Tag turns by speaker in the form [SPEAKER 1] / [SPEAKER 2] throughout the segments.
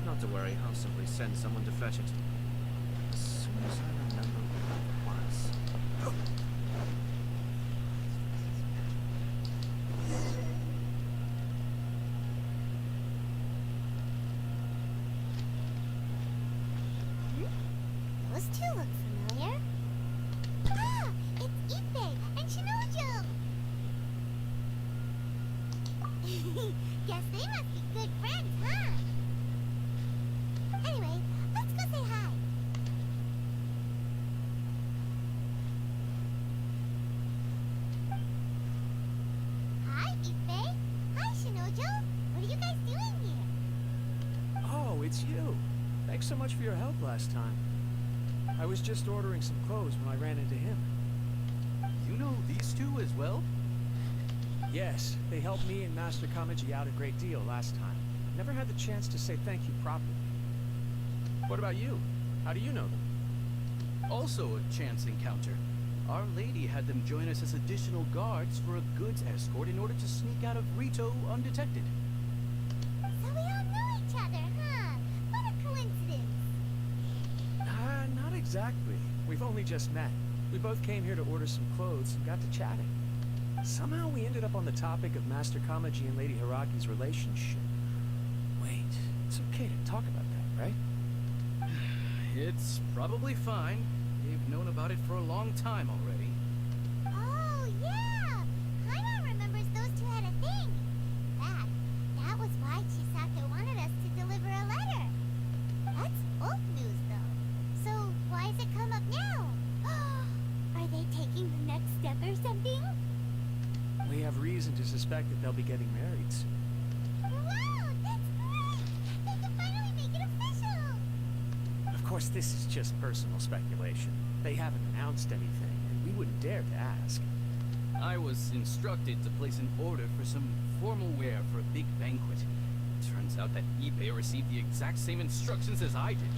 [SPEAKER 1] Not to worry, I'll simply send someone to fetch it. As soon as I remember what it was.
[SPEAKER 2] Those two look familiar. Ah! It's Ipe and Shinojo! Guess they must be good friends, huh? Anyway, let's go say hi. Hi, Ipe. Hi, Shinojo. What are you guys doing here?
[SPEAKER 3] Oh, it's you. Thanks so much for your help last time. I was just ordering some clothes when I ran into him.
[SPEAKER 4] You know these two as well?
[SPEAKER 3] Yes, they helped me and Master Kamaji out a great deal last time. Never had the chance to say thank you properly. What about you? How do you know them?
[SPEAKER 4] Also a chance encounter. Our lady had them join us as additional guards for a goods escort in order to sneak out of Rito undetected.
[SPEAKER 2] So we all know each other, huh? What a coincidence.
[SPEAKER 3] Not exactly. We've only just met. We both came here to order some clothes and got to chatting. Somehow we ended up on the topic of Master Kamaji and Lady Hiragi's relationship. Wait, it's okay to talk about that, right?
[SPEAKER 4] It's probably fine. They've known about it for a long time already.
[SPEAKER 2] Oh, yeah! Paimon remembers those two had a thing. In fact, that was why Chisato wanted us to deliver a letter. That's old news, though. So, why does it come up now? Are they taking the next step or something?
[SPEAKER 3] We have reason to suspect that they'll be getting married soon.
[SPEAKER 2] Wow, that's great! They can finally make it official!
[SPEAKER 3] Of course, this is just personal speculation. They haven't announced anything, and we wouldn't dare to ask.
[SPEAKER 4] I was instructed to place an order for some formal wear for a big banquet. Turns out that Ipe received the exact same instructions as I did.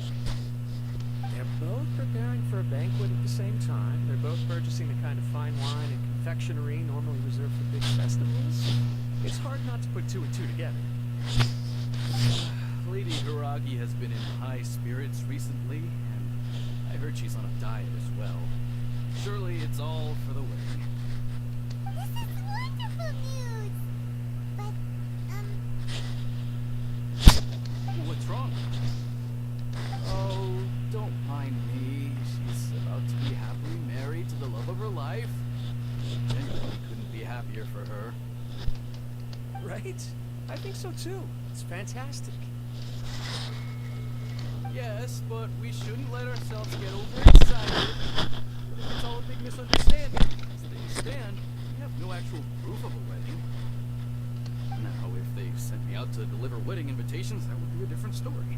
[SPEAKER 3] They're both preparing for a banquet at the same time. They're both purchasing the kind of fine wine and confectionery normally reserved for big festivals. It's hard not to put two and two together.
[SPEAKER 4] Lady Hiragi has been in high spirits recently, and I heard she's on a diet as well. Surely it's all for the wedding.
[SPEAKER 2] This is wonderful news! But,
[SPEAKER 4] What's wrong? Oh, don't mind me. She's about to be happily married to the love of her life. Genuinely couldn't be happier for her.
[SPEAKER 3] Right? I think so too. It's fantastic.
[SPEAKER 4] Yes, but we shouldn't let ourselves get overexcited. It's all a big misunderstanding. As things stand, we have no actual proof of a wedding. Now, if they sent me out to deliver wedding invitations, that would be a different story.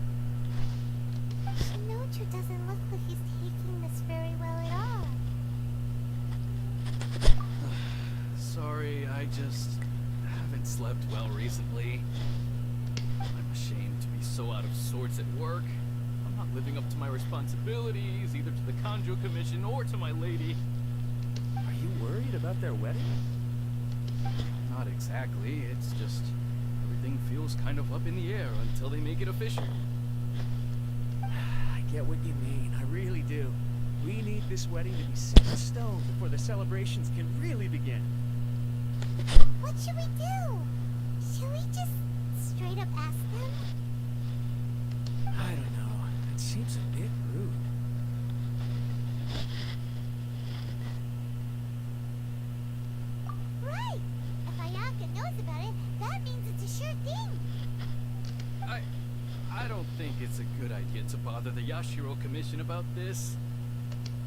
[SPEAKER 2] Shinoju doesn't look like he's taking this very well at all.
[SPEAKER 4] Sorry, I just haven't slept well recently. I'm ashamed to be so out of sorts at work. I'm not living up to my responsibilities, either to the Kanjo Commission or to my lady.
[SPEAKER 3] Are you worried about their wedding?
[SPEAKER 4] Not exactly, it's just everything feels kind of up in the air until they make it official.
[SPEAKER 3] I get what you mean. I really do. We need this wedding to be set in stone before the celebrations can really begin.
[SPEAKER 2] What should we do? Should we just straight up ask them?
[SPEAKER 3] I don't know. It seems a bit rude.
[SPEAKER 2] Right! If Ayaka knows about it, that means it's a sure thing.
[SPEAKER 4] I don't think it's a good idea to bother the Yashiro Commission about this.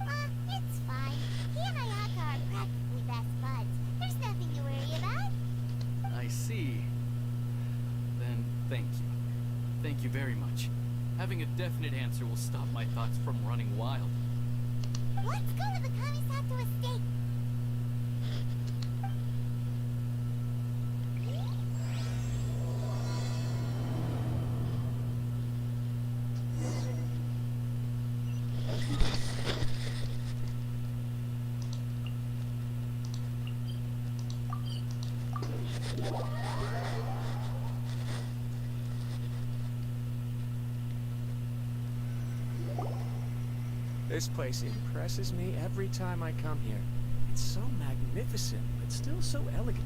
[SPEAKER 2] It's fine. He and Ayaka are practically best buds. There's nothing to worry about.
[SPEAKER 4] I see. Then thank you. Thank you very much. Having a definite answer will stop my thoughts from running wild.
[SPEAKER 2] Let's go to the Kamisato estate.
[SPEAKER 3] This place impresses me every time I come here. It's so magnificent, but still so elegant.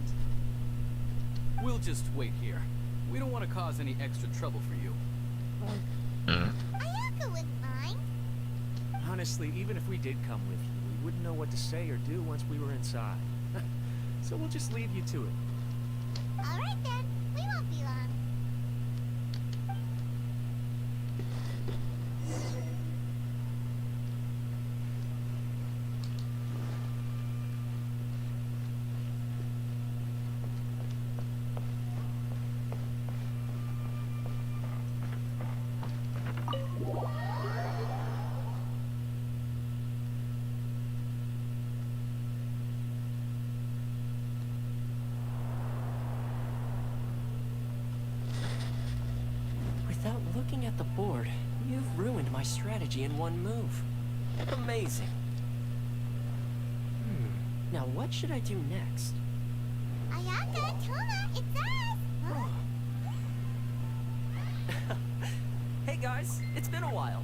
[SPEAKER 4] We'll just wait here. We don't want to cause any extra trouble for you.
[SPEAKER 2] Ayaka wouldn't mind.
[SPEAKER 3] Honestly, even if we did come with you, we wouldn't know what to say or do once we were inside. So we'll just leave you to it.
[SPEAKER 2] Alright then, we won't be long.
[SPEAKER 5] Without looking at the board, you've ruined my strategy in one move. Amazing. Now what should I do next?
[SPEAKER 2] Ayaka, Toma, it's us! Huh?
[SPEAKER 5] Hey guys, it's been a while.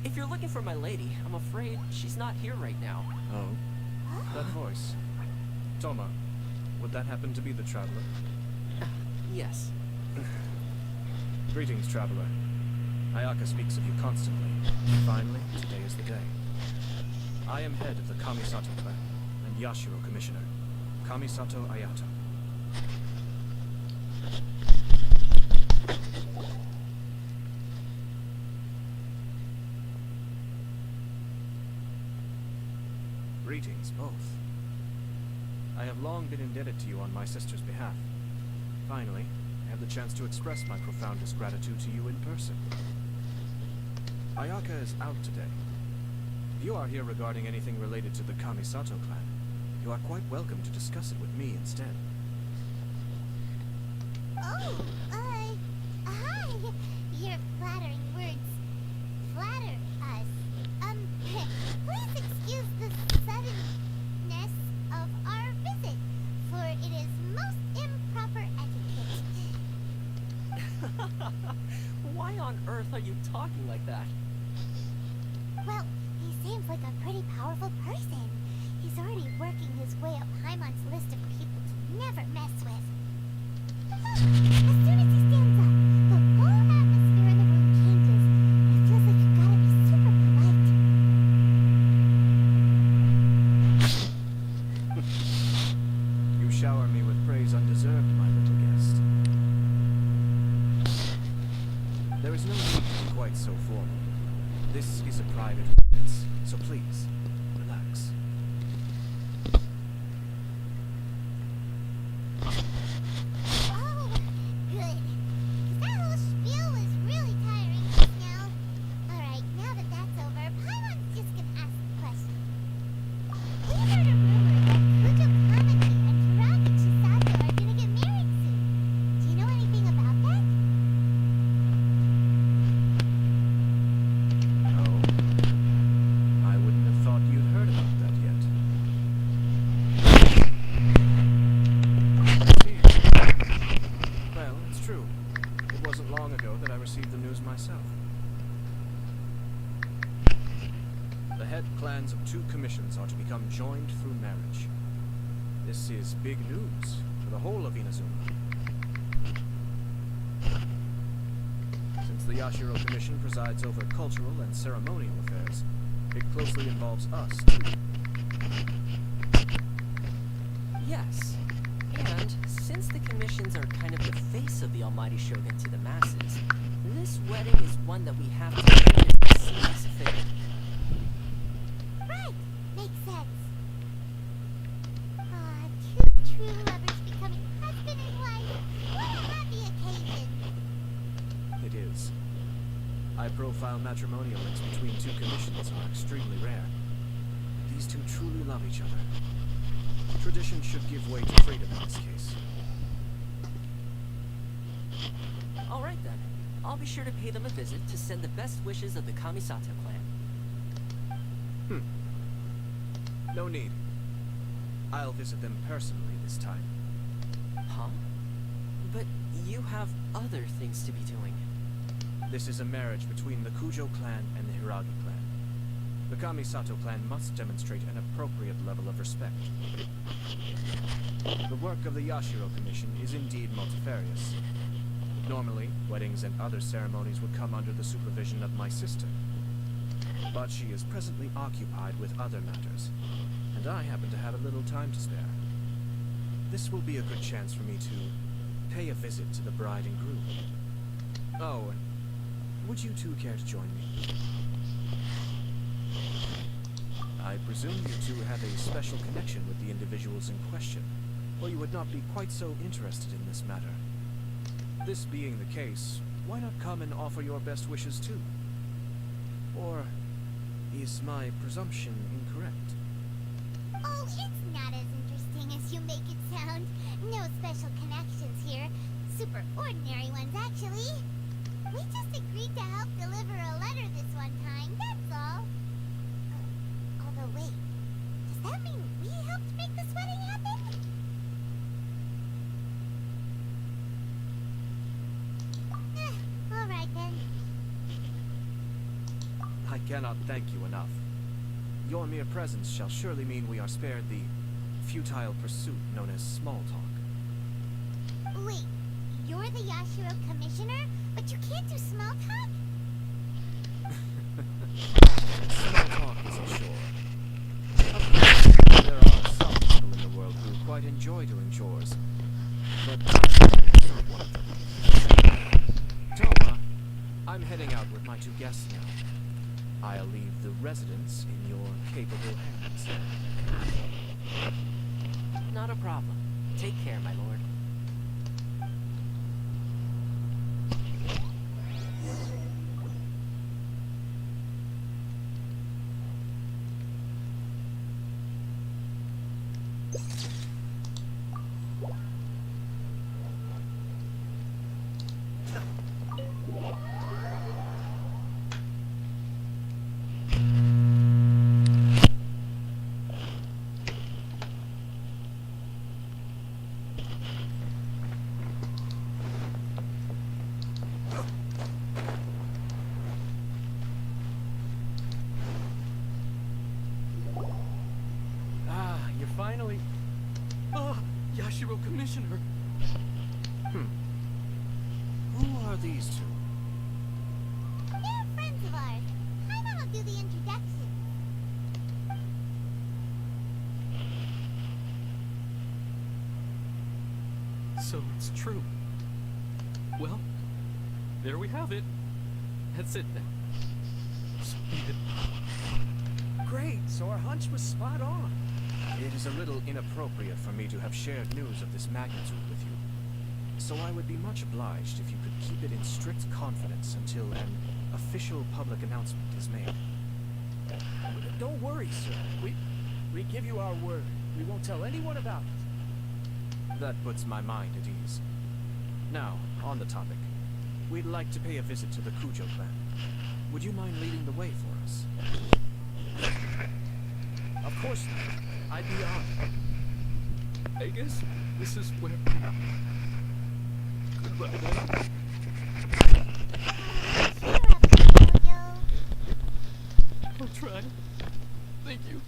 [SPEAKER 5] If you're looking for my lady, I'm afraid she's not here right now.
[SPEAKER 1] Oh? That voice. Toma, would that happen to be the traveler?
[SPEAKER 5] Yes.
[SPEAKER 1] Greetings, traveler. Ayaka speaks of you constantly. Finally, today is the day. I am head of the Kamisato clan and Yashiro commissioner, Kamisato Ayato. Greetings, both. I have long been indebted to you on my sister's behalf. Finally, I have the chance to express my profoundest gratitude to you in person. Ayaka is out today. If you are here regarding anything related to the Kamisato clan, you are quite welcome to discuss it with me instead.
[SPEAKER 2] Oh, hi. Your flattering words flatter us. Please excuse the suddenness of our visit, for it is most improper etiquette.
[SPEAKER 5] Why on earth are you talking like that?
[SPEAKER 2] Well, he seems like a pretty powerful person. He's already working his way up Paimon's list of people to never mess with. As soon as he stands up, the whole atmosphere in the room changes. It feels like you gotta be super polite.
[SPEAKER 1] You shower me with praise undeserved, my little guest. There is no need to be quite so formal. This is a private residence, so please, relax.
[SPEAKER 2] Oh, good. 'Cause that whole spiel was really tiring just now. Alright, now that that's over, Paimon's just gonna ask the question. We heard a rumor that Kujo Kamaji and Hiragi Chisato are gonna get married soon. Do you know anything about that?
[SPEAKER 1] No. I wouldn't have thought you'd heard about that yet. See. Well, it's true. It wasn't long ago that I received the news myself. The head clans of two commissions are to become joined through marriage. This is big news for the whole of Inazuma. Since the Yashiro Commission presides over cultural and ceremonial affairs, it closely involves us, too.
[SPEAKER 5] Yes. And since the commissions are kind of the face of the almighty shogun to the masses, this wedding is one that we have to treat as a serious affair.
[SPEAKER 2] Right, makes sense. Two true lovers becoming husband and wife. What a happy occasion.
[SPEAKER 1] It is. High-profile matrimonial links between two commissions are extremely rare. These two truly love each other. Tradition should give way to freedom in this case.
[SPEAKER 5] Alright then. I'll be sure to pay them a visit to send the best wishes of the Kamisato clan.
[SPEAKER 1] No need. I'll visit them personally this time.
[SPEAKER 5] Huh? But you have other things to be doing.
[SPEAKER 1] This is a marriage between the Kujo clan and the Hiragi clan. The Kamisato clan must demonstrate an appropriate level of respect. The work of the Yashiro Commission is indeed multifarious. Normally, weddings and other ceremonies would come under the supervision of my sister. But she is presently occupied with other matters, and I happen to have a little time to spare. This will be a good chance for me to pay a visit to the bride and groom. Oh, and would you two care to join me? I presume you two have a special connection with the individuals in question, or you would not be quite so interested in this matter. This being the case, why not come and offer your best wishes too? Or is my presumption incorrect?
[SPEAKER 2] Oh, it's not as interesting as you make it sound. No special connections here. Super ordinary ones, actually. We just agreed to help deliver a letter this one time, that's all. Although, wait. Does that mean we helped make this wedding happen? Alright then.
[SPEAKER 1] I cannot thank you enough. Your mere presence shall surely mean we are spared the futile pursuit known as small talk.
[SPEAKER 2] Wait, you're the Yashiro commissioner, but you can't do small talk?
[SPEAKER 1] Small talk is a chore. Of course, there are some people in the world who quite enjoy doing chores, but I'm not one of them. Toma, I'm heading out with my two guests now. I'll leave the residence in your capable hands.
[SPEAKER 5] Not a problem. Take care, my lord.
[SPEAKER 3] Finally.
[SPEAKER 4] Ah, Yashiro Commissioner.
[SPEAKER 1] Who are these two?
[SPEAKER 2] They're friends of ours. Paimon will do the introduction.
[SPEAKER 4] So it's true. Well, there we have it. That's it then. So be it.
[SPEAKER 3] Great, so our hunch was spot on.
[SPEAKER 1] It is a little inappropriate for me to have shared news of this magnitude with you, so I would be much obliged if you could keep it in strict confidence until an official public announcement is made.
[SPEAKER 3] Don't worry, sir. We give you our word. We won't tell anyone about it.
[SPEAKER 1] That puts my mind at ease. Now, on the topic. We'd like to pay a visit to the Kujo clan. Would you mind leading the way for us?
[SPEAKER 3] Of course not. I'd be honored.
[SPEAKER 4] I guess this is where. Goodbye then.
[SPEAKER 2] Cheer up, Jojo.
[SPEAKER 4] I'll try. Thank you.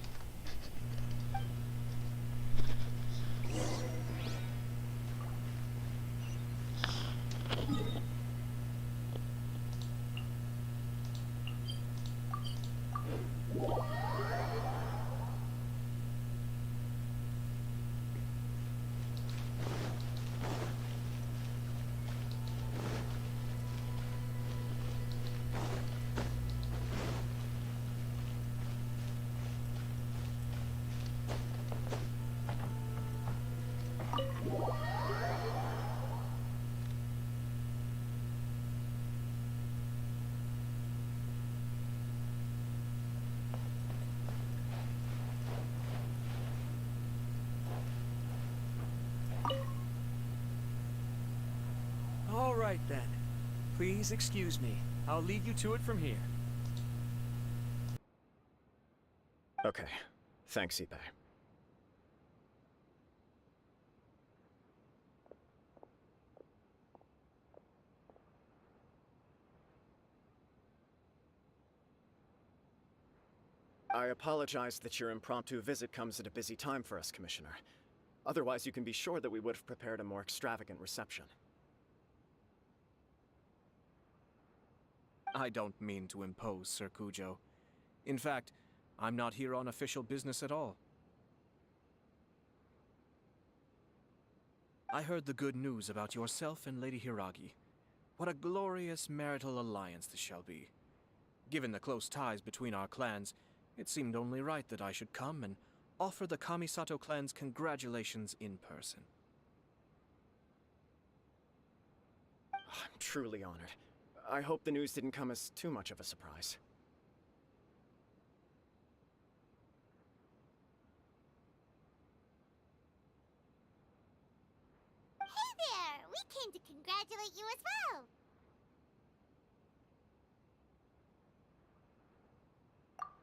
[SPEAKER 3] All right, then. Please excuse me. I'll lead you to it from here.
[SPEAKER 6] Okay. Thanks, Ippei. I apologize that your impromptu visit comes at a busy time for us, Commissioner. Otherwise, you can be sure that we would have prepared a more extravagant reception.
[SPEAKER 1] I don't mean to impose, Sir Cujo. In fact, I'm not here on official business at all. I heard the good news about yourself and Lady Hiragi. What a glorious marital alliance this shall be. Given the close ties between our clans, it seemed only right that I should come and offer the Kamisato clan's congratulations in person.
[SPEAKER 6] I'm truly honored. I hope the news didn't come as too much of a surprise.
[SPEAKER 2] Hey there! We came to congratulate you as well!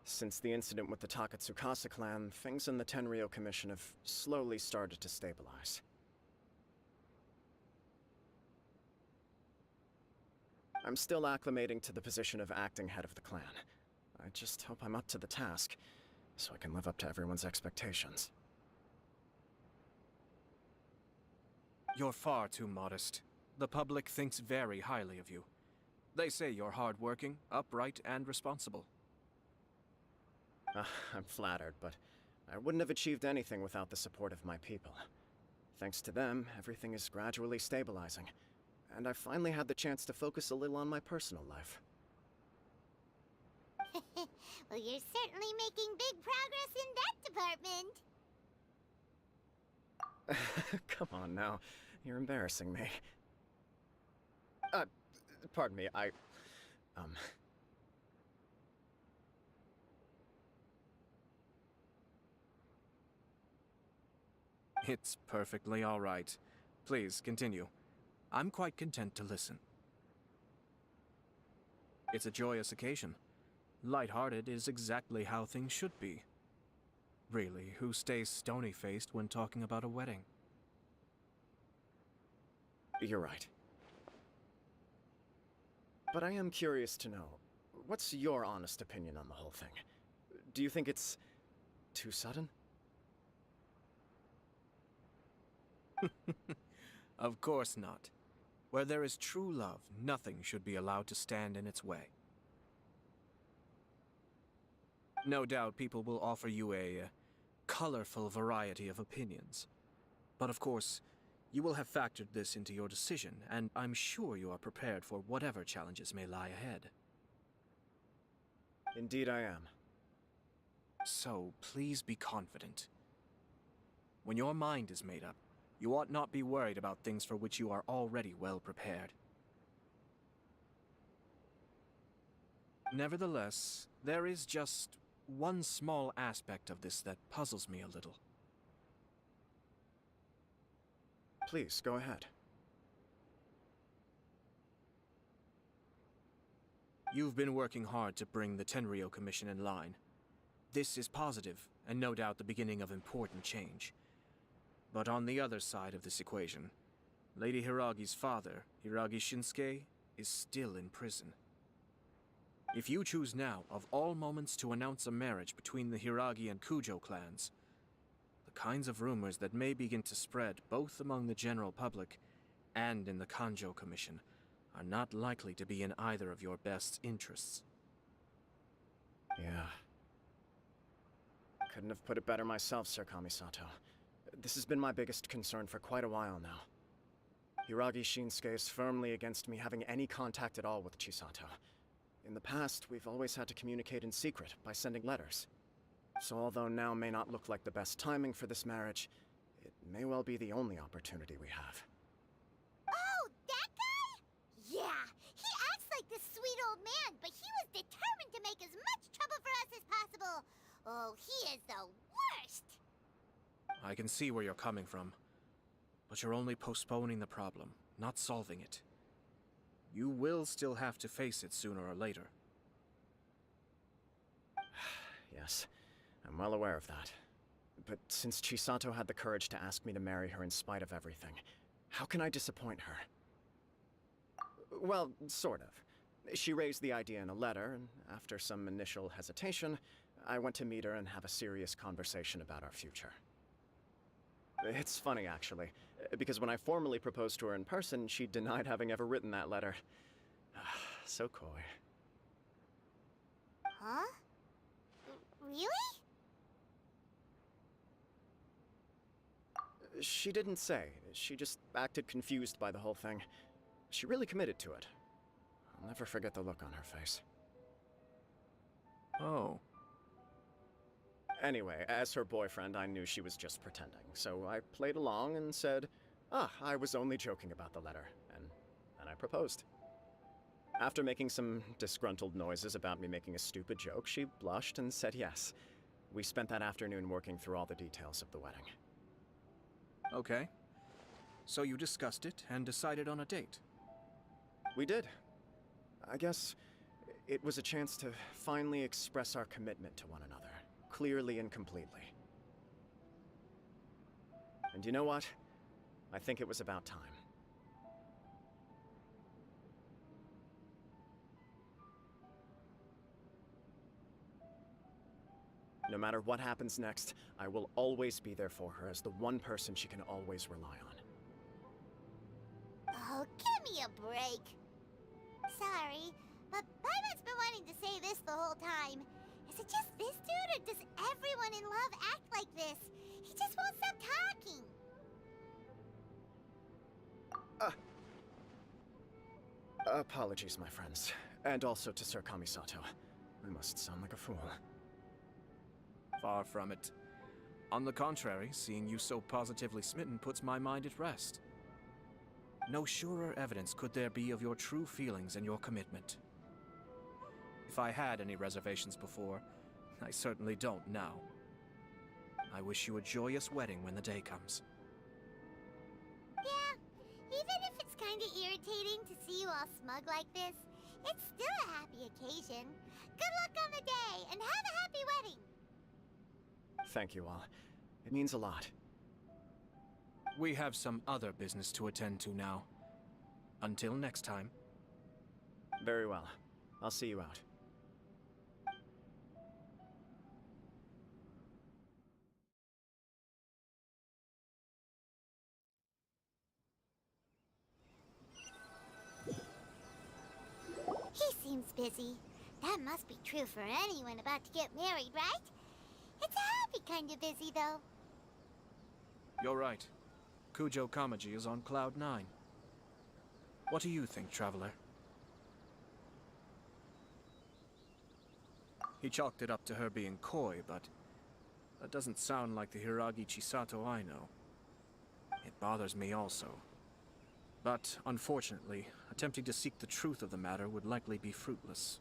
[SPEAKER 6] Since the incident with the Takatsukasa clan, things in the Tenryou Commission have slowly started to stabilize. I'm still acclimating to the position of acting head of the clan. I just hope I'm up to the task, so I can live up to everyone's expectations.
[SPEAKER 1] You're far too modest. The public thinks very highly of you. They say you're hardworking, upright, and responsible.
[SPEAKER 6] I'm flattered, but I wouldn't have achieved anything without the support of my people. Thanks to them, everything is gradually stabilizing, and I finally had the chance to focus a little on my personal life.
[SPEAKER 2] Well, you're certainly making big progress in that department.
[SPEAKER 6] Come on now, you're embarrassing me. Pardon me,
[SPEAKER 1] It's perfectly all right. Please, continue. I'm quite content to listen. It's a joyous occasion. Light-hearted is exactly how things should be. Really, who stays stony-faced when talking about a wedding?
[SPEAKER 6] You're right. But I am curious to know, what's your honest opinion on the whole thing? Do you think it's too sudden?
[SPEAKER 1] Of course not. Where there is true love, nothing should be allowed to stand in its way. No doubt people will offer you a colorful variety of opinions. But of course, you will have factored this into your decision, and I'm sure you are prepared for whatever challenges may lie ahead.
[SPEAKER 6] Indeed I am.
[SPEAKER 1] So, please be confident. When your mind is made up, you ought not be worried about things for which you are already well prepared. Nevertheless, there is just one small aspect of this that puzzles me a little.
[SPEAKER 6] Please, go ahead.
[SPEAKER 1] You've been working hard to bring the Tenryou Commission in line. This is positive, and no doubt the beginning of important change. But on the other side of this equation, Lady Hiragi's father, Hiragi Shinsuke, is still in prison. If you choose now, of all moments, to announce a marriage between the Hiragi and Kujo clans, the kinds of rumors that may begin to spread both among the general public and in the Kanjo Commission are not likely to be in either of your best interests.
[SPEAKER 6] Yeah. Couldn't have put it better myself, Sir Kamisato. This has been my biggest concern for quite a while now. Hiragi Shinsuke is firmly against me having any contact at all with Chisato. In the past, we've always had to communicate in secret by sending letters. So although now may not look like the best timing for this marriage, it may well be the only opportunity we have.
[SPEAKER 2] Oh, that guy? Yeah, he acts like this sweet old man, but he was determined to make as much trouble for us as possible. Oh, he is the worst!
[SPEAKER 1] I can see where you're coming from, but you're only postponing the problem, not solving it. You will still have to face it sooner or later.
[SPEAKER 6] Yes, I'm well aware of that. But since Chisato had the courage to ask me to marry her in spite of everything, how can I disappoint her? Well, sort of. She raised the idea in a letter, and after some initial hesitation, I went to meet her and have a serious conversation about our future. It's funny, actually, because when I formally proposed to her in person, she denied having ever written that letter. So coy.
[SPEAKER 2] Huh? Really?
[SPEAKER 6] She didn't say. She just acted confused by the whole thing. She really committed to it. I'll never forget the look on her face.
[SPEAKER 3] Oh.
[SPEAKER 6] Anyway, as her boyfriend, I knew she was just pretending, so I played along and said, I was only joking about the letter, and then I proposed. After making some disgruntled noises about me making a stupid joke, she blushed and said yes. We spent that afternoon working through all the details of the wedding.
[SPEAKER 1] Okay. So you discussed it and decided on a date.
[SPEAKER 6] We did. I guess it was a chance to finally express our commitment to one another, clearly and completely. And you know what? I think it was about time. No matter what happens next, I will always be there for her as the one person she can always rely on.
[SPEAKER 2] Oh, give me a break. Sorry, but Paimon's been wanting to say this the whole time. Is it just this dude, or does everyone in love act like this? He just won't stop talking.
[SPEAKER 6] Apologies, my friends. And also to Sir Kamisato. I must sound like a fool.
[SPEAKER 1] Far from it. On the contrary, seeing you so positively smitten puts my mind at rest. No surer evidence could there be of your true feelings and your commitment. If I had any reservations before, I certainly don't now. I wish you a joyous wedding when the day comes.
[SPEAKER 2] Yeah, even if it's kinda irritating to see you all smug like this, it's still a happy occasion. Good luck on the day, and have a happy wedding!
[SPEAKER 6] Thank you all. It means a lot.
[SPEAKER 1] We have some other business to attend to now. Until next time.
[SPEAKER 6] Very well. I'll see you out.
[SPEAKER 2] He seems busy. That must be true for anyone about to get married, right? It's a happy kind of busy, though.
[SPEAKER 1] You're right. Kujo Kamaji is on Cloud 9. What do you think, Traveler? He chalked it up to her being coy, but that doesn't sound like the Hiragi Chisato I know. It bothers me also. But, unfortunately, attempting to seek the truth of the matter would likely be fruitless.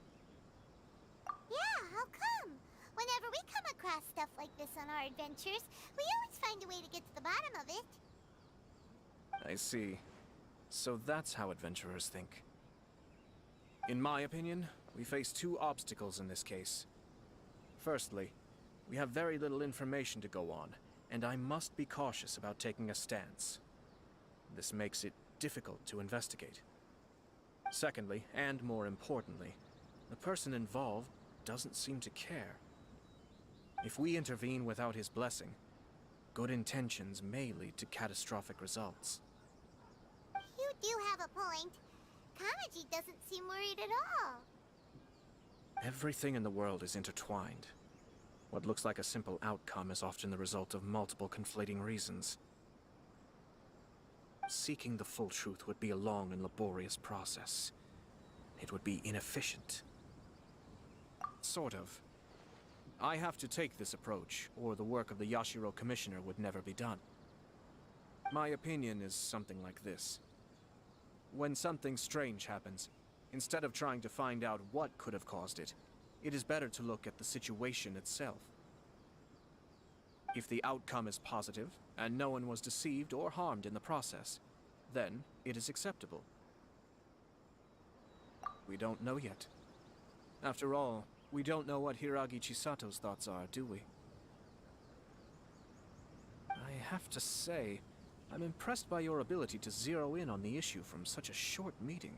[SPEAKER 2] Yeah, how come? Whenever we come across stuff like this on our adventures, we always find a way to get to the bottom of it.
[SPEAKER 1] I see. So that's how adventurers think. In my opinion, we face two obstacles in this case. Firstly, we have very little information to go on, and I must be cautious about taking a stance. This makes it difficult to investigate. Secondly, and more importantly, the person involved doesn't seem to care. If we intervene without his blessing, good intentions may lead to catastrophic results.
[SPEAKER 2] You do have a point. Kamaji doesn't seem worried at all.
[SPEAKER 1] Everything in the world is intertwined. What looks like a simple outcome is often the result of multiple conflating reasons. Seeking the full truth would be a long and laborious process. It would be inefficient. Sort of. I have to take this approach, or the work of the Yashiro Commissioner would never be done. My opinion is something like this. When something strange happens, instead of trying to find out what could have caused it, it is better to look at the situation itself. If the outcome is positive, and no one was deceived or harmed in the process, then it is acceptable. We don't know yet. After all, we don't know what Hiragi Chisato's thoughts are, do we? I have to say, I'm impressed by your ability to zero in on the issue from such a short meeting.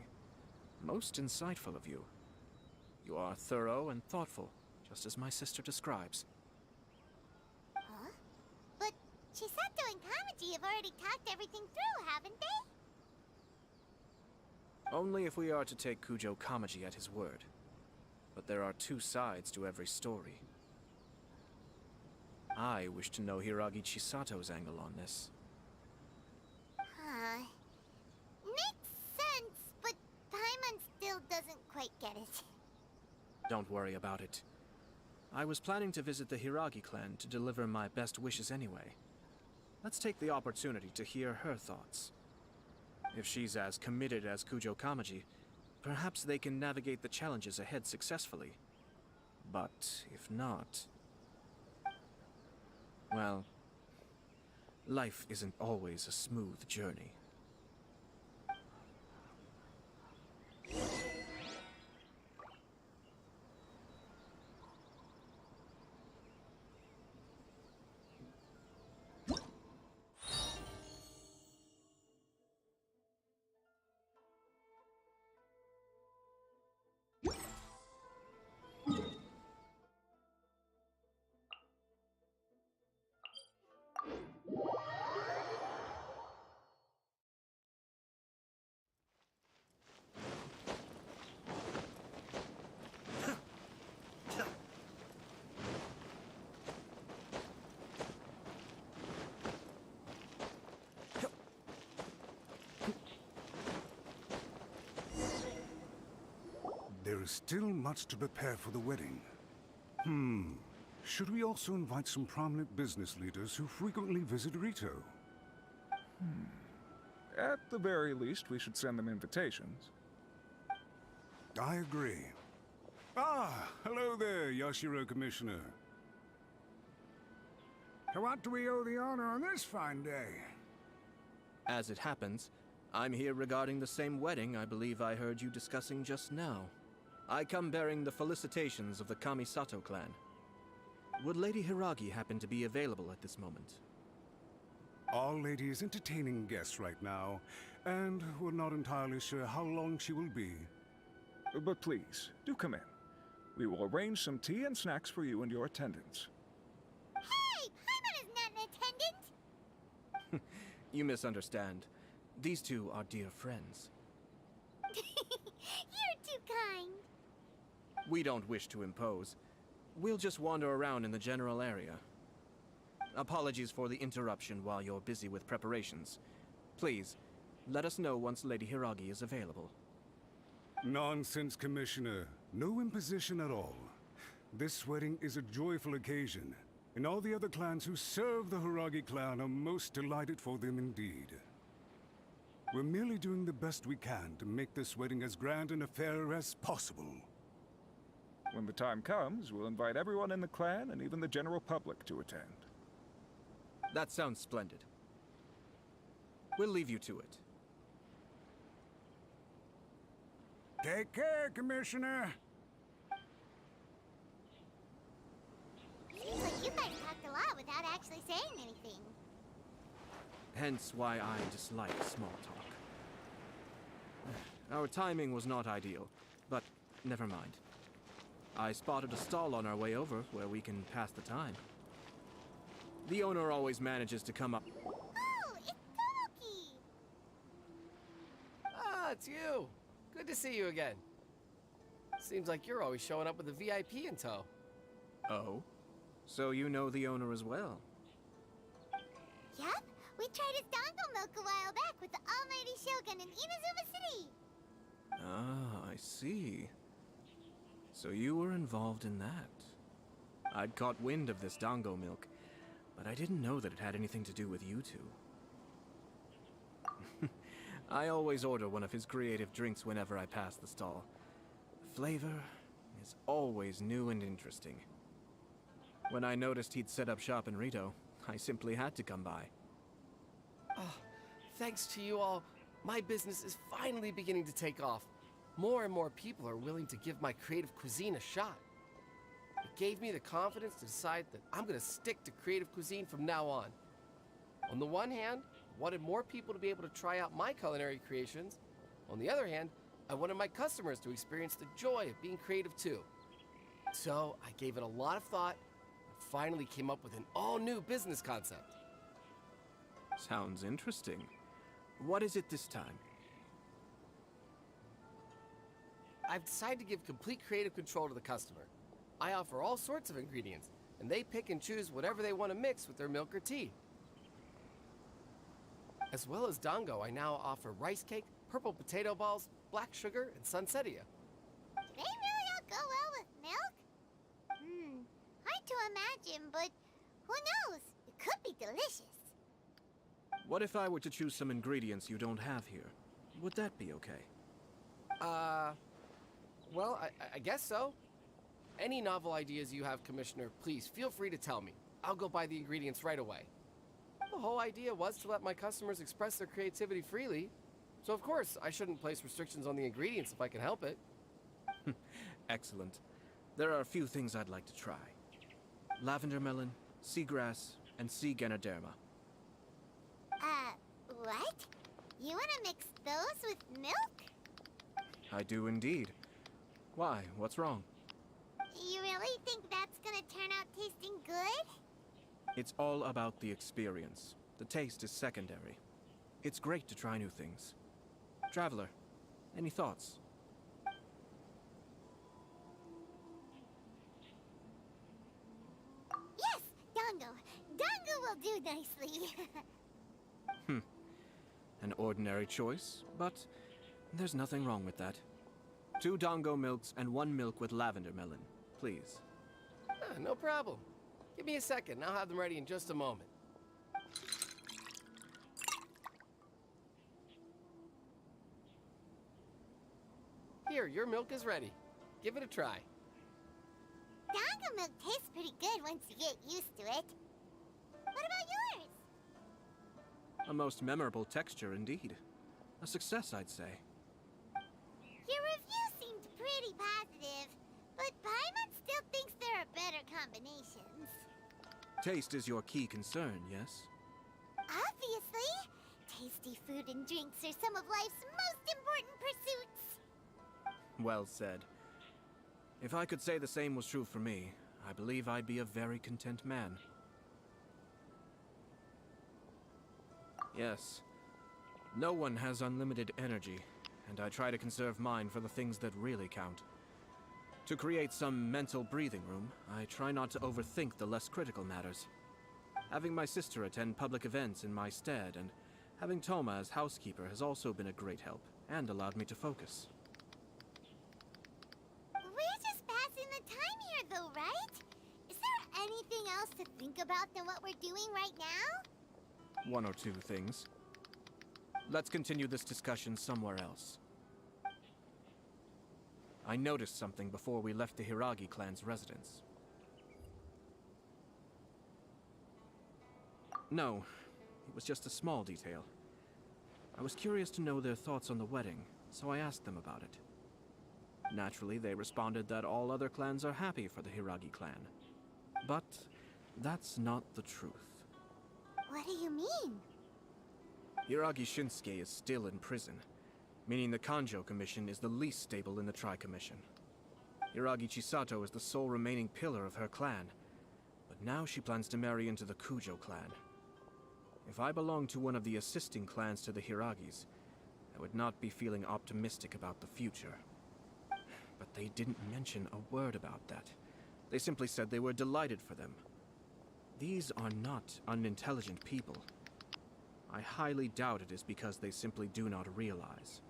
[SPEAKER 1] Most insightful of you. You are thorough and thoughtful, just as my sister describes.
[SPEAKER 2] Huh? But Chisato and Kamaji have already talked everything through, haven't they?
[SPEAKER 1] Only if we are to take Kujo Kamaji at his word. But there are two sides to every story. I wish to know Hiragi Chisato's angle on this.
[SPEAKER 2] Huh. Makes sense, but Paimon still doesn't quite get it.
[SPEAKER 1] Don't worry about it. I was planning to visit the Hiragi clan to deliver my best wishes anyway. Let's take the opportunity to hear her thoughts. If she's as committed as Kujo Kamaji, perhaps they can navigate the challenges ahead successfully. But if not... well, life isn't always a smooth journey.
[SPEAKER 7] There is still much to prepare for the wedding. Should we also invite some prominent business leaders who frequently visit Rito?
[SPEAKER 8] At the very least, we should send them invitations.
[SPEAKER 7] I agree. Ah, hello there, Yashiro Commissioner. To what do we owe the honor on this fine day?
[SPEAKER 1] As it happens, I'm here regarding the same wedding I believe I heard you discussing just now. I come bearing the felicitations of the Kamisato clan. Would Lady Hiragi happen to be available at this moment?
[SPEAKER 7] Our lady is entertaining guests right now, and we're not entirely sure how long she will be.
[SPEAKER 8] But please, do come in. We will arrange some tea and snacks for you and your attendants.
[SPEAKER 2] Hey! Paimon is not an attendant!
[SPEAKER 1] You misunderstand. These two are dear friends.
[SPEAKER 2] You're too kind.
[SPEAKER 1] We don't wish to impose. We'll just wander around in the general area. Apologies for the interruption while you're busy with preparations. Please, let us know once Lady Hiragi is available.
[SPEAKER 7] Nonsense, Commissioner. No imposition at all. This wedding is a joyful occasion, and all the other clans who serve the Hiragi clan are most delighted for them indeed. We're merely doing the best we can to make this wedding as grand an affair as possible.
[SPEAKER 8] When the time comes, we'll invite everyone in the clan and even the general public to attend.
[SPEAKER 1] That sounds splendid. We'll leave you to it.
[SPEAKER 7] Take care, Commissioner.
[SPEAKER 2] Seems like you guys talked a lot without actually saying anything.
[SPEAKER 1] Hence why I dislike small talk. Our timing was not ideal, but never mind. I spotted a stall on our way over where we can pass the time. The owner always manages to come up.
[SPEAKER 2] Oh, it's Tomoki!
[SPEAKER 9] Ah, it's you. Good to see you again. Seems like you're always showing up with a VIP in tow.
[SPEAKER 1] Oh? So you know the owner as well?
[SPEAKER 2] Yup, we tried his dango milk a while back with the almighty Shogun in Inazuma City.
[SPEAKER 1] Ah, I see. So you were involved in that. I'd caught wind of this dango milk, but I didn't know that it had anything to do with you two. I always order one of his creative drinks whenever I pass the stall. The flavor is always new and interesting. When I noticed he'd set up shop in Rito, I simply had to come by.
[SPEAKER 9] Oh, thanks to you all, my business is finally beginning to take off. More and more people are willing to give my creative cuisine a shot. It gave me the confidence to decide that I'm going to stick to creative cuisine from now on. On the one hand, I wanted more people to be able to try out my culinary creations. On the other hand, I wanted my customers to experience the joy of being creative too. So I gave it a lot of thought and finally came up with an all-new business concept.
[SPEAKER 1] Sounds interesting. What is it this time?
[SPEAKER 9] I've decided to give complete creative control to the customer. I offer all sorts of ingredients, and they pick and choose whatever they want to mix with their milk or tea. As well as Dango, I now offer rice cake, purple potato balls, black sugar, and sunsettia.
[SPEAKER 2] Do they really all go well with milk? Hard to imagine, but who knows? It could be delicious.
[SPEAKER 1] What if I were to choose some ingredients you don't have here? Would that be okay?
[SPEAKER 9] Well, I guess so. Any novel ideas you have, Commissioner, please feel free to tell me. I'll go buy the ingredients right away. The whole idea was to let my customers express their creativity freely. So of course, I shouldn't place restrictions on the ingredients if I can help it.
[SPEAKER 1] Excellent. There are a few things I'd like to try. Lavender melon, seagrass, and sea ganoderma.
[SPEAKER 2] What? You want to mix those with milk?
[SPEAKER 1] I do indeed. Why? What's wrong?
[SPEAKER 2] You really think that's gonna turn out tasting good?
[SPEAKER 1] It's all about the experience. The taste is secondary. It's great to try new things. Traveler, any thoughts?
[SPEAKER 2] Yes, Dango. Dango will do nicely.
[SPEAKER 1] An ordinary choice, but there's nothing wrong with that. 2 Dango milks and 1 milk with lavender melon, please.
[SPEAKER 9] No problem. Give me a second, I'll have them ready in just a moment. Here, your milk is ready. Give it a try.
[SPEAKER 2] Dango milk tastes pretty good once you get used to it. What about yours?
[SPEAKER 1] A most memorable texture indeed. A success, I'd say.
[SPEAKER 2] Your review seemed pretty positive, but Paimon still thinks there are better combinations.
[SPEAKER 1] Taste is your key concern, yes?
[SPEAKER 2] Obviously! Tasty food and drinks are some of life's most important pursuits.
[SPEAKER 1] Well said. If I could say the same was true for me, I believe I'd be a very content man. Yes. No one has unlimited energy, and I try to conserve mine for the things that really count. To create some mental breathing room, I try not to overthink the less critical matters. Having my sister attend public events in my stead, and having Toma as housekeeper has also been a great help, and allowed me to focus.
[SPEAKER 2] We're just passing the time here though, right? Is there anything else to think about than what we're doing right now?
[SPEAKER 1] 1 or 2 things. Let's continue this discussion somewhere else. I noticed something before we left the Hiragi clan's residence. No, it was just a small detail. I was curious to know their thoughts on the wedding, so I asked them about it. Naturally, they responded that all other clans are happy for the Hiragi clan. But that's not the truth.
[SPEAKER 2] What do you mean?
[SPEAKER 1] Hiragi Shinsuke is still in prison, meaning the Kanjo Commission is the least stable in the Tri-Commission. Hiragi Chisato is the sole remaining pillar of her clan, but now she plans to marry into the Kujo clan. If I belonged to one of the assisting clans to the Hiragis, I would not be feeling optimistic about the future. But they didn't mention a word about that. They simply said they were delighted for them. These are not unintelligent people. I highly doubt it is because they simply do not realize.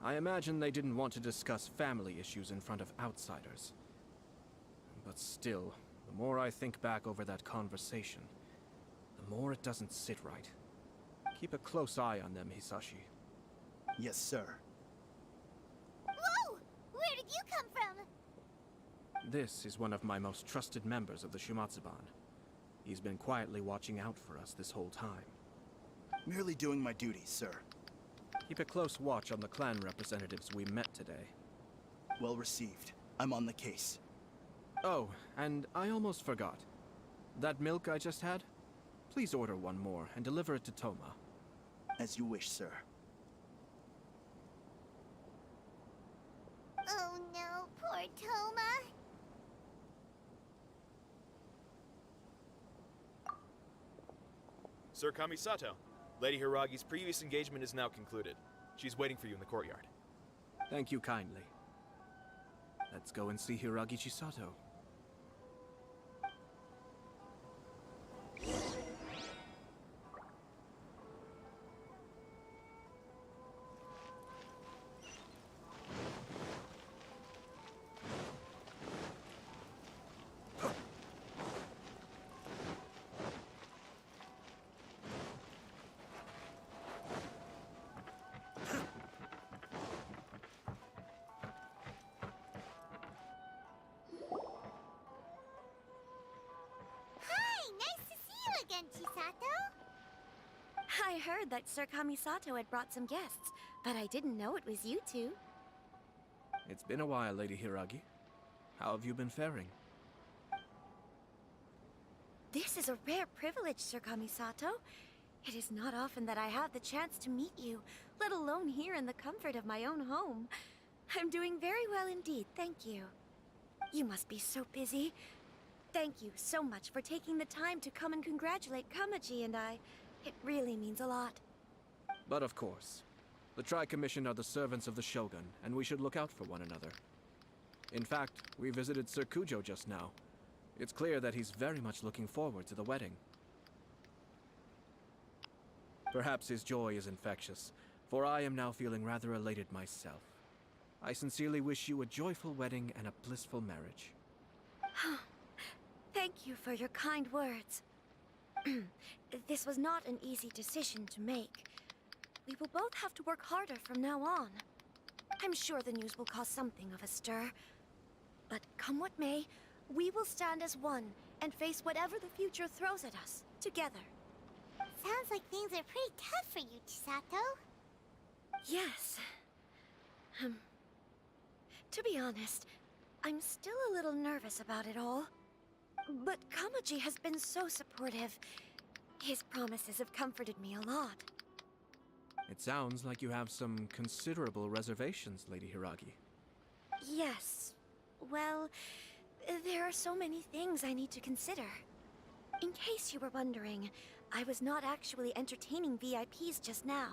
[SPEAKER 1] I imagine they didn't want to discuss family issues in front of outsiders. But still, the more I think back over that conversation, the more it doesn't sit right. Keep a close eye on them, Hisashi.
[SPEAKER 10] Yes, sir.
[SPEAKER 2] Whoa! Where did you come from?
[SPEAKER 1] This is one of my most trusted members of the Shumatsuban. He's been quietly watching out for us this whole time.
[SPEAKER 10] Merely doing my duties, sir.
[SPEAKER 1] Keep a close watch on the clan representatives we met today.
[SPEAKER 10] Well received. I'm on the case.
[SPEAKER 1] Oh, and I almost forgot. That milk I just had? Please order 1 more and deliver it to Toma.
[SPEAKER 10] As you wish, sir.
[SPEAKER 2] Oh Toma.
[SPEAKER 11] Sir Kamisato, Lady Hiragi's previous engagement is now concluded. She's waiting for you in the courtyard.
[SPEAKER 1] Thank you kindly. Let's go and see Hiragi Chisato.
[SPEAKER 2] Again, Chisato?
[SPEAKER 12] I heard that Sir Kamisato had brought some guests, but I didn't know it was you two.
[SPEAKER 1] It's been a while, Lady Hiragi. How have you been faring?
[SPEAKER 12] This is a rare privilege, Sir Kamisato. It is not often that I have the chance to meet you, let alone here in the comfort of my own home. I'm doing very well indeed, thank you. You must be so busy. Thank you so much for taking the time to come and congratulate Kamaji and I. It really means a lot.
[SPEAKER 1] But of course, the Tri-Commission are the servants of the Shogun, and we should look out for one another. In fact, we visited Sir Kujo just now. It's clear that he's very much looking forward to the wedding. Perhaps his joy is infectious, for I am now feeling rather elated myself. I sincerely wish you a joyful wedding and a blissful marriage.
[SPEAKER 12] Thank you for your kind words. This was not an easy decision to make. We will both have to work harder from now on. I'm sure the news will cause something of a stir. But come what may, we will stand as one and face whatever the future throws at us, together.
[SPEAKER 2] Sounds like things are pretty tough for you, Chisato.
[SPEAKER 12] Yes. To be honest, I'm still a little nervous about it all. But Kamaji has been so supportive. His promises have comforted me a lot.
[SPEAKER 1] It sounds like you have some considerable reservations, Lady Hiragi.
[SPEAKER 12] Yes. Well, there are so many things I need to consider. In case you were wondering, I was not actually entertaining VIPs just now.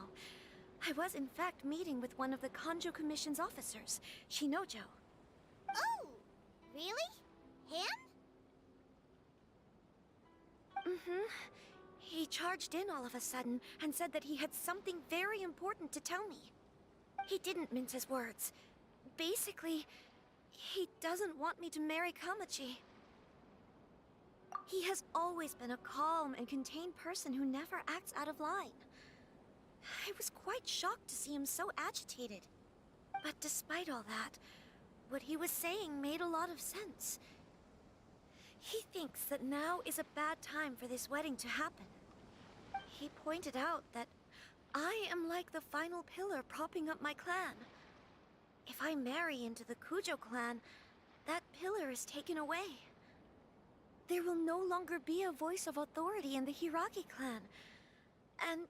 [SPEAKER 12] I was in fact meeting with one of the Kanjo Commission's officers, Shinojo.
[SPEAKER 2] Oh, really? Him?
[SPEAKER 12] He charged in all of a sudden and said that he had something very important to tell me. He didn't mince his words. Basically, he doesn't want me to marry Kamaji. He has always been a calm and contained person who never acts out of line. I was quite shocked to see him so agitated. But despite all that, what he was saying made a lot of sense. He thinks that now is a bad time for this wedding to happen. He pointed out that I am like the final pillar propping up my clan. If I marry into the Kujo clan, that pillar is taken away. There will no longer be a voice of authority in the Hiragi clan. And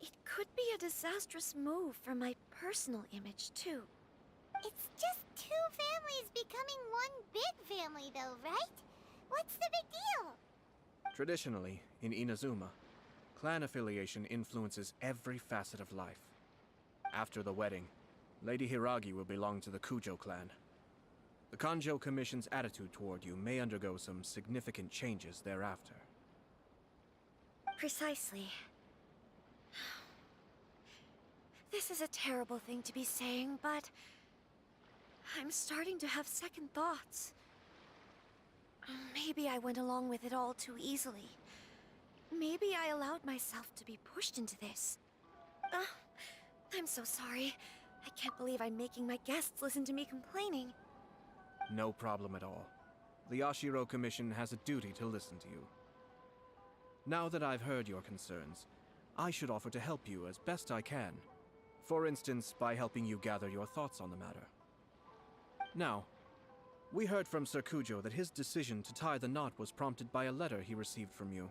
[SPEAKER 12] it could be a disastrous move for my personal image, too.
[SPEAKER 2] It's just two families becoming one big family, though, right? What's the big deal?
[SPEAKER 1] Traditionally, in Inazuma, clan affiliation influences every facet of life. After the wedding, Lady Hiragi will belong to the Kujo clan. The Kanjo Commission's attitude toward you may undergo some significant changes thereafter.
[SPEAKER 12] Precisely. This is a terrible thing to be saying, but I'm starting to have second thoughts. Maybe I went along with it all too easily. Maybe I allowed myself to be pushed into this. I'm so sorry. I can't believe I'm making my guests listen to me complaining.
[SPEAKER 1] No problem at all. The Ashiro Commission has a duty to listen to you. Now that I've heard your concerns, I should offer to help you as best I can. For instance, by helping you gather your thoughts on the matter. Now, we heard from Sir Kujo that his decision to tie the knot was prompted by a letter he received from you.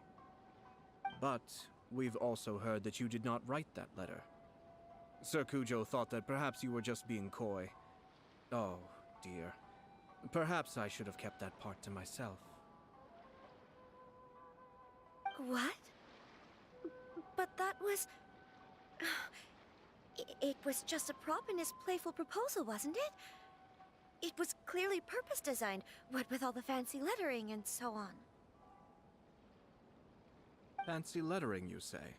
[SPEAKER 1] But we've also heard that you did not write that letter. Sir Kujo thought that perhaps you were just being coy. Oh, dear. Perhaps I should have kept that part to myself.
[SPEAKER 12] What? But that was... It was just a prop in his playful proposal, wasn't it? It was clearly purpose designed, what with all the fancy lettering and so on.
[SPEAKER 1] Fancy lettering, you say?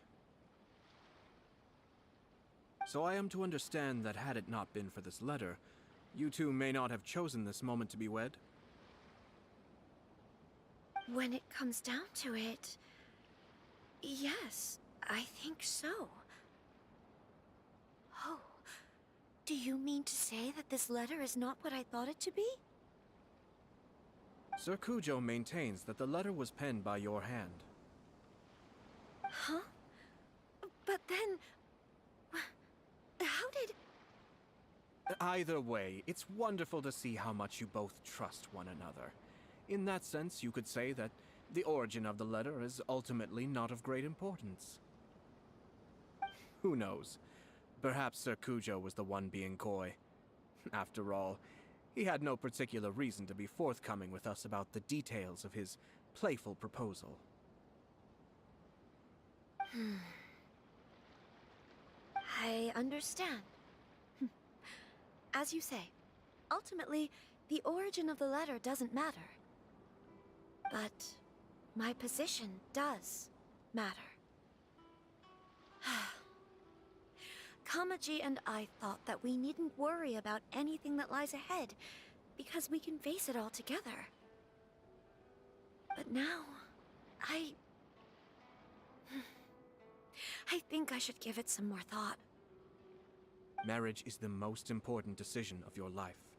[SPEAKER 1] So I am to understand that had it not been for this letter, you two may not have chosen this moment to be wed?
[SPEAKER 12] When it comes down to it... yes, I think so. Oh, do you mean to say that this letter is not what I thought it to be?
[SPEAKER 1] Sir Kujo maintains that the letter was penned by your hand.
[SPEAKER 12] Huh? But then... how did...
[SPEAKER 1] Either way, it's wonderful to see how much you both trust one another. In that sense, you could say that the origin of the letter is ultimately not of great importance. Who knows? Perhaps Sir Kujo was the one being coy. After all, he had no particular reason to be forthcoming with us about the details of his playful proposal.
[SPEAKER 12] I understand. As you say, ultimately, the origin of the letter doesn't matter. But my position does matter. Kamaji and I thought that we needn't worry about anything that lies ahead, because we can face it all together. But now, I think I should give it some more thought.
[SPEAKER 1] Marriage is the most important decision of your life.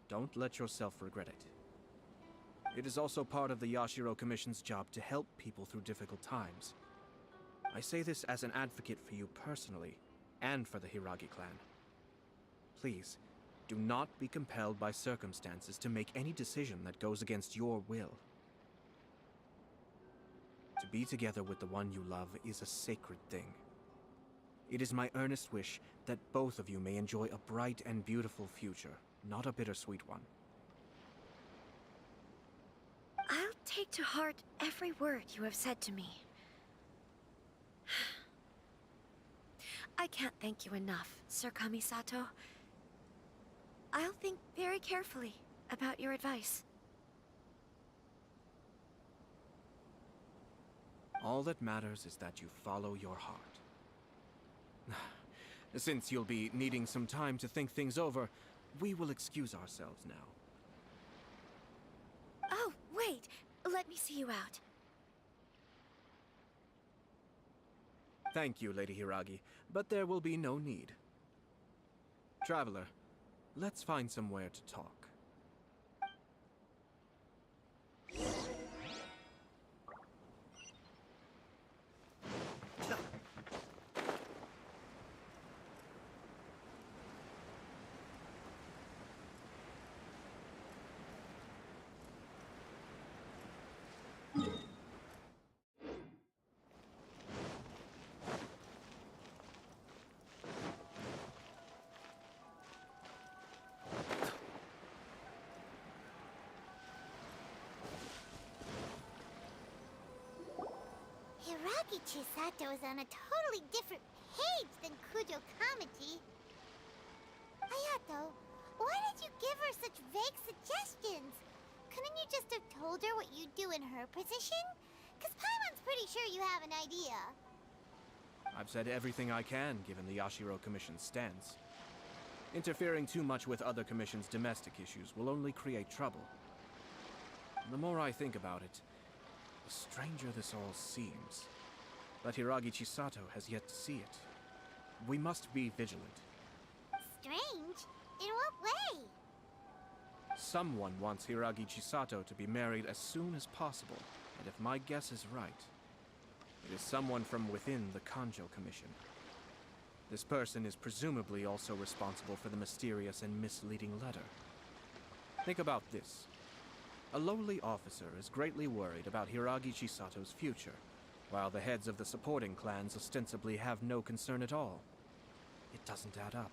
[SPEAKER 1] Don't let yourself regret it. It is also part of the Yashiro Commission's job to help people through difficult times. I say this as an advocate for you personally, and for the Hiragi clan. Please, do not be compelled by circumstances to make any decision that goes against your will. To be together with the one you love is a sacred thing. It is my earnest wish that both of you may enjoy a bright and beautiful future, not a bittersweet one.
[SPEAKER 12] I'll take to heart every word you have said to me. I can't thank you enough, Sir Kamisato. I'll think very carefully about your advice.
[SPEAKER 1] All that matters is that you follow your heart. Since you'll be needing some time to think things over, we will excuse ourselves now.
[SPEAKER 12] Oh, wait! Let me see you out.
[SPEAKER 1] Thank you, Lady Hiragi, but there will be no need. Traveler, let's find somewhere to talk.
[SPEAKER 2] Hiragi Chisato is on a totally different page than Kujo Kamaji. Ayato, why did you give her such vague suggestions? Couldn't you just have told her what you'd do in her position? Because Paimon's pretty sure you have an idea.
[SPEAKER 1] I've said everything I can, given the Yashiro Commission's stance. Interfering too much with other commissions' domestic issues will only create trouble. The more I think about it, the stranger this all seems. But Hiragi Chisato has yet to see it. We must be vigilant.
[SPEAKER 2] Strange? In what way?
[SPEAKER 1] Someone wants Hiragi Chisato to be married as soon as possible, and if my guess is right, it is someone from within the Kanjo Commission. This person is presumably also responsible for the mysterious and misleading letter. Think about this. A lowly officer is greatly worried about Hiragi Chisato's future, while the heads of the supporting clans ostensibly have no concern at all. It doesn't add up.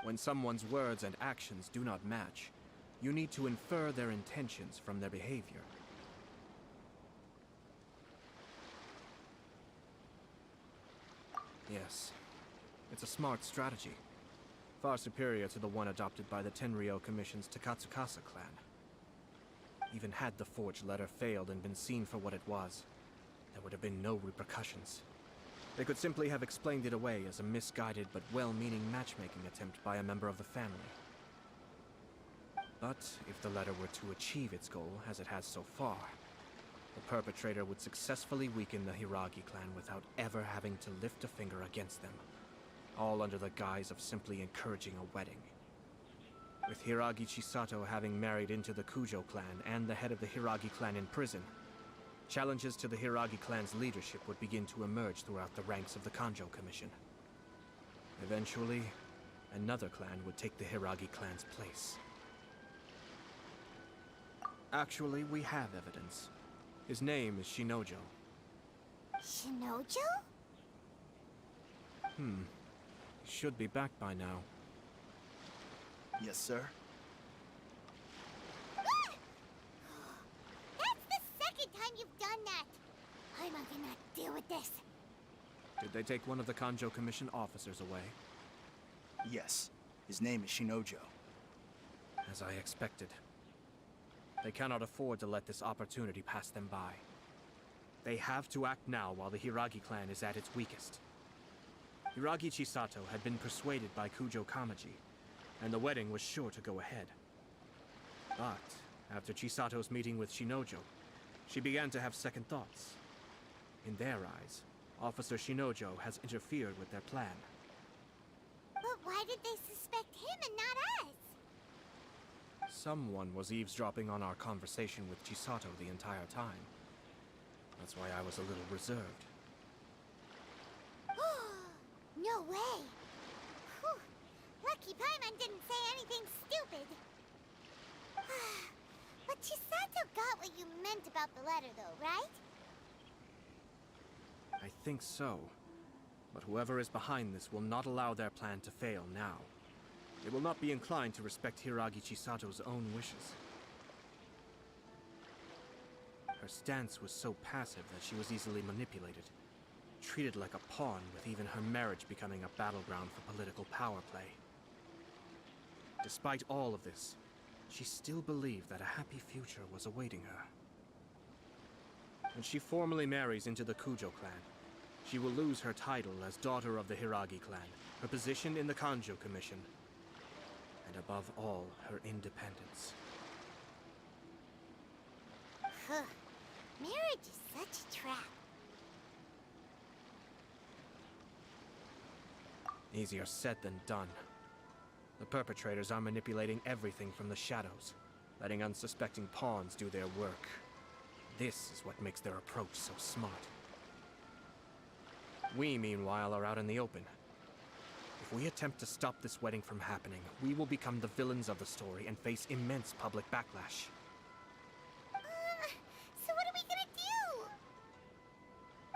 [SPEAKER 1] When someone's words and actions do not match, you need to infer their intentions from their behavior. Yes, it's a smart strategy. Far superior to the one adopted by the Tenryou Commission's Takatsukasa clan. Even had the forged letter failed and been seen for what it was, there would have been no repercussions. They could simply have explained it away as a misguided but well-meaning matchmaking attempt by a member of the family. But if the letter were to achieve its goal, as it has so far, the perpetrator would successfully weaken the Hiragi clan without ever having to lift a finger against them, all under the guise of simply encouraging a wedding. With Hiragi Chisato having married into the Kujo clan and the head of the Hiragi clan in prison, challenges to the Hiragi clan's leadership would begin to emerge throughout the ranks of the Kanjo Commission. Eventually, another clan would take the Hiragi clan's place. Actually, we have evidence. His name is Shinojo.
[SPEAKER 2] Shinojo?
[SPEAKER 1] He should be back by now.
[SPEAKER 10] Yes, sir.
[SPEAKER 2] That's the second time you've done that! I'm not gonna deal with this.
[SPEAKER 1] Did they take one of the Kanjo Commission officers away?
[SPEAKER 10] Yes. His name is Shinojo.
[SPEAKER 1] As I expected. They cannot afford to let this opportunity pass them by. They have to act now while the Hiragi clan is at its weakest. Hiragi Chisato had been persuaded by Kujo Kamaji, and the wedding was sure to go ahead. But after Chisato's meeting with Shinojo, she began to have second thoughts. In their eyes, Officer Shinojo has interfered with their plan.
[SPEAKER 2] But why did they suspect him and not us?
[SPEAKER 1] Someone was eavesdropping on our conversation with Chisato the entire time. That's why I was a little reserved.
[SPEAKER 2] No way! Whew. Lucky Paimon didn't say anything stupid. But Chisato got what you meant about the letter though, right?
[SPEAKER 1] I think so. But whoever is behind this will not allow their plan to fail now. They will not be inclined to respect Hiragi Chisato's own wishes. Her stance was so passive that she was easily manipulated, treated like a pawn, with even her marriage becoming a battleground for political power play. Despite all of this, she still believed that a happy future was awaiting her. When she formally marries into the Kujo clan, she will lose her title as daughter of the Hiragi clan, her position in the Kanjo Commission, and above all, her independence.
[SPEAKER 2] Marriage is such a trap.
[SPEAKER 1] Easier said than done. The perpetrators are manipulating everything from the shadows, letting unsuspecting pawns do their work. This is what makes their approach so smart. We, meanwhile, are out in the open. If we attempt to stop this wedding from happening, we will become the villains of the story and face immense public backlash.
[SPEAKER 2] So what are we gonna do?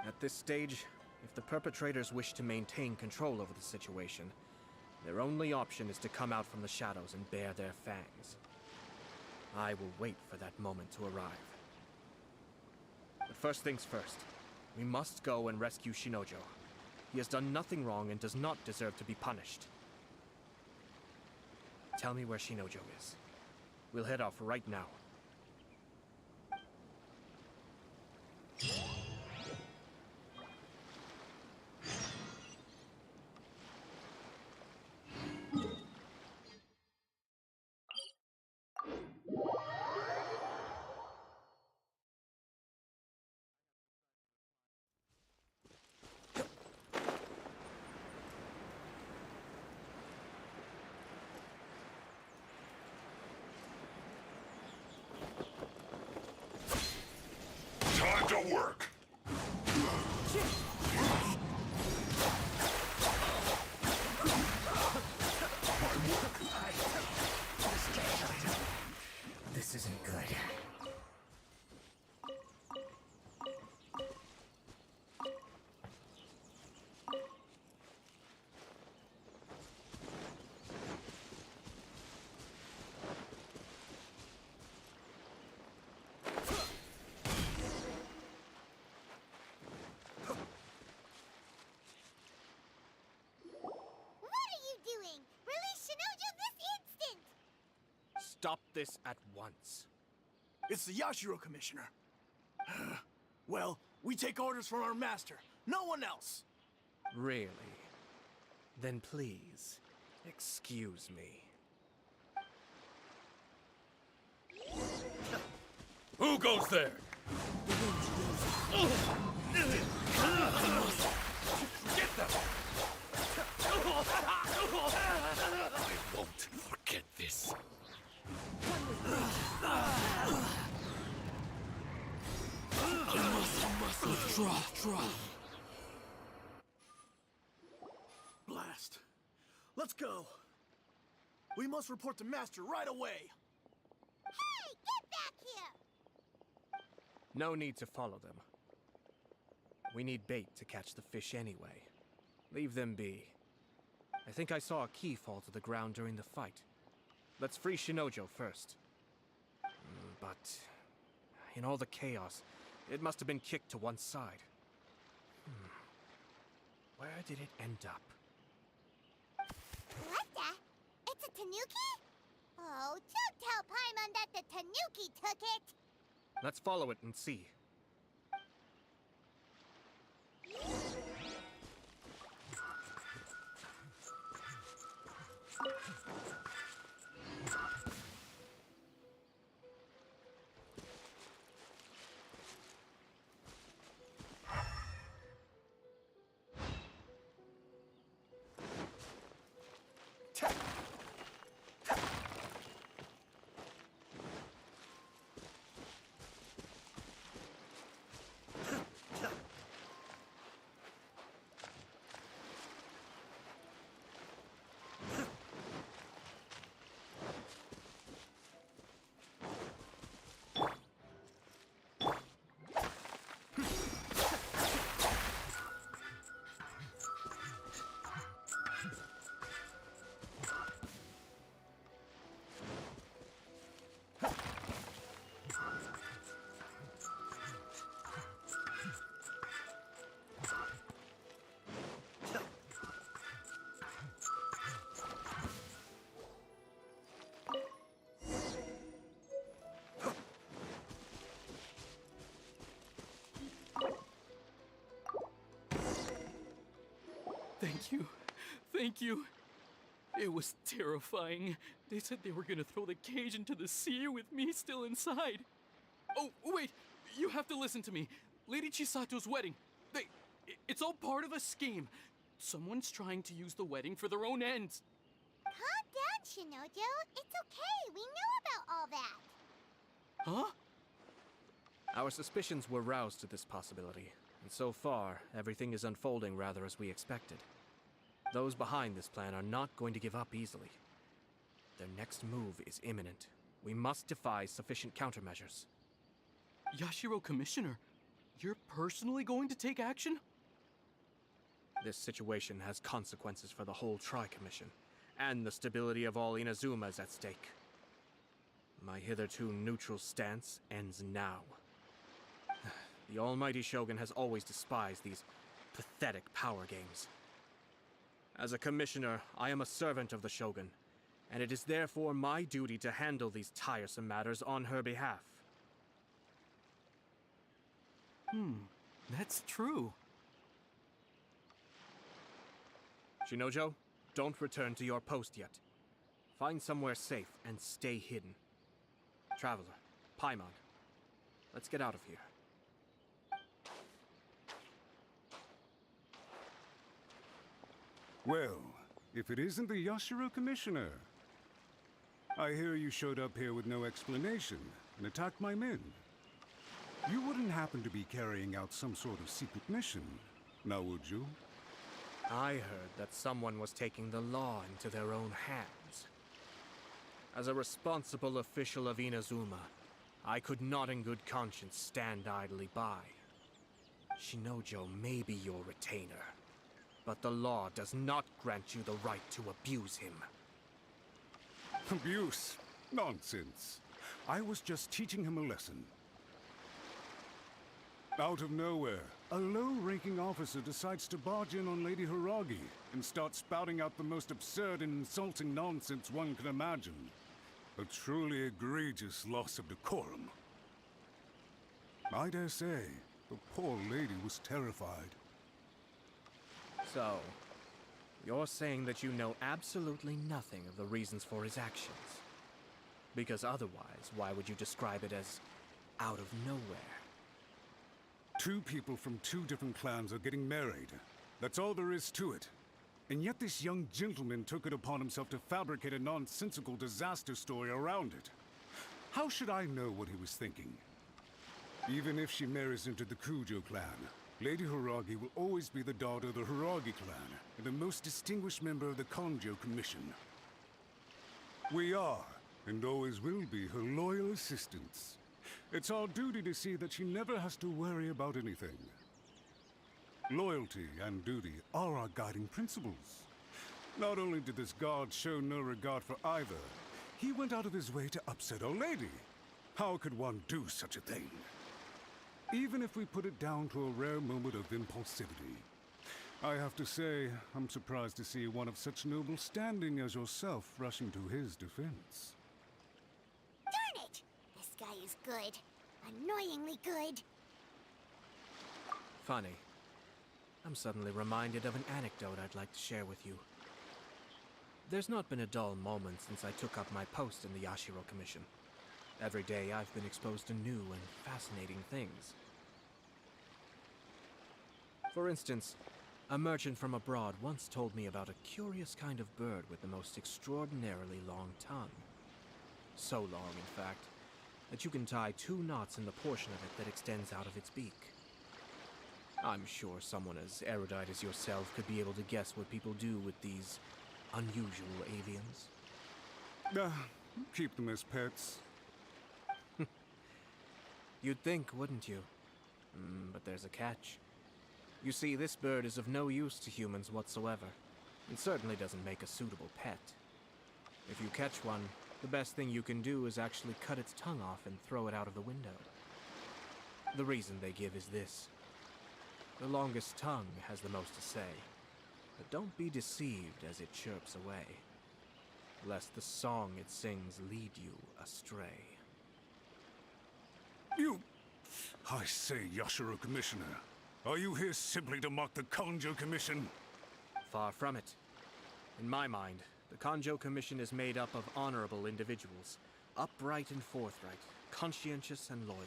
[SPEAKER 1] At this stage, if the perpetrators wish to maintain control over the situation, their only option is to come out from the shadows and bare their fangs. I will wait for that moment to arrive. But first things first, we must go and rescue Shinojo. He has done nothing wrong and does not deserve to be punished. Tell me where Shinojo is. We'll head off right now.
[SPEAKER 7] Time to work!
[SPEAKER 5] This isn't good.
[SPEAKER 1] stop this at once.
[SPEAKER 10] It's the Yashiro Commissioner. Well, we take orders from our master. No one else.
[SPEAKER 1] Really? Then please, excuse me.
[SPEAKER 4] Who goes there? Get them! I won't forget this. Draw.
[SPEAKER 10] Blast. Let's go. We must report to Master right away.
[SPEAKER 2] Hey, get back here!
[SPEAKER 1] No need to follow them. We need bait to catch the fish anyway. Leave them be. I think I saw a key fall to the ground during the fight. Let's free Shinojo first. But in all the chaos, it must have been kicked to one side. Where did it end up?
[SPEAKER 2] What the? It's a tanuki? Oh, don't tell Paimon that the tanuki took it!
[SPEAKER 1] Let's follow it and see.
[SPEAKER 4] Thank you. It was terrifying. They said they were gonna throw the cage into the sea with me still inside. Oh, wait! You have to listen to me. Lady Chisato's wedding. It's all part of a scheme. Someone's trying to use the wedding for their own ends.
[SPEAKER 2] Calm down, Shinojo. It's okay. We know about all that.
[SPEAKER 4] Huh?
[SPEAKER 1] Our suspicions were roused to this possibility, and so far, everything is unfolding rather as we expected. Those behind this plan are not going to give up easily. Their next move is imminent. We must devise sufficient countermeasures.
[SPEAKER 4] Yashiro Commissioner, you're personally going to take action?
[SPEAKER 1] This situation has consequences for the whole Tri-Commission, and the stability of all Inazuma is at stake. My hitherto neutral stance ends now. The almighty Shogun has always despised these pathetic power games. As a commissioner, I am a servant of the Shogun, and it is therefore my duty to handle these tiresome matters on her behalf.
[SPEAKER 4] That's true.
[SPEAKER 1] Shinojo, don't return to your post yet. Find somewhere safe and stay hidden. Traveler, Paimon, let's get out of here.
[SPEAKER 7] Well, if it isn't the Yashiro Commissioner. I hear you showed up here with no explanation and attacked my men. You wouldn't happen to be carrying out some sort of secret mission, now would you?
[SPEAKER 1] I heard that someone was taking the law into their own hands. As a responsible official of Inazuma, I could not in good conscience stand idly by. Shinojo may be your retainer, but the law does not grant you the right to abuse him.
[SPEAKER 7] Abuse? Nonsense. I was just teaching him a lesson. Out of nowhere, a low-ranking officer decides to barge in on Lady Hiragi and start spouting out the most absurd and insulting nonsense one can imagine. A truly egregious loss of decorum. I dare say, the poor lady was terrified.
[SPEAKER 1] So, you're saying that you know absolutely nothing of the reasons for his actions? Because otherwise, why would you describe it as out of nowhere?
[SPEAKER 7] Two people from two different clans are getting married. That's all there is to it. And yet this young gentleman took it upon himself to fabricate a nonsensical disaster story around it. How should I know what he was thinking? Even if she marries into the Kujo clan, Lady Hiragi will always be the daughter of the Hiragi clan and the most distinguished member of the Kanjo Commission. We are, and always will be, her loyal assistants. It's our duty to see that she never has to worry about anything. Loyalty and duty are our guiding principles. Not only did this guard show no regard for either, he went out of his way to upset our lady. How could one do such a thing? Even if we put it down to a rare moment of impulsivity. I have to say, I'm surprised to see one of such noble standing as yourself rushing to his defense.
[SPEAKER 2] Darn it! This guy is good. Annoyingly good.
[SPEAKER 1] Funny. I'm suddenly reminded of an anecdote I'd like to share with you. There's not been a dull moment since I took up my post in the Yashiro Commission. Every day I've been exposed to new and fascinating things. For instance, a merchant from abroad once told me about a curious kind of bird with the most extraordinarily long tongue. So long, in fact, that you can tie 2 knots in the portion of it that extends out of its beak. I'm sure someone as erudite as yourself could be able to guess what people do with these unusual avians.
[SPEAKER 7] Keep them as pets.
[SPEAKER 1] You'd think, wouldn't you? But there's a catch. You see, this bird is of no use to humans whatsoever. It certainly doesn't make a suitable pet. If you catch one, the best thing you can do is actually cut its tongue off and throw it out of the window. The reason they give is this. The longest tongue has the most to say. But don't be deceived as it chirps away, lest the song it sings lead you astray.
[SPEAKER 7] You... I say, Yashiro Commissioner, are you here simply to mock the Kanjo Commission?
[SPEAKER 1] Far from it. In my mind, the Kanjo Commission is made up of honorable individuals, upright and forthright, conscientious and loyal.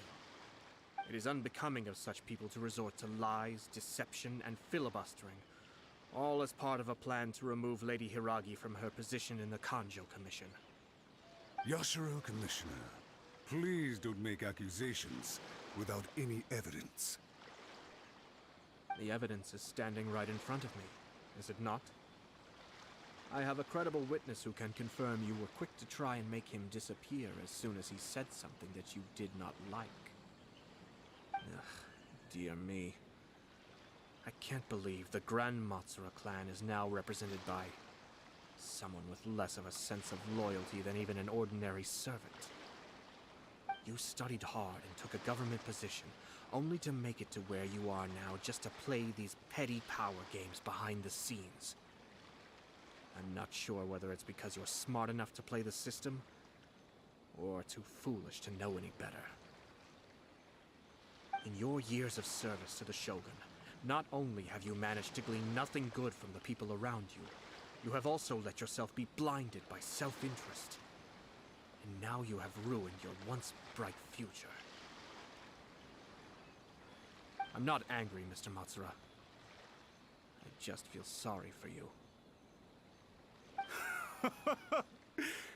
[SPEAKER 1] It is unbecoming of such people to resort to lies, deception, and filibustering, all as part of a plan to remove Lady Hiragi from her position in the Kanjo Commission.
[SPEAKER 7] Yashiro Commissioner, please don't make accusations without any evidence.
[SPEAKER 1] The evidence is standing right in front of me, is it not? I have a credible witness who can confirm you were quick to try and make him disappear as soon as he said something that you did not like. Ugh, dear me. I can't believe the Grand Matsura clan is now represented by someone with less of a sense of loyalty than even an ordinary servant. You studied hard and took a government position, only to make it to where you are now just to play these petty power games behind the scenes. I'm not sure whether it's because you're smart enough to play the system, or too foolish to know any better. In your years of service to the Shogun, not only have you managed to glean nothing good from the people around you, you have also let yourself be blinded by self-interest. And now you have ruined your once bright future. I'm not angry, Mr. Matsura. I just feel sorry for you.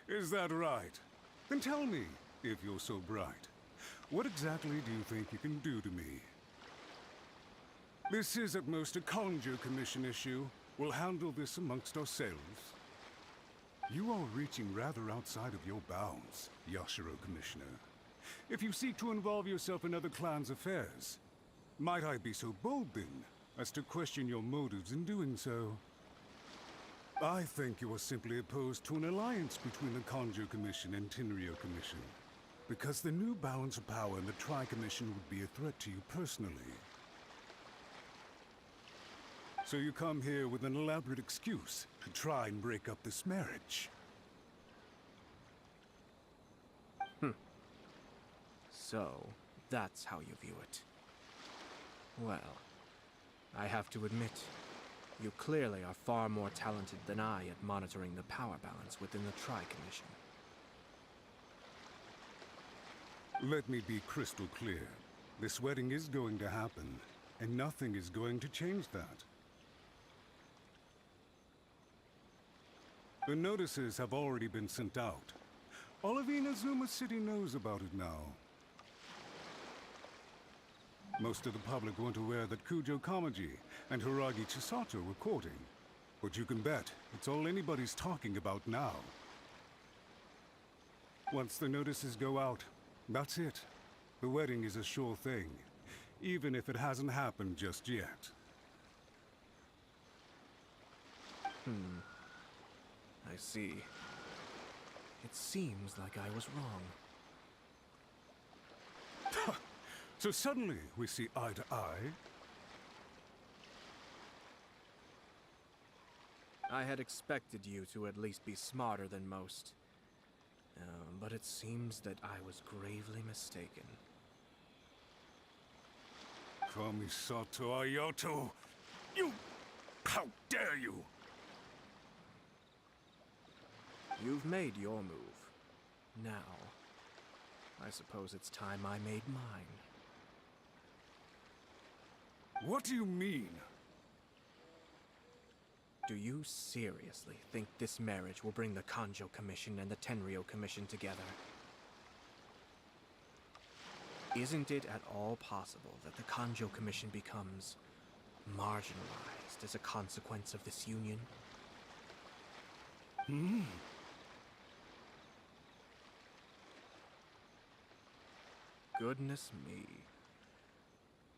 [SPEAKER 7] Is that right? Then tell me, if you're so bright, what exactly do you think you can do to me? This is at most a Kanjo Commission issue. We'll handle this amongst ourselves. You are reaching rather outside of your bounds, Yashiro Commissioner. If you seek to involve yourself in other clans' affairs, might I be so bold then, as to question your motives in doing so? I think you are simply opposed to an alliance between the Kanjo Commission and Tenryo Commission, because the new balance of power in the Tri-Commission would be a threat to you personally. So you come here with an elaborate excuse to try and break up this marriage.
[SPEAKER 1] So, that's how you view it. Well, I have to admit, you clearly are far more talented than I at monitoring the power balance within the Tri-Commission.
[SPEAKER 7] Let me be crystal clear. This wedding is going to happen, and nothing is going to change that. The notices have already been sent out. All of Inazuma City knows about it now. Most of the public weren't aware that Kujo Kamaji and Hiragi Chisato were courting. But you can bet it's all anybody's talking about now. Once the notices go out, that's it. The wedding is a sure thing, even if it hasn't happened just yet.
[SPEAKER 1] I see. It seems like I was wrong.
[SPEAKER 7] So suddenly we see eye to eye.
[SPEAKER 1] I had expected you to at least be smarter than most. But it seems that I was gravely mistaken.
[SPEAKER 7] Kamisato Ayato! You... How dare you!
[SPEAKER 1] You've made your move. Now, I suppose it's time I made mine.
[SPEAKER 7] What do you mean?
[SPEAKER 1] Do you seriously think this marriage will bring the Kanjo Commission and the Tenryo Commission together? Isn't it at all possible that the Kanjo Commission becomes marginalized as a consequence of this union? Goodness me.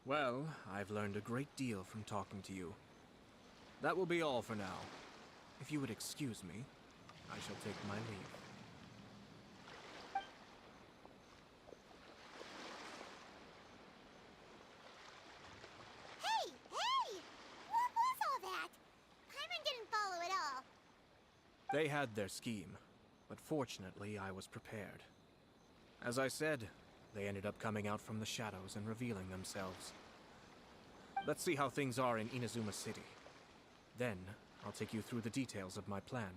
[SPEAKER 1] Well, I've learned a great deal from talking to you. That will be all for now. If you would excuse me, I shall take my leave.
[SPEAKER 2] Hey! Hey! What was all that? Paimon didn't follow at all.
[SPEAKER 1] They had their scheme, but fortunately I was prepared. As I said, they ended up coming out from the shadows and revealing themselves. Let's see how things are in Inazuma City. Then, I'll take you through the details of my plan.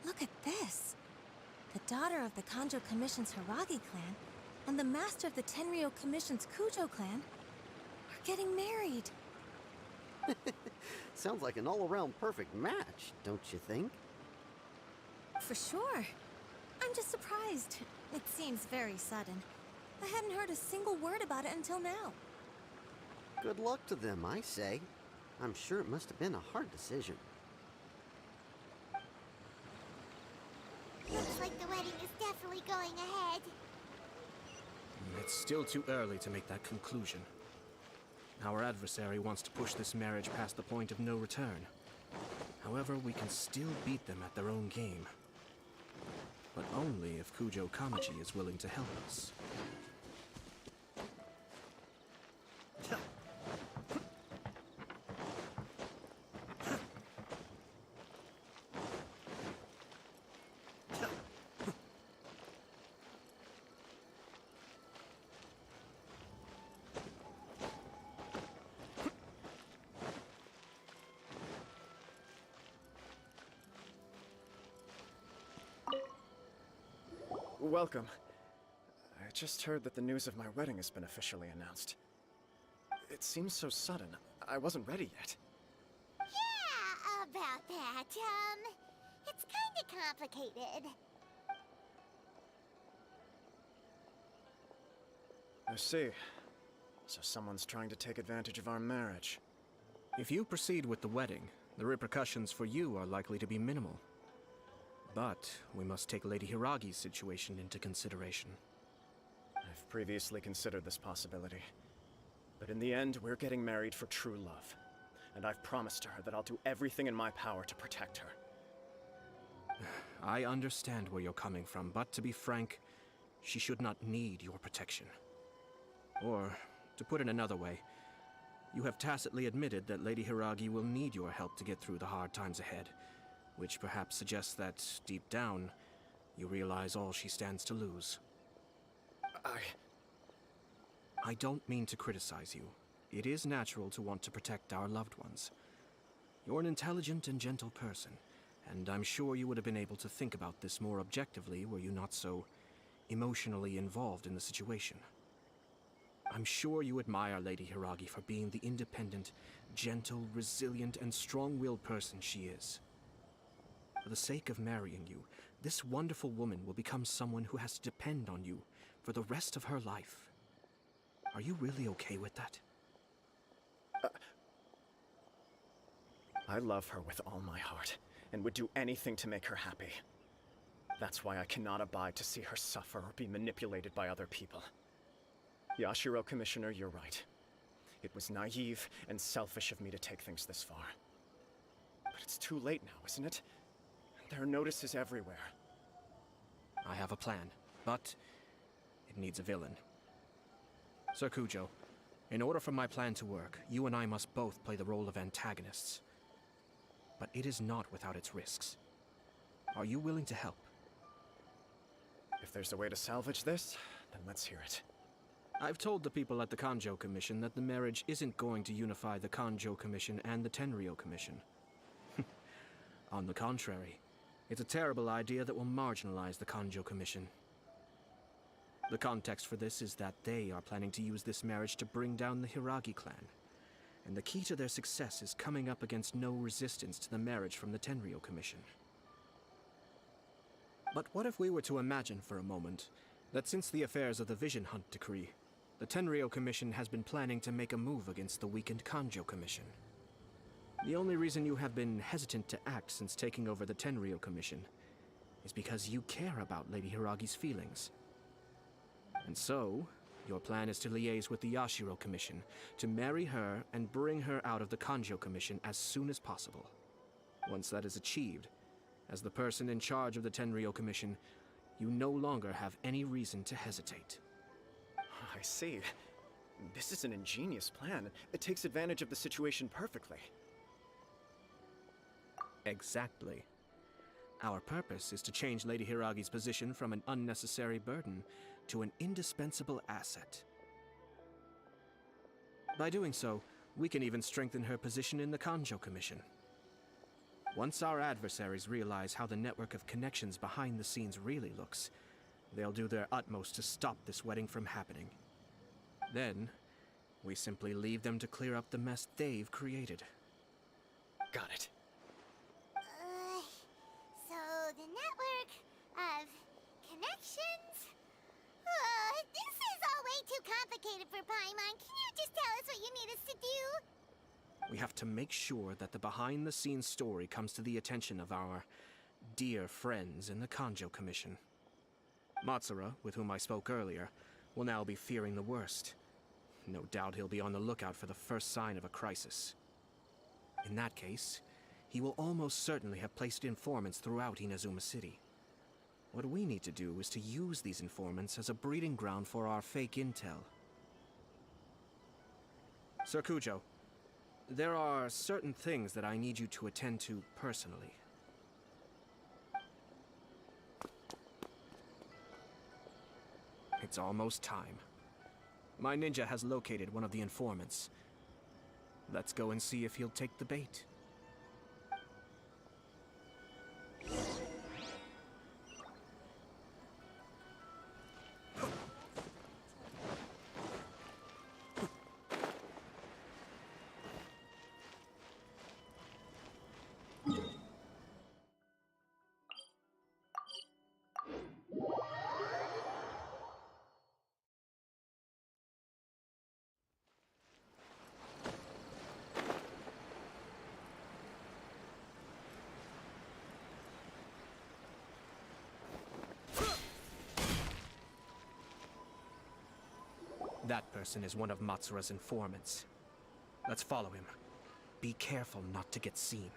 [SPEAKER 12] Look at this. The daughter of the Kanjo Commission's Hiragi clan and the master of the Tenryo Commission's Kujo clan are getting married.
[SPEAKER 13] Sounds like an all-around perfect match, don't you think?
[SPEAKER 12] For sure. I'm just surprised. It seems very sudden. I hadn't heard a single word about it until now.
[SPEAKER 13] Good luck to them, I say. I'm sure it must have been a hard decision.
[SPEAKER 2] Looks like the wedding is definitely going ahead.
[SPEAKER 1] It's still too early to make that conclusion. Our adversary wants to push this marriage past the point of no return. However, we can still beat them at their own game. But only if Kujo Kamaji is willing to help us.
[SPEAKER 6] Welcome. I just heard that the news of my wedding has been officially announced. It seems so sudden. I wasn't ready yet.
[SPEAKER 2] Yeah, about that. It's kinda complicated.
[SPEAKER 6] I see. So someone's trying to take advantage of our marriage.
[SPEAKER 1] If you proceed with the wedding, the repercussions for you are likely to be minimal. But we must take Lady Hiragi's situation into consideration.
[SPEAKER 6] I've previously considered this possibility. But in the end, we're getting married for true love. And I've promised her that I'll do everything in my power to protect her.
[SPEAKER 1] I understand where you're coming from, but to be frank, she should not need your protection. Or, to put it another way, you have tacitly admitted that Lady Hiragi will need your help to get through the hard times ahead, which perhaps suggests that, deep down, you realize all she stands to lose. I don't mean to criticize you. It is natural to want to protect our loved ones. You're an intelligent and gentle person, and I'm sure you would have been able to think about this more objectively were you not so emotionally involved in the situation. I'm sure you admire Lady Hiragi for being the independent, gentle, resilient, and strong-willed person she is. For the sake of marrying you, this wonderful woman will become someone who has to depend on you for the rest of her life. Are you really okay with that?
[SPEAKER 6] I love her with all my heart, and would do anything to make her happy. That's why I cannot abide to see her suffer or be manipulated by other people. Yashiro, Commissioner, you're right. It was naive and selfish of me to take things this far. But it's too late now, isn't it? There are notices everywhere.
[SPEAKER 1] I have a plan, but it needs a villain. Sir Kujo, in order for my plan to work, you and I must both play the role of antagonists. But it is not without its risks. Are you willing to help?
[SPEAKER 6] If there's a way to salvage this, then let's hear it.
[SPEAKER 1] I've told the people at the Kanjo Commission that the marriage isn't going to unify the Kanjo Commission and the Tenryou Commission. On the contrary, it's a terrible idea that will marginalize the Kanjo Commission. The context for this is that they are planning to use this marriage to bring down the Hiragi clan. And the key to their success is coming up against no resistance to the marriage from the Tenryou Commission. But what if we were to imagine for a moment that since the affairs of the Vision Hunt Decree, the Tenryou Commission has been planning to make a move against the weakened Kanjo Commission? The only reason you have been hesitant to act since taking over the Tenryou Commission is because you care about Lady Hiragi's feelings. And so, your plan is to liaise with the Yashiro Commission, to marry her and bring her out of the Kanjo Commission as soon as possible. Once that is achieved, as the person in charge of the Tenryou Commission, you no longer have any reason to hesitate.
[SPEAKER 6] I see. This is an ingenious plan. It takes advantage of the situation perfectly.
[SPEAKER 1] Exactly. Our purpose is to change Lady Hiragi's position from an unnecessary burden to an indispensable asset. By doing so, we can even strengthen her position in the Kanjo Commission. Once our adversaries realize how the network of connections behind the scenes really looks, they'll do their utmost to stop this wedding from happening. Then, we simply leave them to clear up the mess they've created.
[SPEAKER 6] Got it.
[SPEAKER 2] So the network of connections? This is all way too complicated for Paimon. Can you just tell us what you need us to do?
[SPEAKER 1] We have to make sure that the behind-the-scenes story comes to the attention of our dear friends in the Kanjo Commission. Matsura, with whom I spoke earlier, will now be fearing the worst. No doubt he'll be on the lookout for the first sign of a crisis. In that case, he will almost certainly have placed informants throughout Inazuma City. What we need to do is to use these informants as a breeding ground for our fake intel. Sir Kujo, there are certain things that I need you to attend to personally. It's almost time. My ninja has located one of the informants. Let's go and see if he'll take the bait. That person is one of Matsura's informants. Let's follow him. Be careful not to get seen.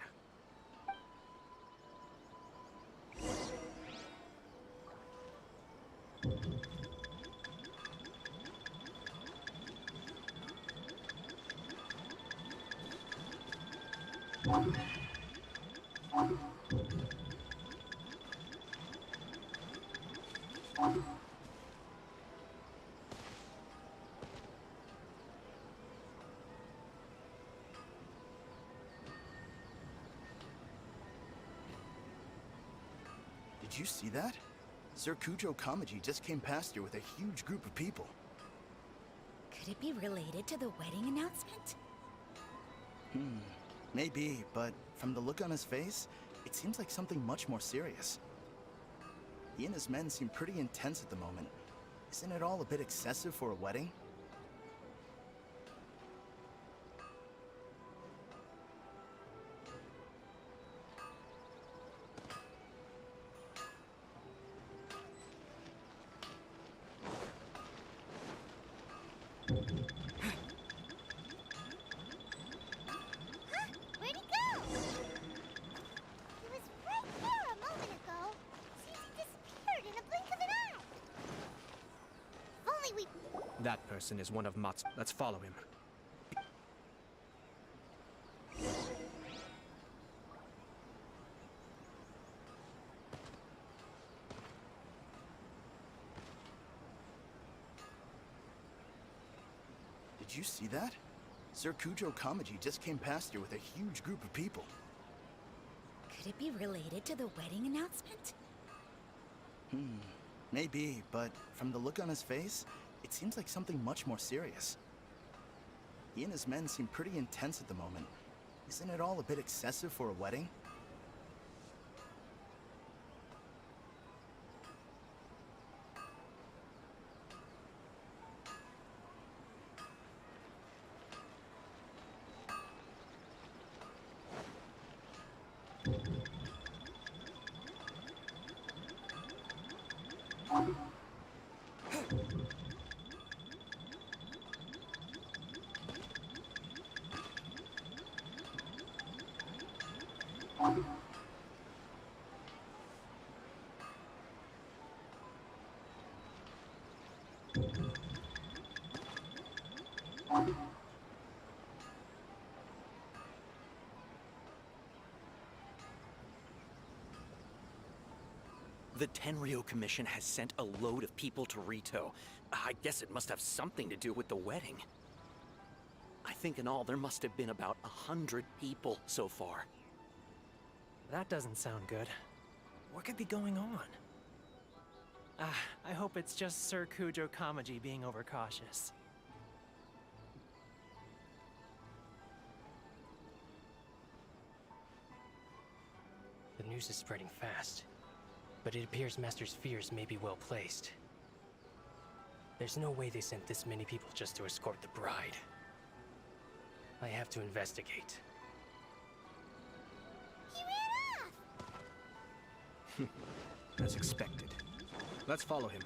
[SPEAKER 10] Did you see that? Sir Kujo Kamaji just came past here with a huge group of people.
[SPEAKER 14] Could it be related to the wedding announcement?
[SPEAKER 10] Maybe, but from the look on his face, it seems like something much more serious. He and his men seem pretty intense at the moment. Isn't it all a bit excessive for a wedding?
[SPEAKER 2] Where'd he go? He was right there a moment ago. Seems he disappeared in a blink of an eye. If only we...
[SPEAKER 1] That person is one of Mats. Let's follow him.
[SPEAKER 10] Did you see that? Sir Kujo Kamaji just came past here with a huge group of people.
[SPEAKER 14] Could it be related to the wedding announcement?
[SPEAKER 10] Maybe, but from the look on his face, it seems like something much more serious. He and his men seem pretty intense at the moment. Isn't it all a bit excessive for a wedding?
[SPEAKER 15] The Tenryo Commission has sent a load of people to Rito. I guess it must have something to do with the wedding. I think in all there must have been about 100 people so far.
[SPEAKER 5] That doesn't sound good. What could be going on? I hope it's just Sir Kujo Kamaji being overcautious.
[SPEAKER 16] The news is spreading fast, but it appears Master's fears may be well placed. There's no way they sent this many people just to escort the bride. I have to investigate.
[SPEAKER 2] He ran off!
[SPEAKER 1] As expected. Let's follow him.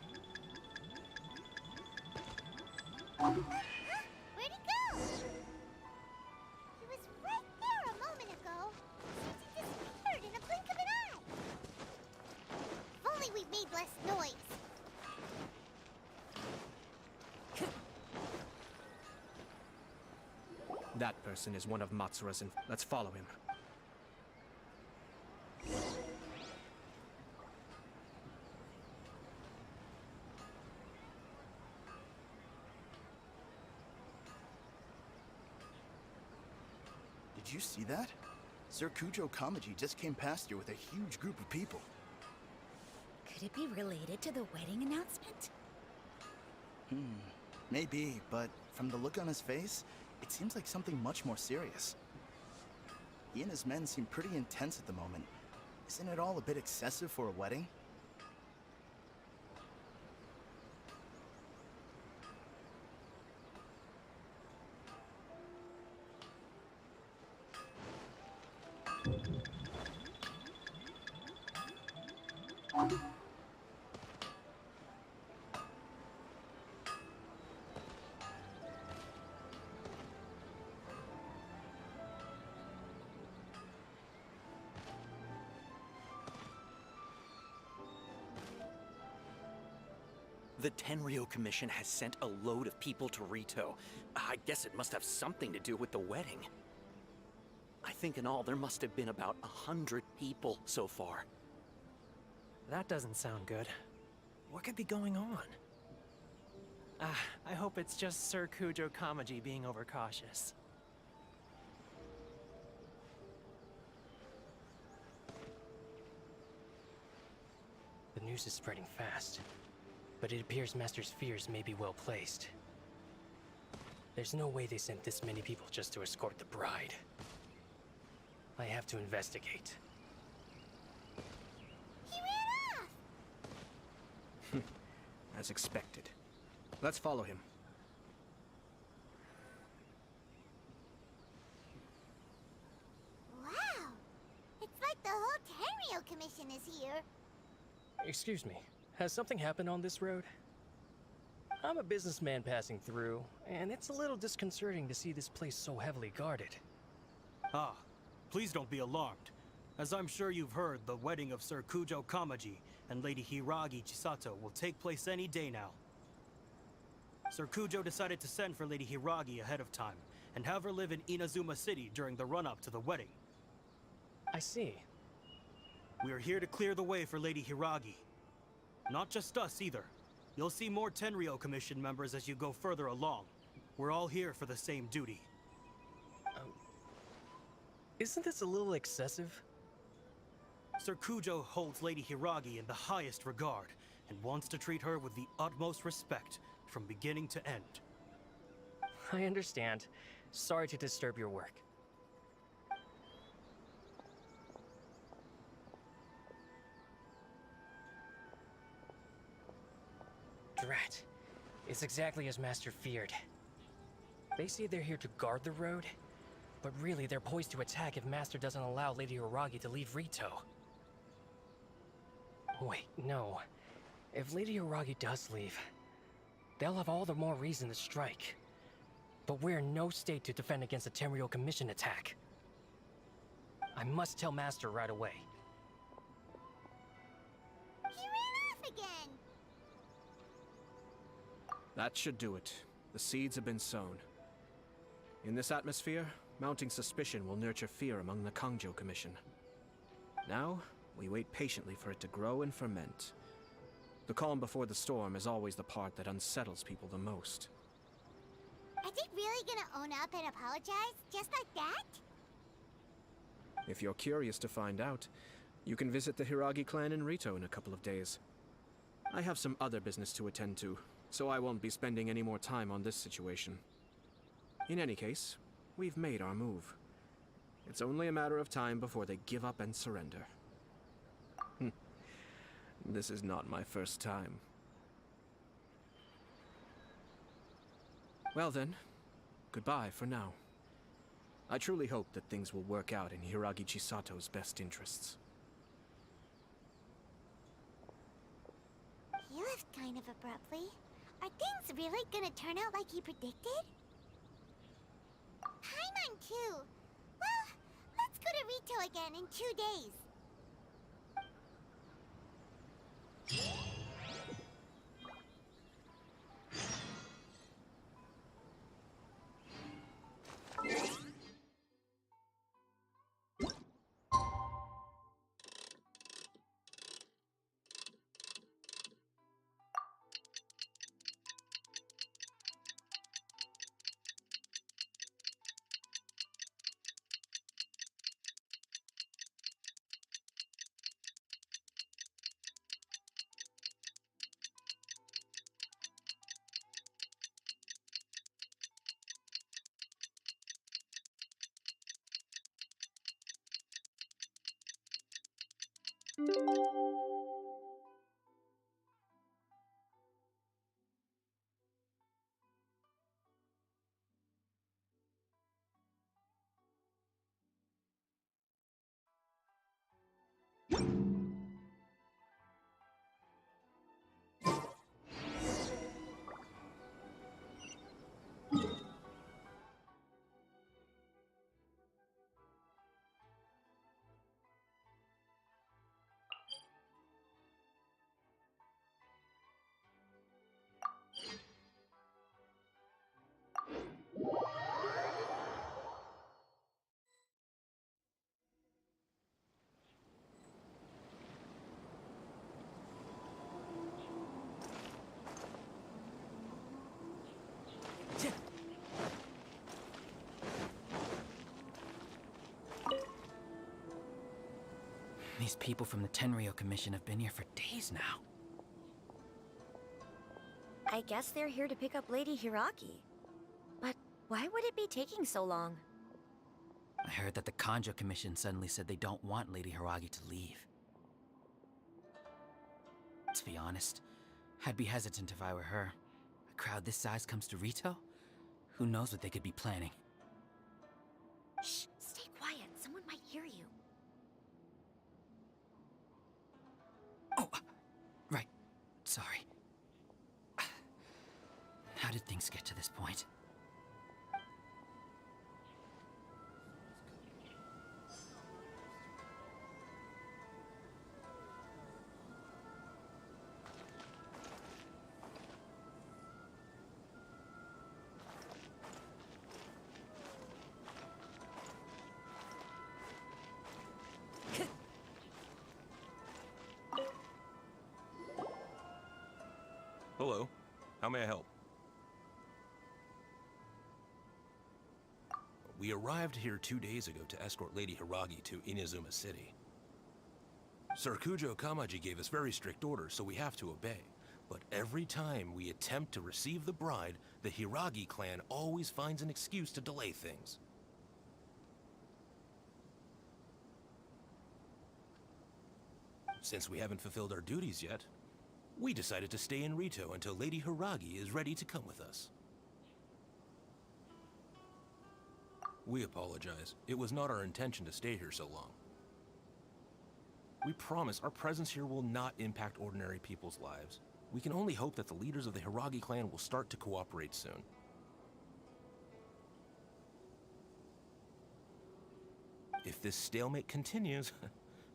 [SPEAKER 2] Where'd he go? He was right there a moment ago. Seems he disappeared in a blink of an eye. If only we made less noise.
[SPEAKER 1] That person is one of Matsura's Let's follow him.
[SPEAKER 10] Did you see that? Sir Kujo Kamaji just came past here with a huge group of people.
[SPEAKER 14] Could it be related to the wedding announcement?
[SPEAKER 10] Maybe, but from the look on his face, it seems like something much more serious. He and his men seem pretty intense at the moment. Isn't it all a bit excessive for a wedding?
[SPEAKER 15] The Tenryo Commission has sent a load of people to Rito. I guess it must have something to do with the wedding. I think in all there must have been about 100 people so far.
[SPEAKER 3] That doesn't sound good. What could be going on? I hope it's just Sir Kujo Kamaji being overcautious.
[SPEAKER 16] The news is spreading fast, but it appears Master's fears may be well placed. There's no way they sent this many people just to escort the bride. I have to investigate.
[SPEAKER 2] He ran off!
[SPEAKER 3] As expected. Let's follow him.
[SPEAKER 2] Wow! It's like the whole Tenryo Commission is here.
[SPEAKER 16] Excuse me, has something happened on this road? I'm a businessman passing through, and it's a little disconcerting to see this place so heavily guarded.
[SPEAKER 17] Ah, please don't be alarmed. As I'm sure you've heard, the wedding of Sir Kujo Kamaji and Lady Hiragi Chisato will take place any day now. Sir Kujo decided to send for Lady Hiragi ahead of time, and have her live in Inazuma City during the run-up to the wedding.
[SPEAKER 16] I see.
[SPEAKER 17] We are here to clear the way for Lady Hiragi. Not just us, either. You'll see more Tenryo Commission members as you go further along. We're all here for the same duty.
[SPEAKER 16] Isn't this a little excessive?
[SPEAKER 17] Sir Kujo holds Lady Hiragi in the highest regard, and wants to treat her with the utmost respect, from beginning to end.
[SPEAKER 16] I understand. Sorry to disturb your work. Drat. It's exactly as Master feared. They say they're here to guard the road, but really they're poised to attack if Master doesn't allow Lady Hiragi to leave Rito. Wait, no. If Lady Hiragi does leave, they'll have all the more reason to strike. But we're in no state to defend against a Tenryo Commission attack. I must tell Master right away.
[SPEAKER 2] He ran off again!
[SPEAKER 1] That should do it. The seeds have been sown. In this atmosphere, mounting suspicion will nurture fear among the Kangjo Commission. Now, we wait patiently for it to grow and ferment. The calm before the storm is always the part that unsettles people the most.
[SPEAKER 2] Are they really gonna own up and apologize, just like that?
[SPEAKER 1] If you're curious to find out, you can visit the Hiragi clan in Rito in a couple of days. I have some other business to attend to, so I won't be spending any more time on this situation. In any case, we've made our move. It's only a matter of time before they give up and surrender. This is not my first time. Well then, goodbye for now. I truly hope that things will work out in Hiragi Chisato's best interests.
[SPEAKER 2] He left kind of abruptly. Are things really gonna turn out like he predicted? Paimon too! Well, let's go to Rito again in 2 days.
[SPEAKER 18] These people from the Tenryo Commission have been here for days now.
[SPEAKER 12] I guess they're here to pick up Lady Hiragi. But why would it be taking so long?
[SPEAKER 18] I heard that the Kanjo Commission suddenly said they don't want Lady Hiragi to leave. To be honest, I'd be hesitant if I were her. A crowd this size comes to Rito? Who knows what they could be planning?
[SPEAKER 12] Shh, stay quiet. Someone might hear you.
[SPEAKER 18] Oh, right. Sorry. How did things get to this point?
[SPEAKER 19] Hello. How may I help? We arrived here 2 days ago to escort Lady Hiragi to Inazuma City. Sir Kujo Kamaji gave us very strict orders, so we have to obey. But every time we attempt to receive the bride, the Hiragi clan always finds an excuse to delay things. Since we haven't fulfilled our duties yet, we decided to stay in Rito until Lady Hiragi is ready to come with us. We apologize. It was not our intention to stay here so long. We promise our presence here will not impact ordinary people's lives. We can only hope that the leaders of the Hiragi clan will start to cooperate soon. If this stalemate continues,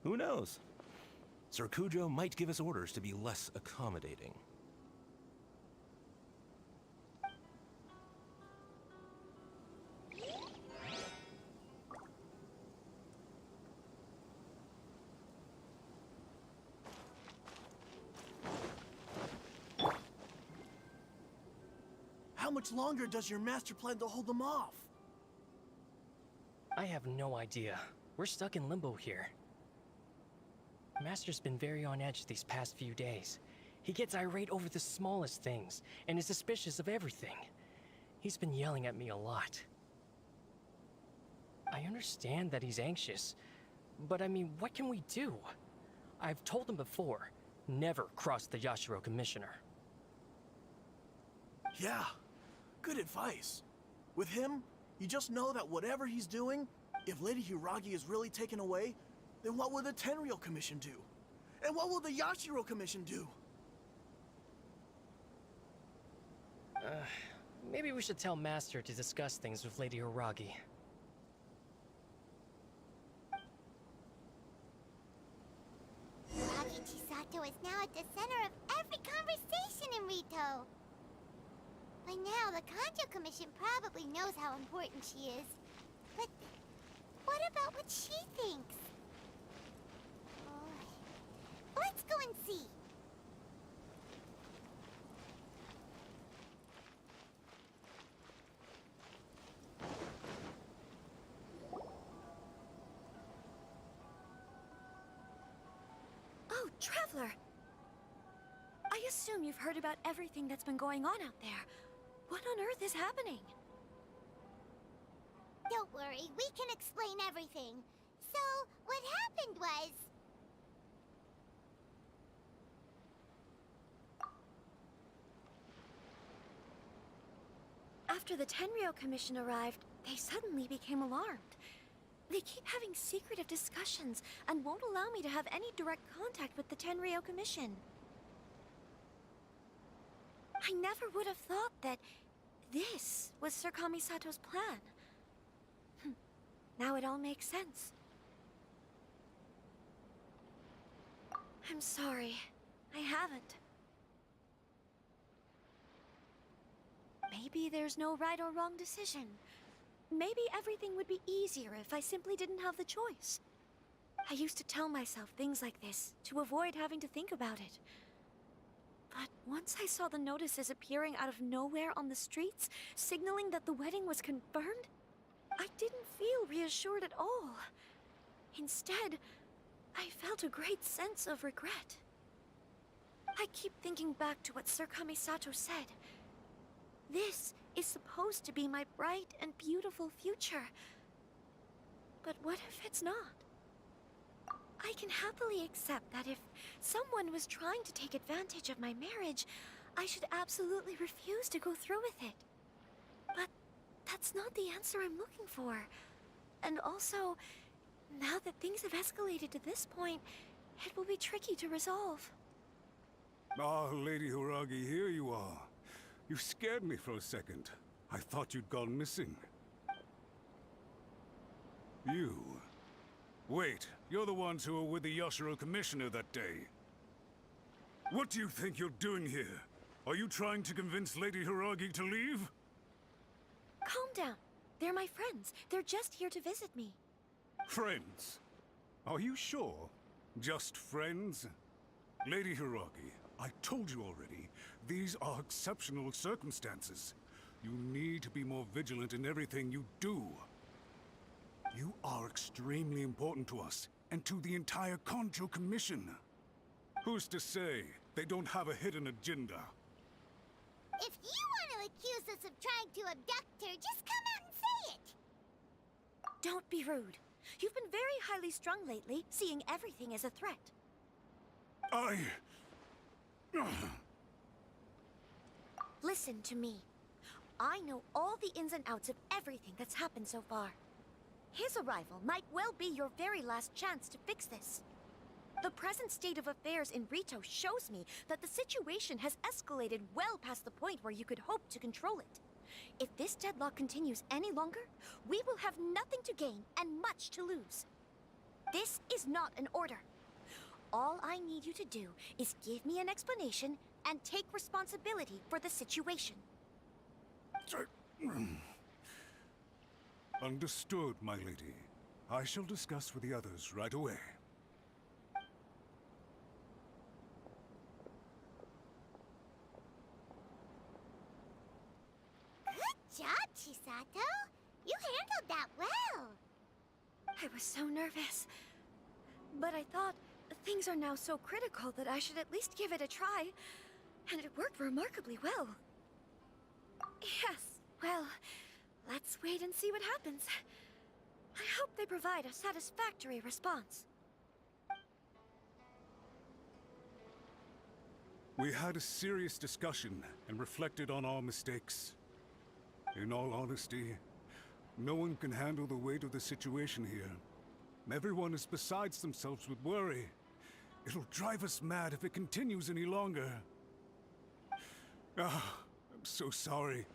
[SPEAKER 19] who knows? Sir Kujo might give us orders to be less accommodating.
[SPEAKER 20] How much longer does your master plan to hold them off?
[SPEAKER 16] I have no idea. We're stuck in limbo here. Master's been very on edge these past few days. He gets irate over the smallest things, and is suspicious of everything. He's been yelling at me a lot. I understand that he's anxious, but I mean, what can we do? I've told him before, never cross the Yashiro Commissioner.
[SPEAKER 20] Yeah, good advice. With him, you just know that whatever he's doing, if Lady Hiragi is really taken away, then what will the Tenryo Commission do? And what will the Yashiro Commission do?
[SPEAKER 16] Maybe we should tell Master to discuss things with Lady Hiragi.
[SPEAKER 2] Hiragi Chisato is now at the center of every conversation in Rito. By now, the Kanjo Commission probably knows how important she is. But what about what she thinks? Let's go and see.
[SPEAKER 12] Oh, Traveler! I assume you've heard about everything that's been going on out there. What on earth is happening?
[SPEAKER 2] Don't worry, we can explain everything. So, what happened was...
[SPEAKER 12] After the Tenryo Commission arrived, they suddenly became alarmed. They keep having secretive discussions and won't allow me to have any direct contact with the Tenryo Commission. I never would have thought that this was Sir Kamisato's plan. Now it all makes sense. I'm sorry. I haven't. Maybe there's no right or wrong decision. Maybe everything would be easier if I simply didn't have the choice. I used to tell myself things like this to avoid having to think about it. But once I saw the notices appearing out of nowhere on the streets, signaling that the wedding was confirmed, I didn't feel reassured at all. Instead, I felt a great sense of regret. I keep thinking back to what Sir Kamisato said. This is supposed to be my bright and beautiful future. But what if it's not? I can happily accept that if someone was trying to take advantage of my marriage, I should absolutely refuse to go through with it. But that's not the answer I'm looking for. And also, now that things have escalated to this point, it will be tricky to resolve.
[SPEAKER 7] Ah, Lady Hiragi, here you are. You scared me for a second. I thought you'd gone missing. You? Wait, you're the ones who were with the Yashiro Commissioner that day. What do you think you're doing here? Are you trying to convince Lady Hiragi to leave?
[SPEAKER 12] Calm down. They're my friends. They're just here to visit me.
[SPEAKER 7] Friends? Are you sure? Just friends? Lady Hiragi, I told you already, these are exceptional circumstances. You need to be more vigilant in everything you do. You are extremely important to us, and to the entire Konjo Commission. Who's to say they don't have a hidden agenda?
[SPEAKER 2] If you want to accuse us of trying to abduct her, just come out and say it!
[SPEAKER 12] Don't be rude. You've been very highly strung lately, seeing everything as a threat. Listen to me. I know all the ins and outs of everything that's happened so far. His arrival might well be your very last chance to fix this. The present state of affairs in Rito shows me that the situation has escalated well past the point where you could hope to control it. If this deadlock continues any longer, we will have nothing to gain and much to lose. This is not an order. All I need you to do is give me an explanation and take responsibility for the situation.
[SPEAKER 7] Understood, my lady. I shall discuss with the others right away.
[SPEAKER 2] Good job, Chisato. You handled that well.
[SPEAKER 12] I was so nervous. But I thought things are now so critical that I should at least give it a try. And it worked remarkably well. Yes, well, let's wait and see what happens. I hope they provide a satisfactory response.
[SPEAKER 7] We had a serious discussion and reflected on our mistakes. In all honesty, no one can handle the weight of the situation here. Everyone is besides themselves with worry. It'll drive us mad if it continues any longer. I'm so sorry.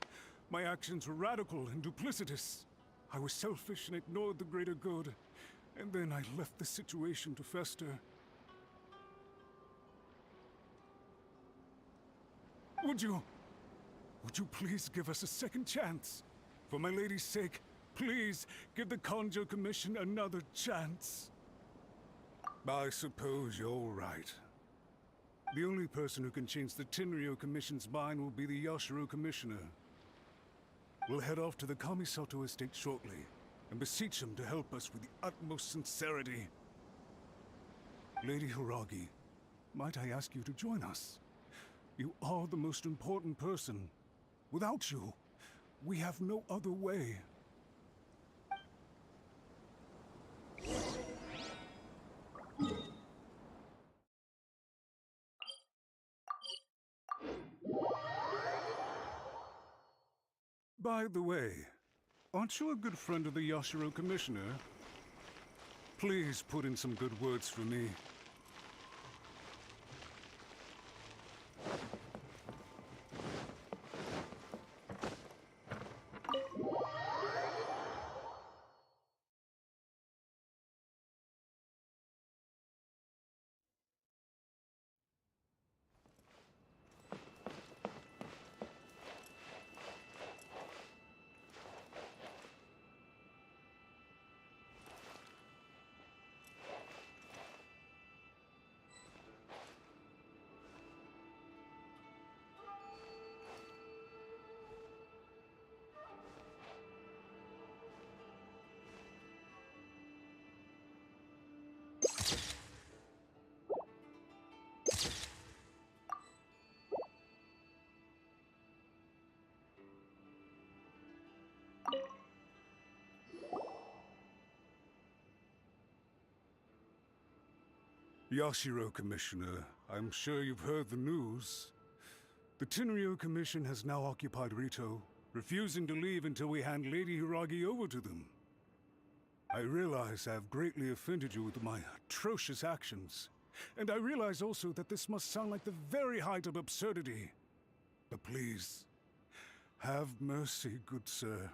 [SPEAKER 7] My actions were radical and duplicitous. I was selfish and ignored the greater good. And then I left the situation to fester. Would you please give us a second chance? For my lady's sake, please give the Konjo Commission another chance. I suppose you're right. The only person who can change the Tenryo Commission's mind will be the Yashiro Commissioner. We'll head off to the Kamisato estate shortly, and beseech him to help us with the utmost sincerity. Lady Hiragi, might I ask you to join us? You are the most important person. Without you, we have no other way. By the way, aren't you a good friend of the Yashiro Commissioner? Please put in some good words for me. Yashiro, Commissioner, I'm sure you've heard the news. The Tenryo Commission has now occupied Rito, refusing to leave until we hand Lady Hiragi over to them. I realize I have greatly offended you with my atrocious actions, and I realize also that this must sound like the very height of absurdity. But please, have mercy, good sir.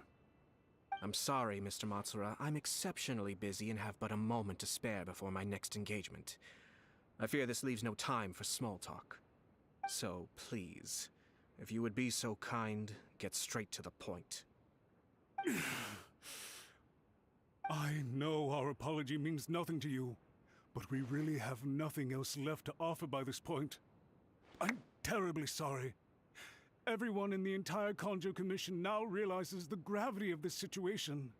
[SPEAKER 1] I'm sorry, Mr. Matsura. I'm exceptionally busy and have but a moment to spare before my next engagement. I fear this leaves no time for small talk. So, please, if you would be so kind, get straight to the point.
[SPEAKER 7] I know our apology means nothing to you, but we really have nothing else left to offer by this point. I'm terribly sorry. Everyone in the entire Kanjo Commission now realizes the gravity of this situation.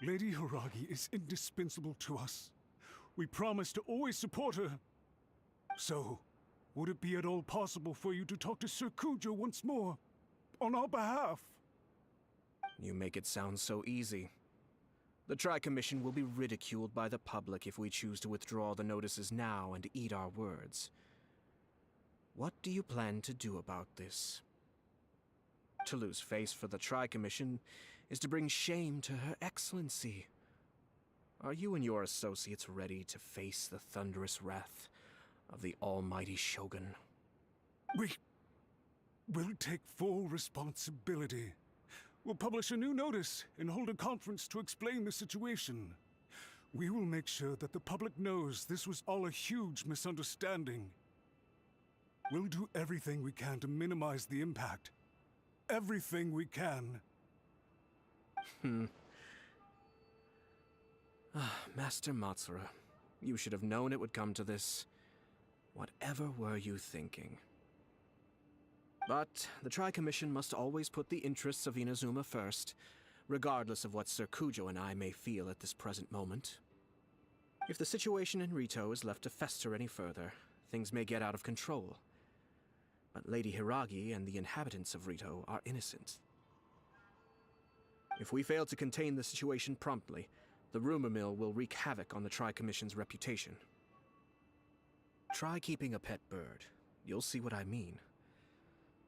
[SPEAKER 7] Lady Hiragi is indispensable to us. We promise to always support her. So, would it be at all possible for you to talk to Sir Kujo once more, on our behalf?
[SPEAKER 1] You make it sound so easy. The Tri-Commission will be ridiculed by the public if we choose to withdraw the notices now and eat our words. What do you plan to do about this? To lose face for the Tri-Commission is to bring shame to Her Excellency. Are you and your associates ready to face the thunderous wrath of the almighty Shogun?
[SPEAKER 7] We will take full responsibility. We'll publish a new notice and hold a conference to explain the situation. We will make sure that the public knows this was all a huge misunderstanding. We'll do everything we can to minimize the impact. Everything we can.
[SPEAKER 1] Master Matsura, you should have known it would come to this. Whatever were you thinking? But the Tri-Commission must always put the interests of Inazuma first, regardless of what Sir Kujo and I may feel at this present moment. If the situation in Rito is left to fester any further, things may get out of control. But Lady Hiragi and the inhabitants of Rito are innocent. If we fail to contain the situation promptly, the rumor mill will wreak havoc on the Tri-Commission's reputation. Try keeping a pet bird. You'll see what I mean.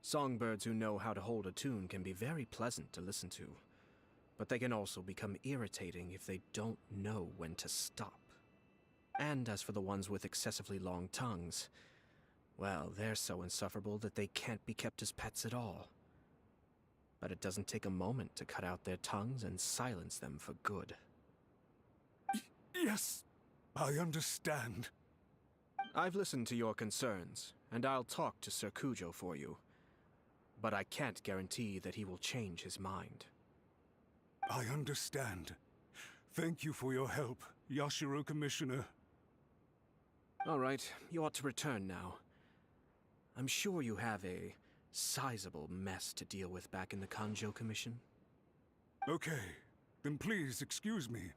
[SPEAKER 1] Songbirds who know how to hold a tune can be very pleasant to listen to, but they can also become irritating if they don't know when to stop. And as for the ones with excessively long tongues, well, they're so insufferable that they can't be kept as pets at all. But it doesn't take a moment to cut out their tongues and silence them for good.
[SPEAKER 7] Yes, I understand.
[SPEAKER 1] I've listened to your concerns, and I'll talk to Sir Kujo for you. But I can't guarantee that he will change his mind.
[SPEAKER 7] I understand. Thank you for your help, Yashiro Commissioner.
[SPEAKER 1] All right, you ought to return now. I'm sure you have a sizable mess to deal with back in the Kanjo Commission.
[SPEAKER 7] Okay, then please excuse me.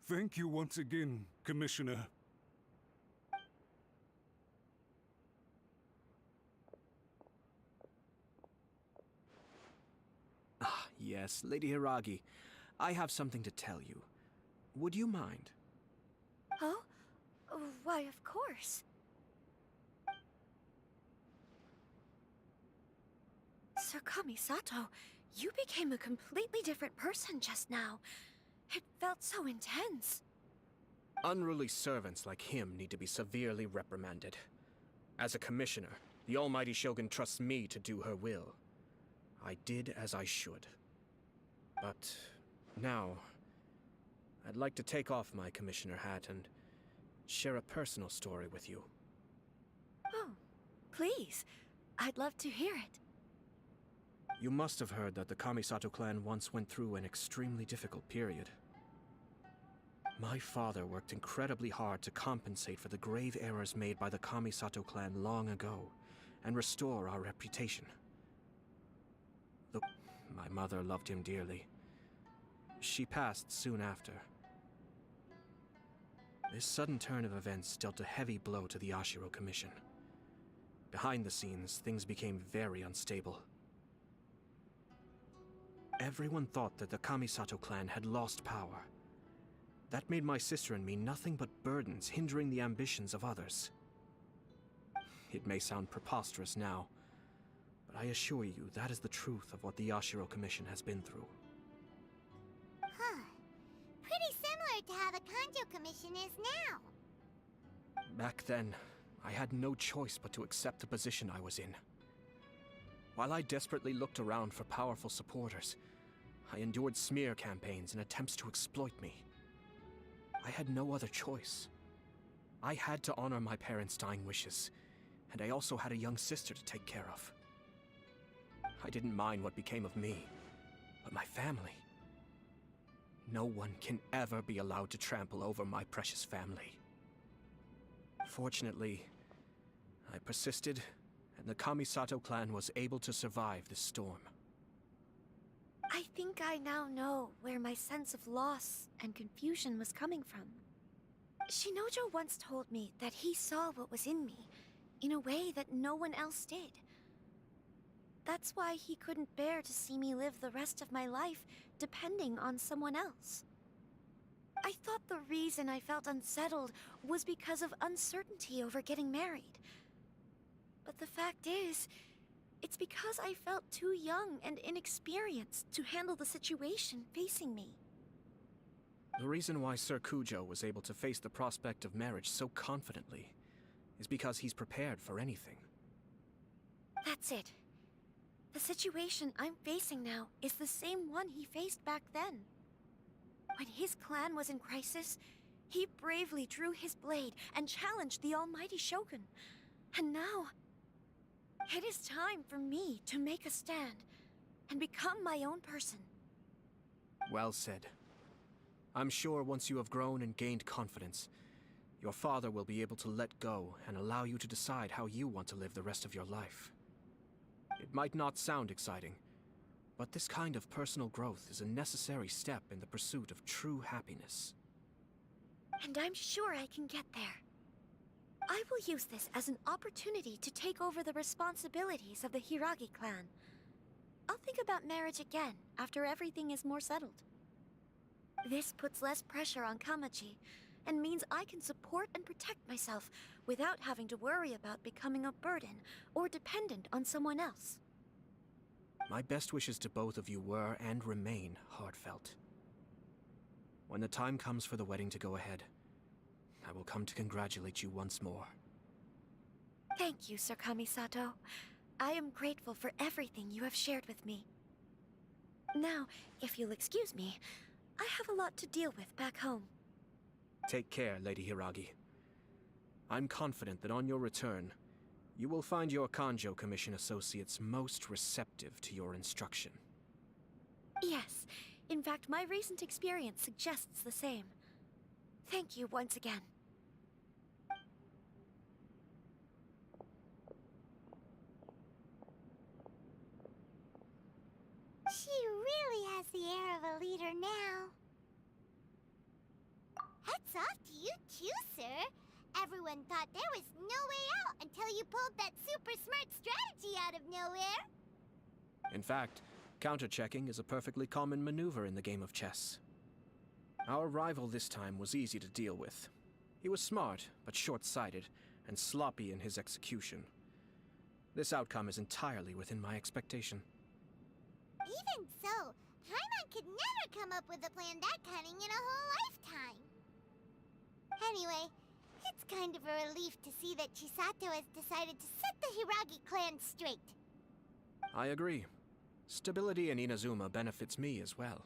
[SPEAKER 7] Thank you once again, Commissioner.
[SPEAKER 1] Ah, yes, Lady Hiragi. I have something to tell you. Would you mind?
[SPEAKER 12] Oh? Why, of course. Sir Kamisato, you became a completely different person just now. It felt so intense.
[SPEAKER 1] Unruly servants like him need to be severely reprimanded. As a commissioner, the almighty Shogun trusts me to do her will. I did as I should. But now, I'd like to take off my commissioner hat and share a personal story with you.
[SPEAKER 12] Oh, please. I'd love to hear it.
[SPEAKER 1] You must have heard that the Kamisato clan once went through an extremely difficult period. My father worked incredibly hard to compensate for the grave errors made by the Kamisato clan long ago, and restore our reputation. Though my mother loved him dearly, she passed soon after. This sudden turn of events dealt a heavy blow to the Yashiro Commission. Behind the scenes, things became very unstable. Everyone thought that the Kamisato clan had lost power. That made my sister and me nothing but burdens hindering the ambitions of others. It may sound preposterous now, but I assure you that is the truth of what the Yashiro Commission has been through.
[SPEAKER 2] Huh. Pretty similar to how the Kanjo Commission is now.
[SPEAKER 1] Back then, I had no choice but to accept the position I was in. While I desperately looked around for powerful supporters, I endured smear campaigns and attempts to exploit me. I had no other choice. I had to honor my parents' dying wishes, and I also had a young sister to take care of. I didn't mind what became of me, but my family. No one can ever be allowed to trample over my precious family. Fortunately, I persisted, and the Kamisato clan was able to survive this storm.
[SPEAKER 12] I think I now know where my sense of loss and confusion was coming from. Shinojo once told me that he saw what was in me in a way that no one else did. That's why he couldn't bear to see me live the rest of my life depending on someone else. I thought the reason I felt unsettled was because of uncertainty over getting married. But the fact is, it's because I felt too young and inexperienced to handle the situation facing me.
[SPEAKER 1] The reason why Sir Kujo was able to face the prospect of marriage so confidently is because he's prepared for anything.
[SPEAKER 12] That's it. The situation I'm facing now is the same one he faced back then. When his clan was in crisis, he bravely drew his blade and challenged the almighty Shogun. And now, it is time for me to make a stand and become my own person.
[SPEAKER 1] Well said. I'm sure once you have grown and gained confidence, your father will be able to let go and allow you to decide how you want to live the rest of your life. It might not sound exciting, but this kind of personal growth is a necessary step in the pursuit of true happiness.
[SPEAKER 12] And I'm sure I can get there. I will use this as an opportunity to take over the responsibilities of the Hiragi clan. I'll think about marriage again after everything is more settled. This puts less pressure on Kamaji, and means I can support and protect myself without having to worry about becoming a burden or dependent on someone else.
[SPEAKER 1] My best wishes to both of you were and remain heartfelt. When the time comes for the wedding to go ahead, I will come to congratulate you once more.
[SPEAKER 12] Thank you, Sir Kamisato. I am grateful for everything you have shared with me. Now, if you'll excuse me, I have a lot to deal with back home.
[SPEAKER 1] Take care, Lady Hiragi. I'm confident that on your return, you will find your Kanjo Commission associates most receptive to your instruction.
[SPEAKER 12] Yes, in fact, my recent experience suggests the same. Thank you once again.
[SPEAKER 2] She really has the air of a leader now. Hats off to you too, sir. Everyone thought there was no way out until you pulled that super smart strategy out of nowhere.
[SPEAKER 1] In fact, counter-checking is a perfectly common maneuver in the game of chess. Our rival this time was easy to deal with. He was smart, but short-sighted, and sloppy in his execution. This outcome is entirely within my expectation.
[SPEAKER 2] Even so, Paimon could never come up with a plan that cunning in a whole lifetime. Anyway, it's kind of a relief to see that Chisato has decided to set the Hiragi clan straight.
[SPEAKER 1] I agree. Stability in Inazuma benefits me as well.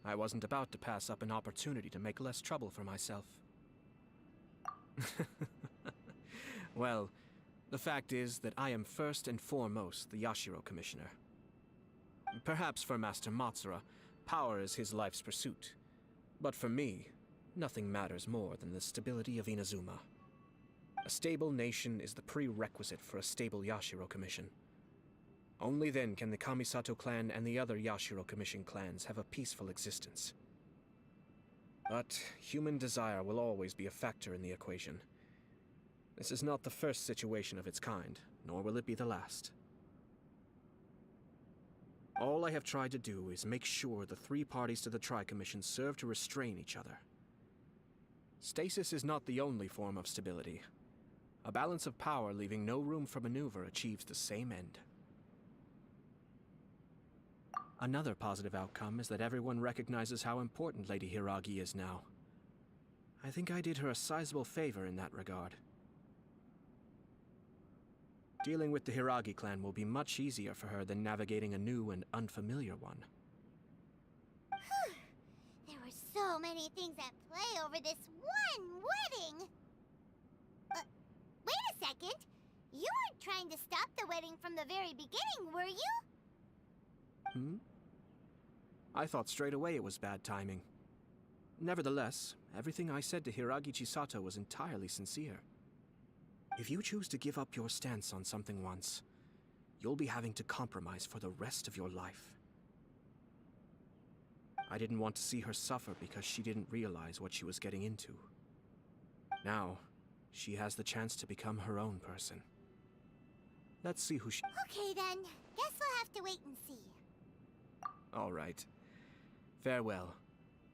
[SPEAKER 1] I wasn't about to pass up an opportunity to make less trouble for myself. Well, the fact is that I am first and foremost the Yashiro Commissioner. Perhaps for Master Matsura, power is his life's pursuit. But for me, nothing matters more than the stability of Inazuma. A stable nation is the prerequisite for a stable Yashiro Commission. Only then can the Kamisato clan and the other Yashiro Commission clans have a peaceful existence. But human desire will always be a factor in the equation. This is not the first situation of its kind, nor will it be the last. All I have tried to do is make sure the three parties to the Tri-Commission serve to restrain each other. Stasis is not the only form of stability. A balance of power leaving no room for maneuver achieves the same end. Another positive outcome is that everyone recognizes how important Lady Hiragi is now. I think I did her a sizable favor in that regard. Dealing with the Hiragi clan will be much easier for her than navigating a new and unfamiliar one.
[SPEAKER 2] There were so many things at play over this one wedding! Wait a second! You weren't trying to stop the wedding from the very beginning, were you?
[SPEAKER 1] I thought straight away it was bad timing. Nevertheless, everything I said to Hiragi Chisato was entirely sincere. If you choose to give up your stance on something once, you'll be having to compromise for the rest of your life. I didn't want to see her suffer because she didn't realize what she was getting into. Now, she has the chance to become her own person. Let's see who she...
[SPEAKER 2] Okay then, guess we'll have to wait and see.
[SPEAKER 1] All right. Farewell,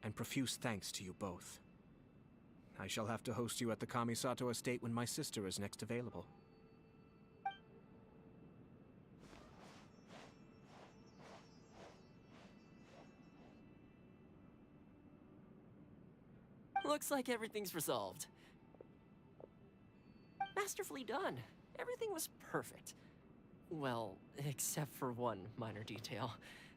[SPEAKER 1] and profuse thanks to you both. I shall have to host you at the Kamisato estate when my sister is next available.
[SPEAKER 5] Looks like everything's resolved. Masterfully done. Everything was perfect. Well, except for one minor detail.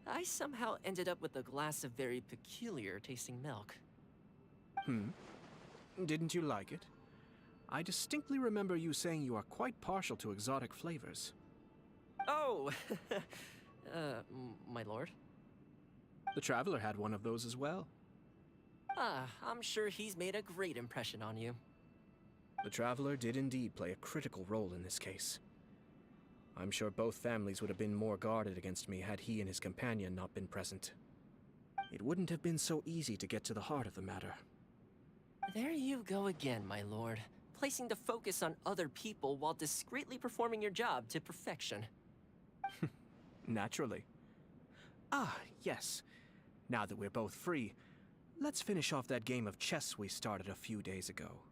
[SPEAKER 5] I somehow ended up with a glass of very peculiar tasting milk.
[SPEAKER 1] Didn't you like it? I distinctly remember you saying you are quite partial to exotic flavors.
[SPEAKER 5] Oh! My lord?
[SPEAKER 1] The Traveler had one of those as well.
[SPEAKER 5] I'm sure he's made a great impression on you.
[SPEAKER 1] The Traveler did indeed play a critical role in this case. I'm sure both families would have been more guarded against me had he and his companion not been present. It wouldn't have been so easy to get to the heart of the matter.
[SPEAKER 5] There you go again, my lord. Placing the focus on other people while discreetly performing your job to perfection.
[SPEAKER 1] Naturally. Ah, yes. Now that we're both free, let's finish off that game of chess we started a few days ago.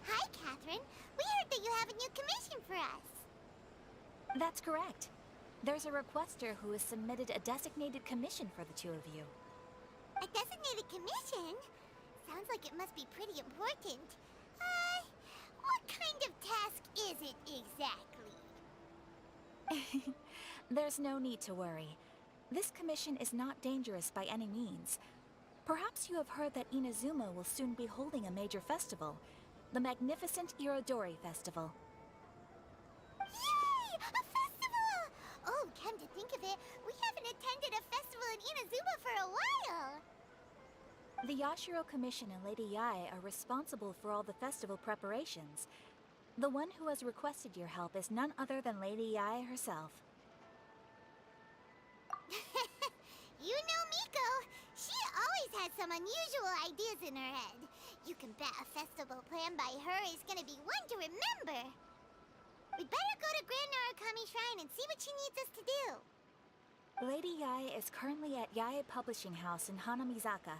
[SPEAKER 2] Hi, Catherine. We heard that you have a new commission for us.
[SPEAKER 14] That's correct. There's a requester who has submitted a designated commission for the two of you.
[SPEAKER 2] A designated commission? Sounds like it must be pretty important. What kind of task is it exactly?
[SPEAKER 14] There's no need to worry. This commission is not dangerous by any means. Perhaps you have heard that Inazuma will soon be holding a major festival, the magnificent Irodori Festival.
[SPEAKER 2] Yay! A festival! Oh, come to think of it, we haven't attended a festival in Inazuma for a while!
[SPEAKER 14] The Yashiro Commission and Lady Yae are responsible for all the festival preparations. The one who has requested your help is none other than Lady Yae herself.
[SPEAKER 2] You know Miko. She always has some unusual ideas in her head. You can bet a festival planned by her is gonna be one to remember. We'd better go to Grand Narukami Shrine and see what she needs us to do.
[SPEAKER 14] Lady Yae is currently at Yae Publishing House in Hanamizaka,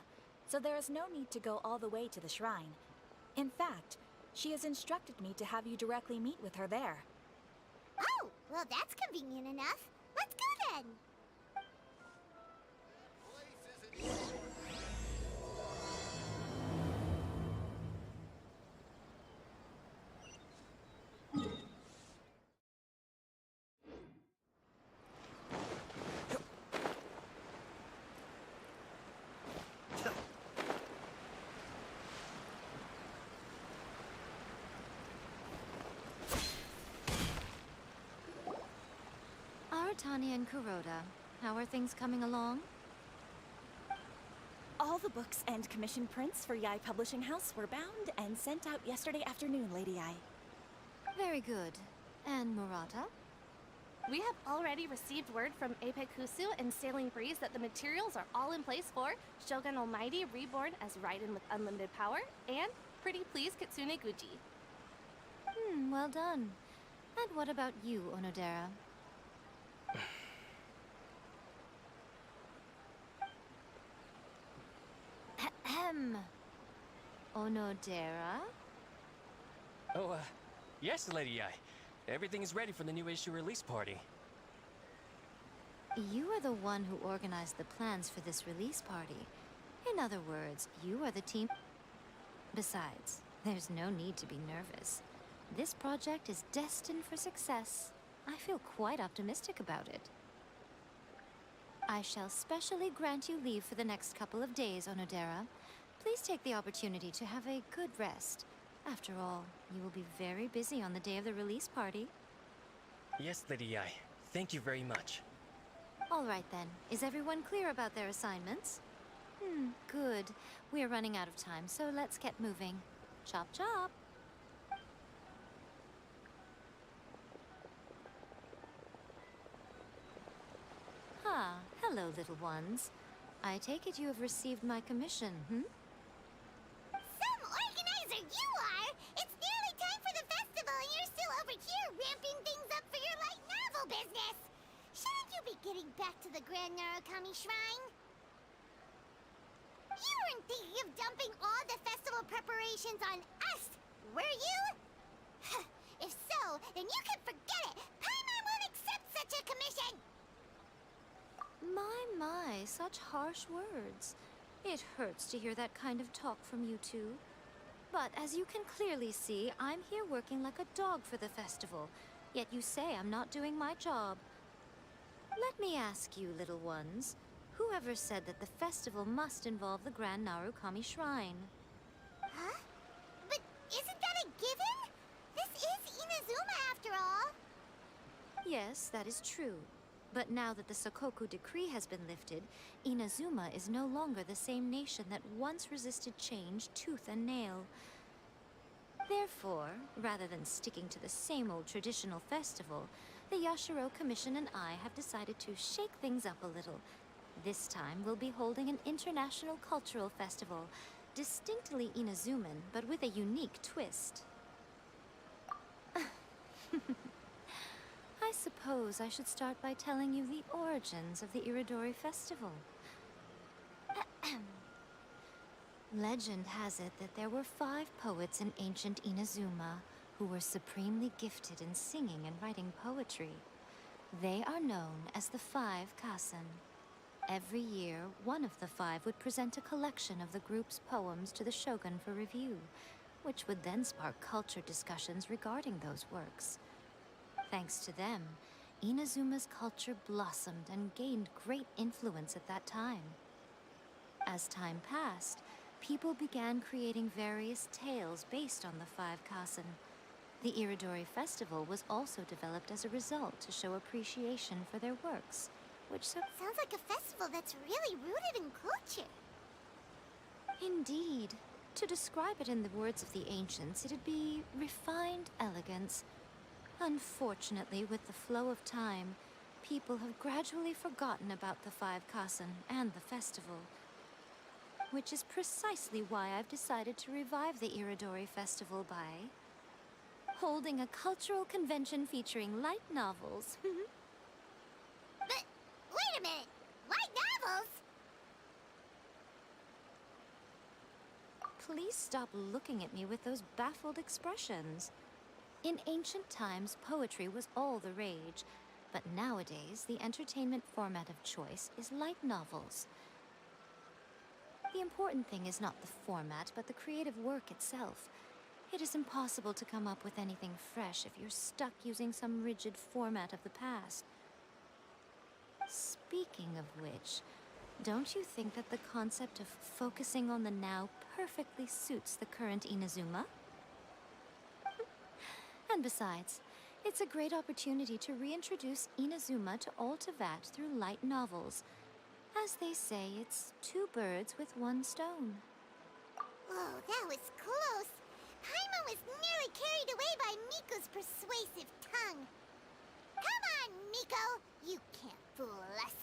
[SPEAKER 14] so there is no need to go all the way to the shrine. In fact, she has instructed me to have you directly meet with her there.
[SPEAKER 2] Oh, well that's convenient enough. Let's go then.
[SPEAKER 21] Tanya and Kuroda. How are things coming along?
[SPEAKER 14] All the books and commission prints for Yai Publishing House were bound and sent out yesterday afternoon, Lady Yai.
[SPEAKER 21] Very good. And Murata?
[SPEAKER 22] We have already received word from Apekusu and Sailing Breeze that the materials are all in place for Shogun Almighty reborn as Raiden with unlimited power and Pretty Please Kitsune Guji.
[SPEAKER 21] Well done. And what about you, Onodera? Ahem. Onodera?
[SPEAKER 16] Oh, yes, Lady Ai. Everything is ready for the new issue release party.
[SPEAKER 21] You are the one who organized the plans for this release party. In other words, you are the team. Besides, there's no need to be nervous. This project is destined for success. I feel quite optimistic about it. I shall specially grant you leave for the next couple of days, Onodera. Please take the opportunity to have a good rest. After all, you will be very busy on the day of the release party.
[SPEAKER 16] Yes, Lady Ai. Thank you very much.
[SPEAKER 21] All right then. Is everyone clear about their assignments? Good. We are running out of time, so let's get moving. Chop chop! Ah, hello, little ones. I take it you have received my commission,
[SPEAKER 2] Some organizer you are! It's nearly time for the festival and you're still over here ramping things up for your light novel business! Shouldn't you be getting back to the Grand Narukami Shrine? You weren't thinking of dumping all the festival preparations on us, were you? If so, then you can forget it! Paimon won't accept such a commission!
[SPEAKER 21] My, such harsh words. It hurts to hear that kind of talk from you two. But as you can clearly see, I'm here working like a dog for the festival. Yet you say I'm not doing my job. Let me ask you, little ones. Whoever said that the festival must involve the Grand Narukami Shrine?
[SPEAKER 2] Huh? But isn't that a given? This is Inazuma after all.
[SPEAKER 21] Yes, that is true. But now that the Sokoku decree has been lifted, Inazuma is no longer the same nation that once resisted change tooth and nail. Therefore, rather than sticking to the same old traditional festival, the Yashiro Commission and I have decided to shake things up a little. This time, we'll be holding an international cultural festival, distinctly Inazuman, but with a unique twist. I suppose I should start by telling you the origins of the Iridori Festival. Legend has it that there were 5 poets in ancient Inazuma who were supremely gifted in singing and writing poetry. They are known as the 5 Kasen. Every year, one of the 5 would present a collection of the group's poems to the shogun for review, which would then spark culture discussions regarding those works. Thanks to them, Inazuma's culture blossomed and gained great influence at that time. As time passed, people began creating various tales based on the 5 Kasen. The Iridori Festival was also developed as a result to show appreciation for their works, which
[SPEAKER 2] Sounds like a festival that's really rooted in culture.
[SPEAKER 21] Indeed. To describe it in the words of the ancients, it'd be refined elegance. Unfortunately, with the flow of time, people have gradually forgotten about the 5 Kasen and the festival. Which is precisely why I've decided to revive the Iridori Festival by holding a cultural convention featuring light novels.
[SPEAKER 2] But wait a minute! Light novels?
[SPEAKER 21] Please stop looking at me with those baffled expressions. In ancient times, poetry was all the rage, but nowadays, the entertainment format of choice is light novels. The important thing is not the format, but the creative work itself. It is impossible to come up with anything fresh if you're stuck using some rigid format of the past. Speaking of which, don't you think that the concept of focusing on the now perfectly suits the current Inazuma? And besides, It's a great opportunity to reintroduce Inazuma to all Tevat through light novels. As they say, it's two birds with one stone.
[SPEAKER 2] Oh, that was close. Paimon was nearly carried away by Miko's persuasive tongue. Come on, Miko! You can't fool us.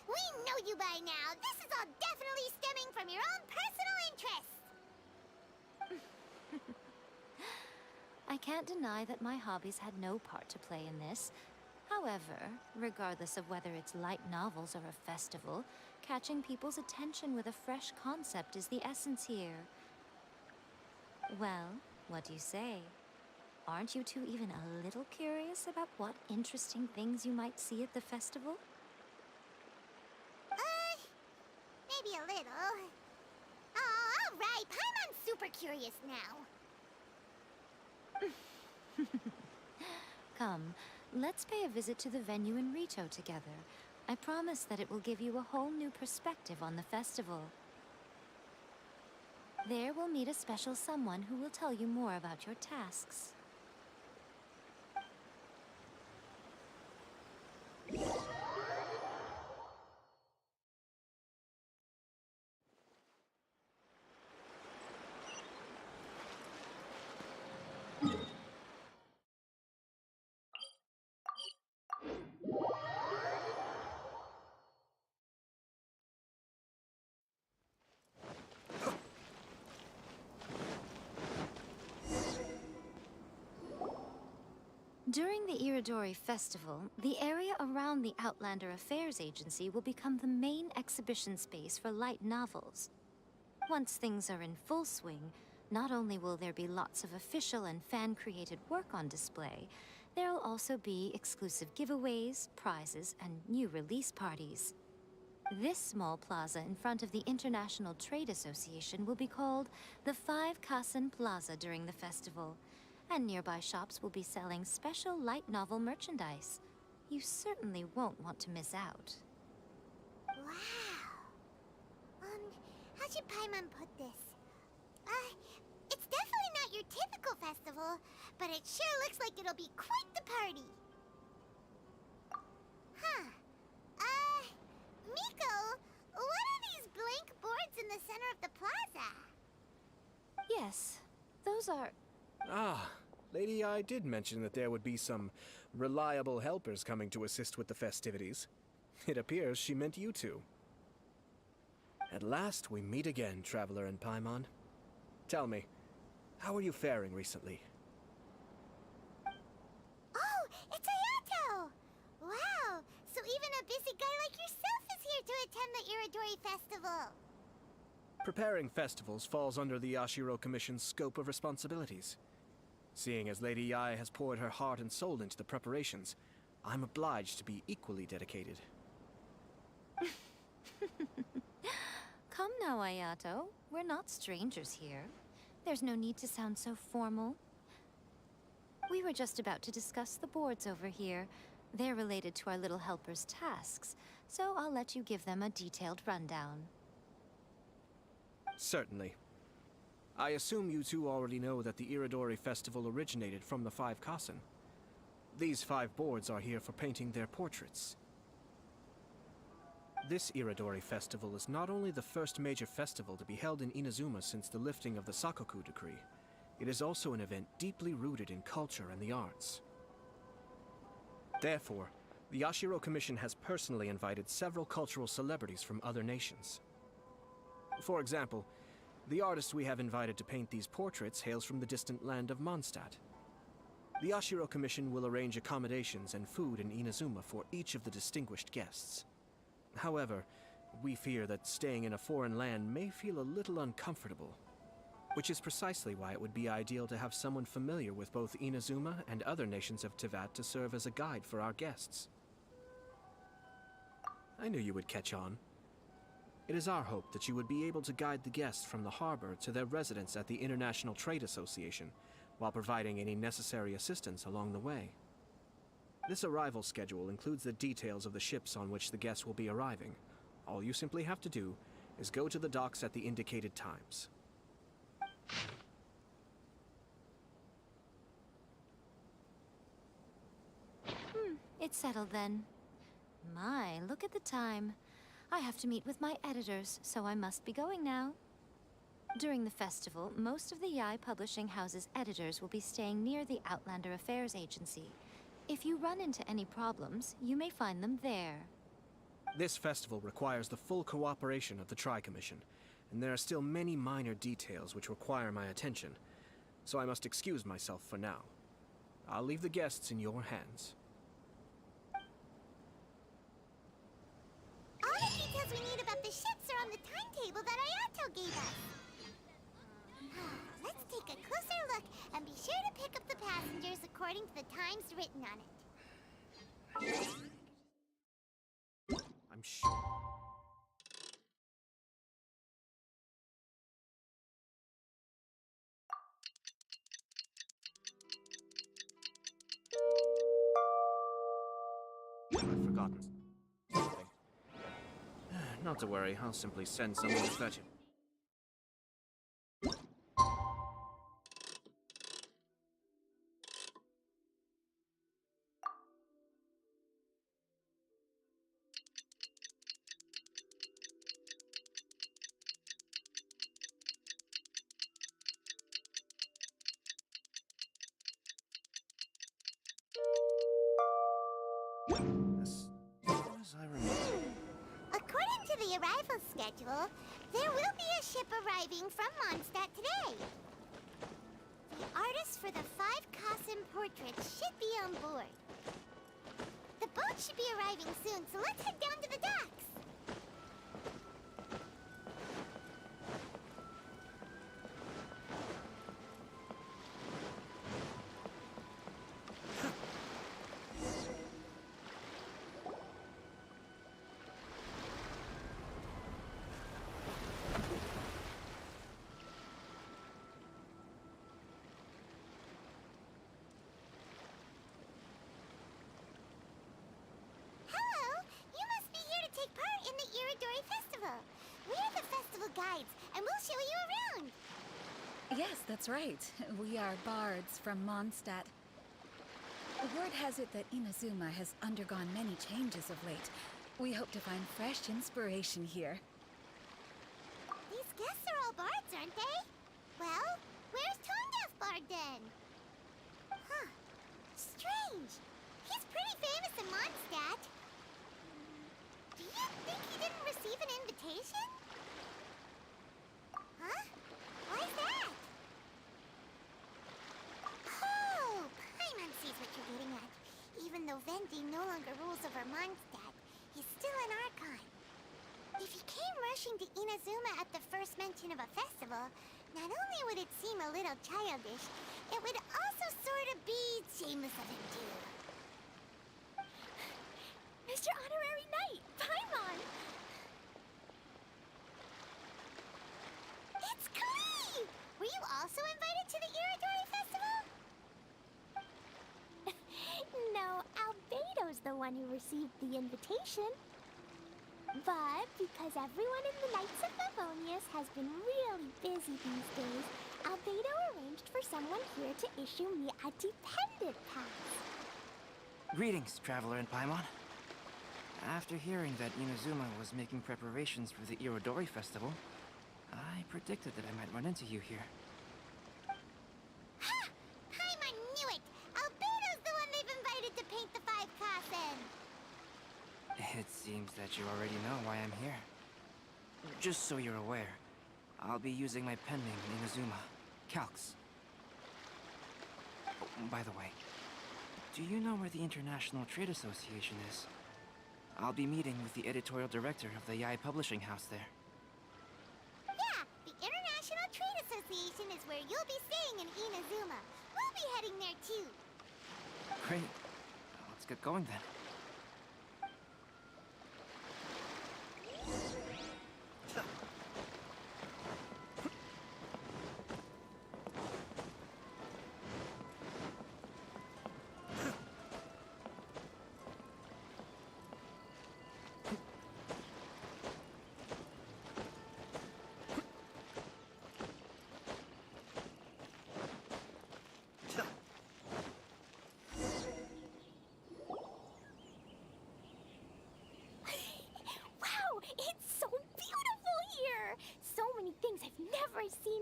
[SPEAKER 2] We know you by now. This is all definitely stemming from your own personal interests.
[SPEAKER 21] I can't deny that my hobbies had no part to play in this. However, regardless of whether it's light novels or a festival, catching people's attention with a fresh concept is the essence here. Well, what do you say? Aren't you two even a little curious about what interesting things you might see at the festival?
[SPEAKER 2] Maybe a little. Oh, all right. Paimon's super curious now.
[SPEAKER 21] Come, let's pay a visit to the venue in Rito together. I promise that it will give you a whole new perspective on the festival. There we'll meet a special someone who will tell you more about your tasks. During the Iridori Festival, the area around the Outlander Affairs Agency will become the main exhibition space for light novels. Once things are in full swing, not only will there be lots of official and fan-created work on display, there'll also be exclusive giveaways, prizes, and new release parties. This small plaza in front of the International Trade Association will be called the Five Kasen Plaza during the festival, and nearby shops will be selling special light novel merchandise. You certainly won't want to miss out.
[SPEAKER 2] Wow. How should Paimon put this? It's definitely not your typical festival, but it sure looks like it'll be quite the party. Huh. Miko, what are these blank boards in the center of the plaza?
[SPEAKER 21] Yes, those are...
[SPEAKER 1] Ah, Lady I did mention that there would be some reliable helpers coming to assist with the festivities. It appears she meant you two. At last we meet again, Traveler and Paimon. Tell me, how are you faring recently?
[SPEAKER 2] Oh, it's Ayato! Wow, so even a busy guy like yourself is here to attend the Iridori Festival.
[SPEAKER 1] Preparing festivals falls under the Yashiro Commission's scope of responsibilities. Seeing as Lady Yae has poured her heart and soul into the preparations, I'm obliged to be equally dedicated.
[SPEAKER 21] Come now, Ayato. We're not strangers here. There's no need to sound so formal. We were just about to discuss the boards over here. They're related to our little helper's tasks, so I'll let you give them a detailed rundown.
[SPEAKER 1] Certainly. I assume you two already know that the Iridori Festival originated from the Five Kasen. These 5 boards are here for painting their portraits. This Iridori Festival is not only the first major festival to be held in Inazuma since the lifting of the Sakoku Decree, it is also an event deeply rooted in culture and the arts. Therefore, the Yashiro Commission has personally invited several cultural celebrities from other nations. For example, the artist we have invited to paint these portraits hails from the distant land of Mondstadt. The Yashiro Commission will arrange accommodations and food in Inazuma for each of the distinguished guests. However, we fear that staying in a foreign land may feel a little uncomfortable, which is precisely why it would be ideal to have someone familiar with both Inazuma and other nations of Tevat to serve as a guide for our guests. I knew you would catch on. It is our hope that you would be able to guide the guests from the harbor to their residence at the International Trade Association, while providing any necessary assistance along the way. This arrival schedule includes the details of the ships on which the guests will be arriving. All you simply have to do is go to the docks at the indicated times.
[SPEAKER 21] quite settled then. My, look at the time. I have to meet with my editors, so I must be going now. During the festival, most of the Yai Publishing House's editors will be staying near the Outlander Affairs Agency. If you run into any problems, you may find them there.
[SPEAKER 1] This festival requires the full cooperation of the Tri-Commission, and there are still many minor details which require my attention, so I must excuse myself for now. I'll leave the guests in your hands.
[SPEAKER 2] All the details we need about the ships are on the timetable that Ayato gave us. Let's take a closer look and be sure to pick up the passengers according to the times written on it.
[SPEAKER 1] I'm sure. I've forgotten something. Not to worry, I'll simply send someone to fetch it. As I remember.
[SPEAKER 2] According to the arrival schedule, there will be a ship arriving from Mondstadt today. The artists for the 5 Kasim portraits should be on board. The boat should be arriving soon, so let's head down to the docks. We're the festival guides, and we'll show you around.
[SPEAKER 14] Yes, that's right. We are bards from Mondstadt. Word has it that Inazuma has undergone many changes of late. We hope to find fresh inspiration here.
[SPEAKER 2] These guests are all bards, aren't they? Well, where's Tone Deaf Bard then? Huh. Strange. He's pretty famous in Mondstadt. Do you think he didn't receive an invitation? Huh? Why's that? Oh, Paimon sees what you're getting at. Even though Vendi no longer rules over Mondstadt, he's still an Archon. If he came rushing to Inazuma at the first mention of a festival, not only would it seem a little childish, it would also sort of be shameless of him too.
[SPEAKER 12] Mr. Honorary Knight, Paimon!
[SPEAKER 2] It's Klee! Were you also invited to the Iridori Festival?
[SPEAKER 8] No, Albedo's the one who received the invitation. But because everyone in the Knights of Favonius has been really busy these days, Albedo arranged for someone here to issue me a dependent pass.
[SPEAKER 9] Greetings, Traveler and Paimon. After hearing that Inazuma was making preparations for the Irodori Festival, I predicted that I might run into you here.
[SPEAKER 2] Ha! Paimon knew it! Albedo's the one they've invited to paint the 5 Kassen!
[SPEAKER 9] It seems that you already know why I'm here. Just so you're aware, I'll be using my pen name in Inazuma, Calx. Oh, by the way, do you know where the International Trade Association is? I'll be meeting with the editorial director of the Yai Publishing House there.
[SPEAKER 2] Yeah, the International Trade Association is where you'll be staying in Inazuma. We'll be heading there too.
[SPEAKER 9] Great. Let's get going then.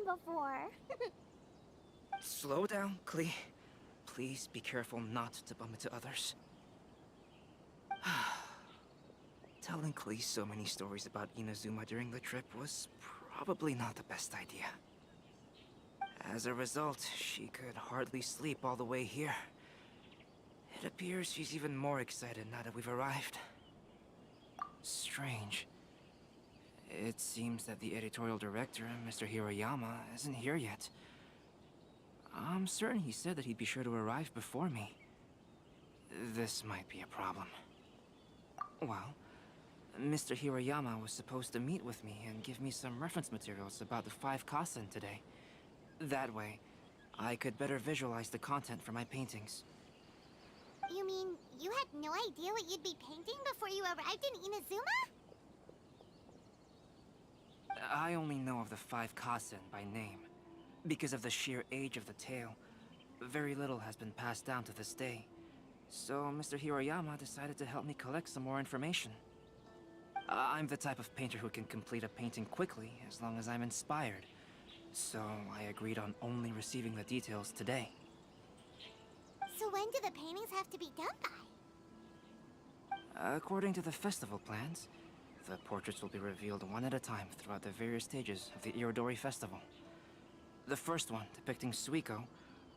[SPEAKER 8] before.
[SPEAKER 9] Slow down, Klee. Please be careful not to bump into others. Telling Klee so many stories about Inazuma during the trip was probably not the best idea. As a result, she could hardly sleep all the way here. It appears she's even more excited now that we've arrived. Strange. It seems that the editorial director, Mr. Hiroyama, isn't here yet. I'm certain he said that he'd be sure to arrive before me. This might be a problem. Well, Mr. Hiroyama was supposed to meet with me and give me some reference materials about the 5 Kasen today. That way, I could better visualize the content for my paintings.
[SPEAKER 2] You mean you had no idea what you'd be painting before you arrived in Inazuma?
[SPEAKER 9] I only know of the 5 Kasen by name. Because of the sheer age of the tale, very little has been passed down to this day. So Mr. Hiroyama decided to help me collect some more information. I'm the type of painter who can complete a painting quickly as long as I'm inspired. So I agreed on only receiving the details today.
[SPEAKER 2] So when do the paintings have to be done by?
[SPEAKER 9] According to the festival plans, the portraits will be revealed one at a time throughout the various stages of the Irodori Festival. The first one, depicting Suiko,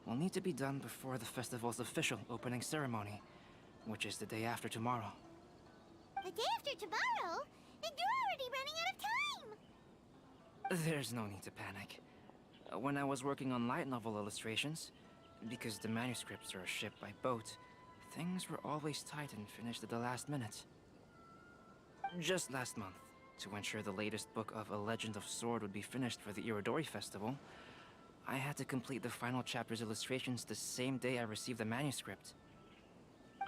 [SPEAKER 9] will need to be done before the festival's official opening ceremony, which is the day after tomorrow.
[SPEAKER 2] The day after tomorrow? Then you're already running out of time!
[SPEAKER 9] There's no need to panic. When I was working on light novel illustrations, because the manuscripts are shipped by boat, things were always tight and finished at the last minute. Just last month, to ensure the latest book of A Legend of Sword would be finished for the Irodori Festival, I had to complete the final chapter's illustrations the same day I received the manuscript.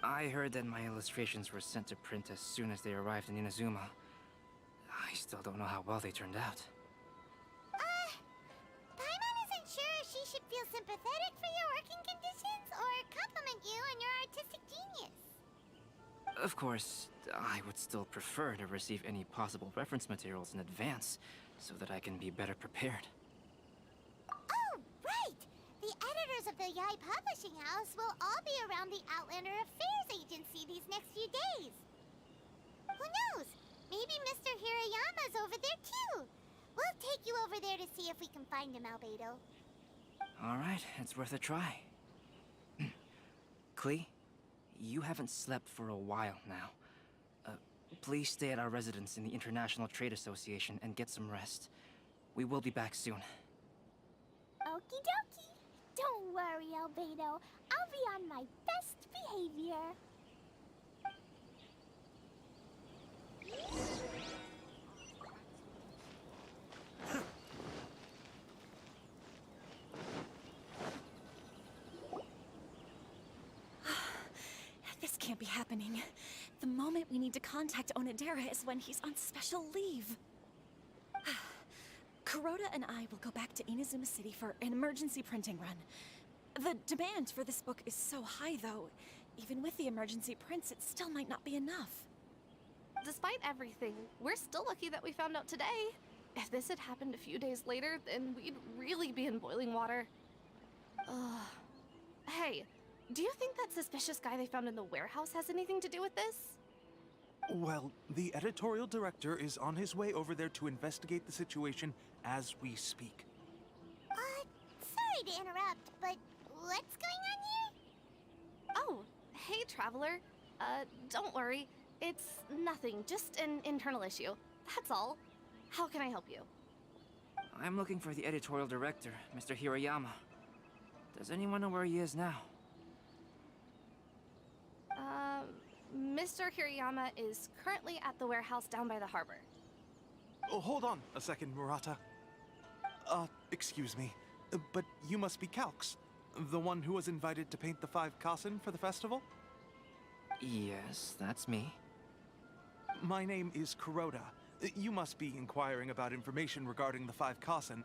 [SPEAKER 9] I heard that my illustrations were sent to print as soon as they arrived in Inazuma. I still don't know how well they turned out.
[SPEAKER 2] Paimon isn't sure if she should feel sympathetic for your working conditions or compliment you on your artistic genius.
[SPEAKER 9] Of course, I would still prefer to receive any possible reference materials in advance, so that I can be better prepared.
[SPEAKER 2] Oh, right! The editors of the Yai Publishing House will all be around the Outlander Affairs Agency these next few days. Who knows? Maybe Mr. Hirayama's over there too. We'll take you over there to see if we can find him, Albedo.
[SPEAKER 9] Alright, it's worth a try. Klee, you haven't slept for a while now. Please stay at our residence in the International Trade Association and get some rest. We will be back soon.
[SPEAKER 8] Okie dokie. Don't worry, Albedo. I'll be on my best behavior.
[SPEAKER 14] This can't be happening. The moment we need to contact Onodera is when he's on special leave. Kuroda and I will go back to Inazuma City for an emergency printing run. The demand for this book is so high, though. Even with the emergency prints, it still might not be enough.
[SPEAKER 22] Despite everything, we're still lucky that we found out today. If this had happened a few days later, then we'd really be in boiling water. Ugh. Hey, do you think that suspicious guy they found in the warehouse has anything to do with this?
[SPEAKER 4] Well, the editorial director is on his way over there to investigate the situation as we speak.
[SPEAKER 2] Sorry to interrupt, but what's going on here?
[SPEAKER 22] Oh, hey, Traveler. Don't worry. It's nothing, just an internal issue. That's all. How can I help you?
[SPEAKER 9] I'm looking for the editorial director, Mr. Hiroyama. Does anyone know where he is now?
[SPEAKER 22] Mr. Hirayama is currently at the warehouse down by the harbor.
[SPEAKER 4] Oh, hold on a second, Murata. Excuse me, but you must be Calx, the one who was invited to paint the 5 Kasen for the festival?
[SPEAKER 9] Yes, that's me.
[SPEAKER 4] My name is Kuroda. You must be inquiring about information regarding the 5 Kasen.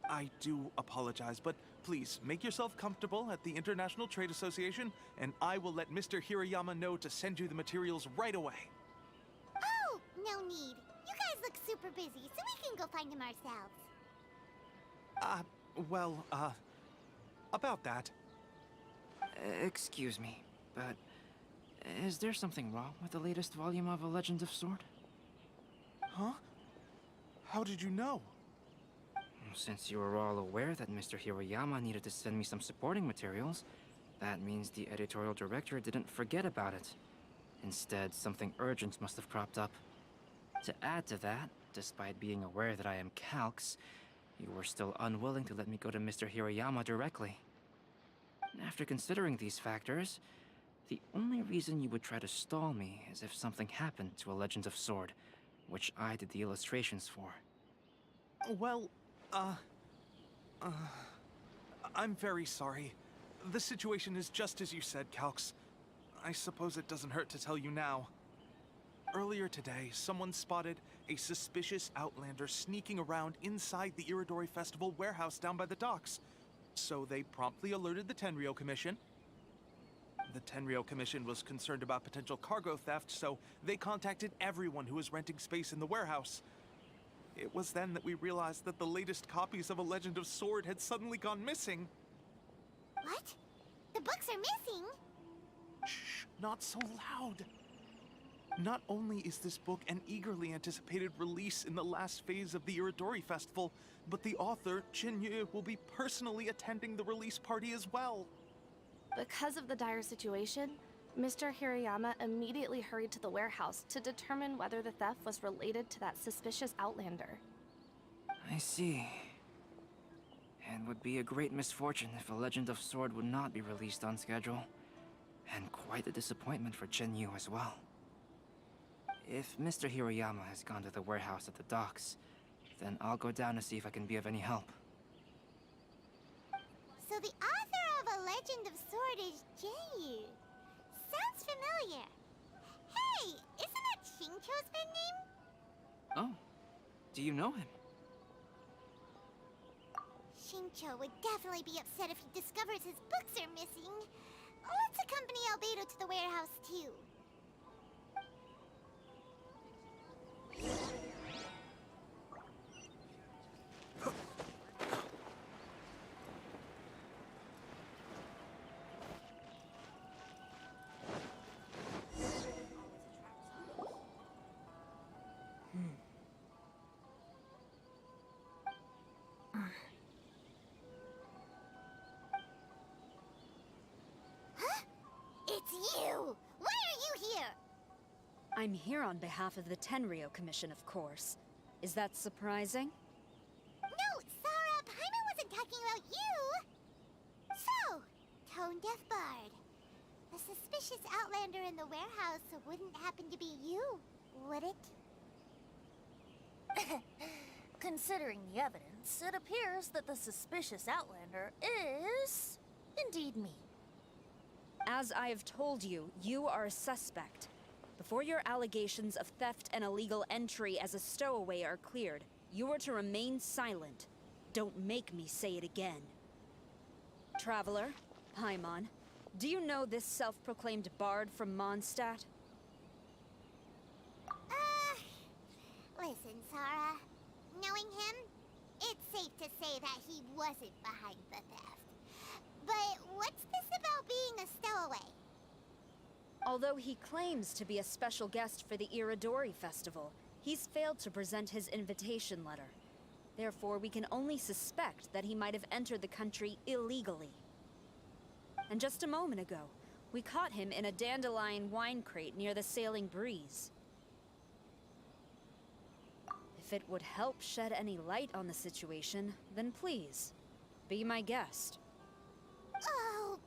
[SPEAKER 4] I do apologize, but please make yourself comfortable at the International Trade Association, and I will let Mr. Hirayama know to send you the materials right away.
[SPEAKER 2] Oh, no need. You guys look super busy, so we can go find him ourselves.
[SPEAKER 4] About that.
[SPEAKER 9] Excuse me, but is there something wrong with the latest volume of A Legend of Sword?
[SPEAKER 4] Huh? How did you know?
[SPEAKER 9] Since you were all aware that Mr. Hiroyama needed to send me some supporting materials, that means the editorial director didn't forget about it. Instead, something urgent must have cropped up. To add to that, despite being aware that I am Calx, you were still unwilling to let me go to Mr. Hiroyama directly. After considering these factors, the only reason you would try to stall me is if something happened to A Legend of Sword, which I did the illustrations for.
[SPEAKER 4] Well, I'm very sorry. The situation is just as you said, Calx. I suppose it doesn't hurt to tell you now. Earlier today, someone spotted a suspicious outlander sneaking around inside the Iridori Festival warehouse down by the docks. So they promptly alerted the Tenryou Commission. The Tenryou Commission was concerned about potential cargo theft, so they contacted everyone who was renting space in the warehouse. It was then that we realized that the latest copies of A Legend of Sword had suddenly gone missing.
[SPEAKER 2] What? The books are missing?
[SPEAKER 4] Shh, not so loud. Not only is this book an eagerly anticipated release in the last phase of the Iridori Festival, but the author, Chin-Yu, will be personally attending the release party as well.
[SPEAKER 22] Because of the dire situation, Mr. Hirayama immediately hurried to the warehouse to determine whether the theft was related to that suspicious outlander.
[SPEAKER 9] I see. It would be a great misfortune if A Legend of Sword would not be released on schedule. And quite a disappointment for Chin-Yu as well. If Mr. Hiroyama has gone to the warehouse at the docks, then I'll go down to see if I can be of any help.
[SPEAKER 2] So the author of A Legend of Sword is Jin-Yu. Sounds familiar. Hey, isn't that Xingqiu's pen name?
[SPEAKER 9] Oh, do you know him?
[SPEAKER 2] Xingqiu would definitely be upset if he discovers his books are missing. Let's accompany Albedo to the warehouse, too. It's you! Why are you here?
[SPEAKER 11] I'm here on behalf of the Tenryou Commission, of course. Is that surprising?
[SPEAKER 2] No, Sarah, Paimon wasn't talking about you! So, Tone-Deaf Bard. The suspicious outlander in the warehouse wouldn't happen to be you, would it?
[SPEAKER 13] Considering the evidence, it appears that the suspicious outlander is indeed me.
[SPEAKER 11] As I have told you, you are a suspect. Before your allegations of theft and illegal entry as a stowaway are cleared, you are to remain silent. Don't make me say it again. Traveler, Paimon, do you know this self-proclaimed bard from Mondstadt?
[SPEAKER 2] Listen, Sarah. Knowing him, it's safe to say that he wasn't behind the theft. But what's this about being a stowaway?
[SPEAKER 11] Although he claims to be a special guest for the Iridori Festival, he's failed to present his invitation letter. Therefore, we can only suspect that he might have entered the country illegally. And just a moment ago, we caught him in a dandelion wine crate near the Sailing Breeze. If it would help shed any light on the situation, then please, be my guest.
[SPEAKER 2] Oh,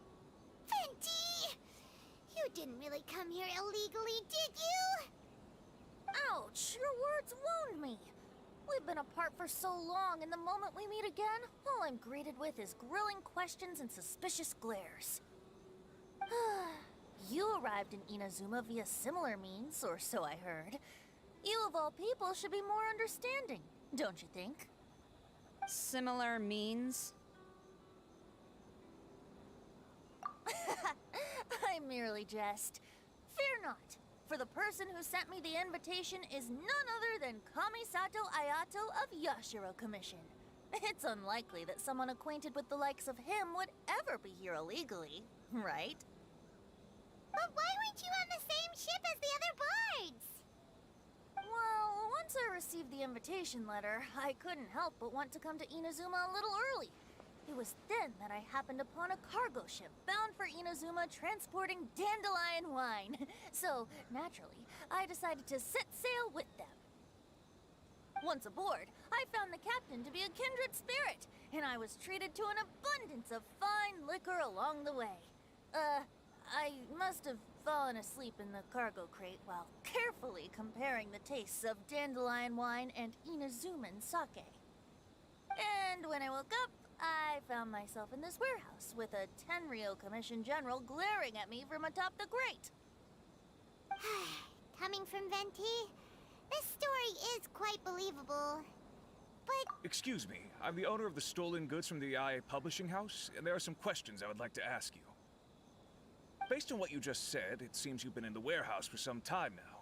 [SPEAKER 2] Fenty! You didn't really come here illegally, did you?
[SPEAKER 13] Ouch, your words wound me. We've been apart for so long, and the moment we meet again, all I'm greeted with is grilling questions and suspicious glares. You arrived in Inazuma via similar means, or so I heard. You of all people should be more understanding, don't you think?
[SPEAKER 11] Similar means?
[SPEAKER 13] I merely jest. Fear not, for the person who sent me the invitation is none other than Kamisato Ayato of Yashiro Commission. It's unlikely that someone acquainted with the likes of him would ever be here illegally, right?
[SPEAKER 2] But why weren't you on the same ship as the other bards?
[SPEAKER 13] Well, once I received the invitation letter, I couldn't help but want to come to Inazuma a little early. It was then that I happened upon a cargo ship bound for Inazuma transporting dandelion wine. So, naturally, I decided to set sail with them. Once aboard, I found the captain to be a kindred spirit, and I was treated to an abundance of fine liquor along the way. I must have fallen asleep in the cargo crate while carefully comparing the tastes of dandelion wine and Inazuman sake. And when I woke up, I found myself in this warehouse with a Tenryou Commission General glaring at me from atop the grate.
[SPEAKER 2] Coming from Venti, this story is quite believable. But
[SPEAKER 6] Excuse me, I'm the owner of the stolen goods from the IA Publishing House, and there are some questions I would like to ask you. Based on what you just said, it seems you've been in the warehouse for some time now.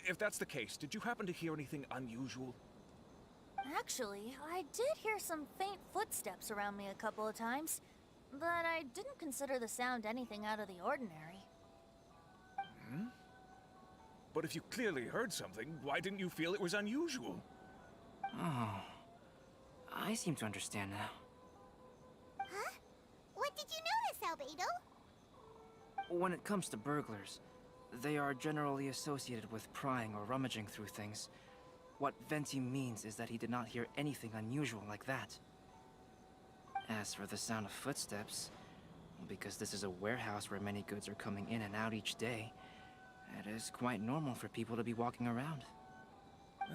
[SPEAKER 6] If that's the case, did you happen to hear anything unusual?
[SPEAKER 13] Actually, I did hear some faint footsteps around me a couple of times, but I didn't consider the sound anything out of the ordinary.
[SPEAKER 6] Hmm? But if you clearly heard something, why didn't you feel it was unusual?
[SPEAKER 9] Oh, I seem to understand now.
[SPEAKER 2] Huh? What did you notice, Albedo?
[SPEAKER 9] When it comes to burglars, they are generally associated with prying or rummaging through things. What Venti means is that he did not hear anything unusual like that. As for the sound of footsteps, because this is a warehouse where many goods are coming in and out each day, it is quite normal for people to be walking around.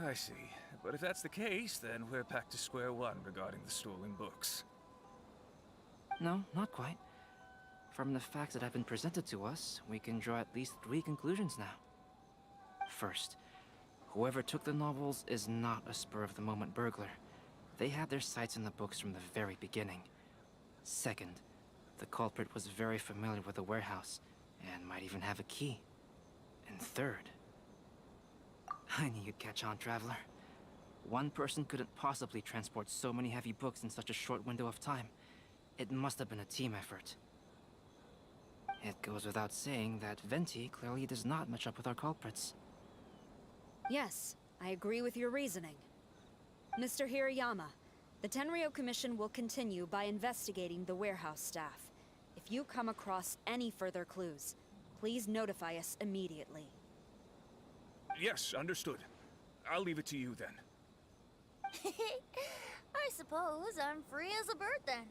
[SPEAKER 6] I see. But if that's the case, then we're back to square one regarding the stolen books.
[SPEAKER 9] No, not quite. From the facts that have been presented to us, we can draw at least 3 conclusions now. First, whoever took the novels is not a spur-of-the-moment burglar. They had their sights on the books from the very beginning. Second, the culprit was very familiar with the warehouse, and might even have a key. And third... I knew you'd catch on, Traveler. One person couldn't possibly transport so many heavy books in such a short window of time. It must have been a team effort. It goes without saying that Venti clearly does not match up with our culprits.
[SPEAKER 11] Yes, I agree with your reasoning. Mr. Hirayama, the Tenryou Commission will continue by investigating the warehouse staff. If you come across any further clues, please notify us immediately.
[SPEAKER 6] Yes, understood. I'll leave it to you then.
[SPEAKER 13] I suppose I'm free as a bird then.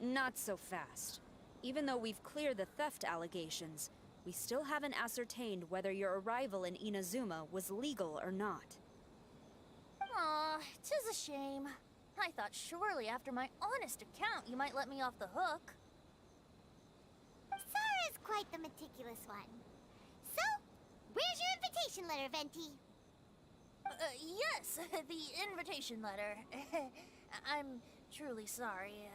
[SPEAKER 11] Not so fast. Even though we've cleared the theft allegations, we still haven't ascertained whether your arrival in Inazuma was legal or not.
[SPEAKER 13] Aw, 'tis a shame. I thought surely after my honest account you might let me off the hook.
[SPEAKER 2] Sara's quite the meticulous one. So, where's your invitation letter, Venti?
[SPEAKER 13] Yes, the invitation letter. I'm truly sorry.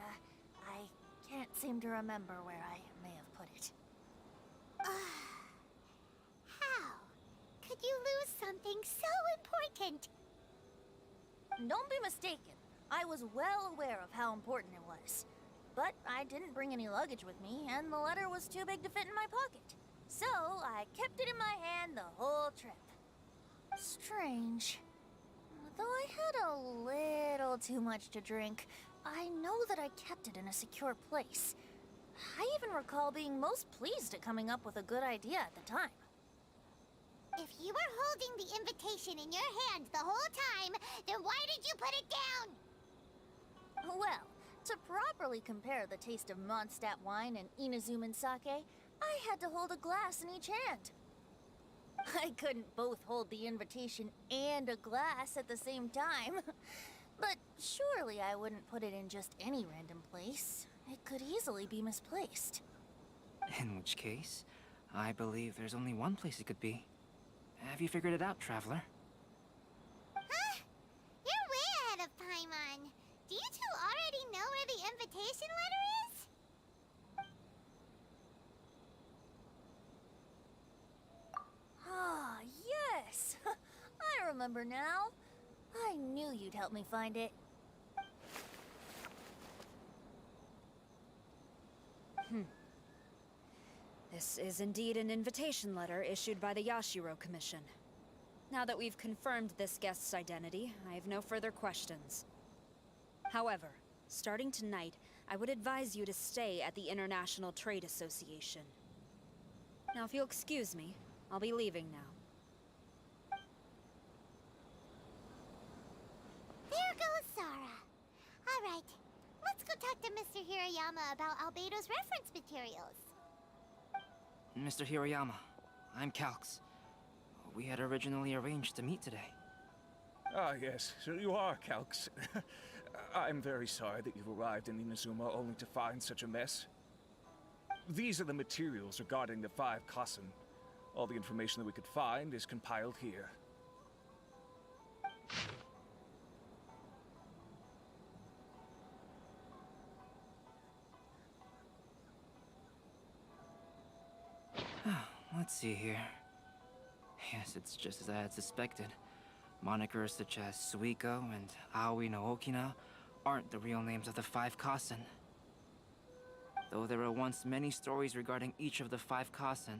[SPEAKER 13] I can't seem to remember where I may have put it.
[SPEAKER 2] How could you lose something so important?
[SPEAKER 13] Don't be mistaken. I was well aware of how important it was. But I didn't bring any luggage with me, and the letter was too big to fit in my pocket. So I kept it in my hand the whole trip. Strange. Though I had a little too much to drink, I know that I kept it in a secure place. I even recall being most pleased at coming up with a good idea at the time.
[SPEAKER 2] If you were holding the invitation in your hand the whole time, then why did you put it down?
[SPEAKER 13] Well, to properly compare the taste of Mondstadt wine and Inazuman sake, I had to hold a glass in each hand. I couldn't both hold the invitation and a glass at the same time. But surely I wouldn't put it in just any random place. It could easily be misplaced.
[SPEAKER 9] In which case, I believe there's only one place it could be. Have you figured it out, Traveler?
[SPEAKER 2] Huh? You're way ahead of Paimon. Do you two already know where the invitation letter is?
[SPEAKER 13] Ah, yes! I remember now. I knew you'd help me find it.
[SPEAKER 11] This is indeed an invitation letter issued by the Yashiro Commission. Now that we've confirmed this guest's identity, I have no further questions. However, starting tonight, I would advise you to stay at the International Trade Association. Now, if you'll excuse me, I'll be leaving now.
[SPEAKER 2] There goes Sara. All right, let's go talk to Mr. Hirayama about Albedo's reference materials.
[SPEAKER 9] Mr. Hirayama, I'm Calx. We had originally arranged to meet today.
[SPEAKER 6] Ah, yes, so you are Calx. I'm very sorry that you've arrived in Inazuma only to find such a mess. These are the materials regarding the 5 Kasen. All the information that we could find is compiled here.
[SPEAKER 9] Let's see here. Yes, it's just as I had suspected. Monikers such as Suiko and Aoi no Okina aren't the real names of the 5 Kasen. Though there were once many stories regarding each of the 5 Kasen,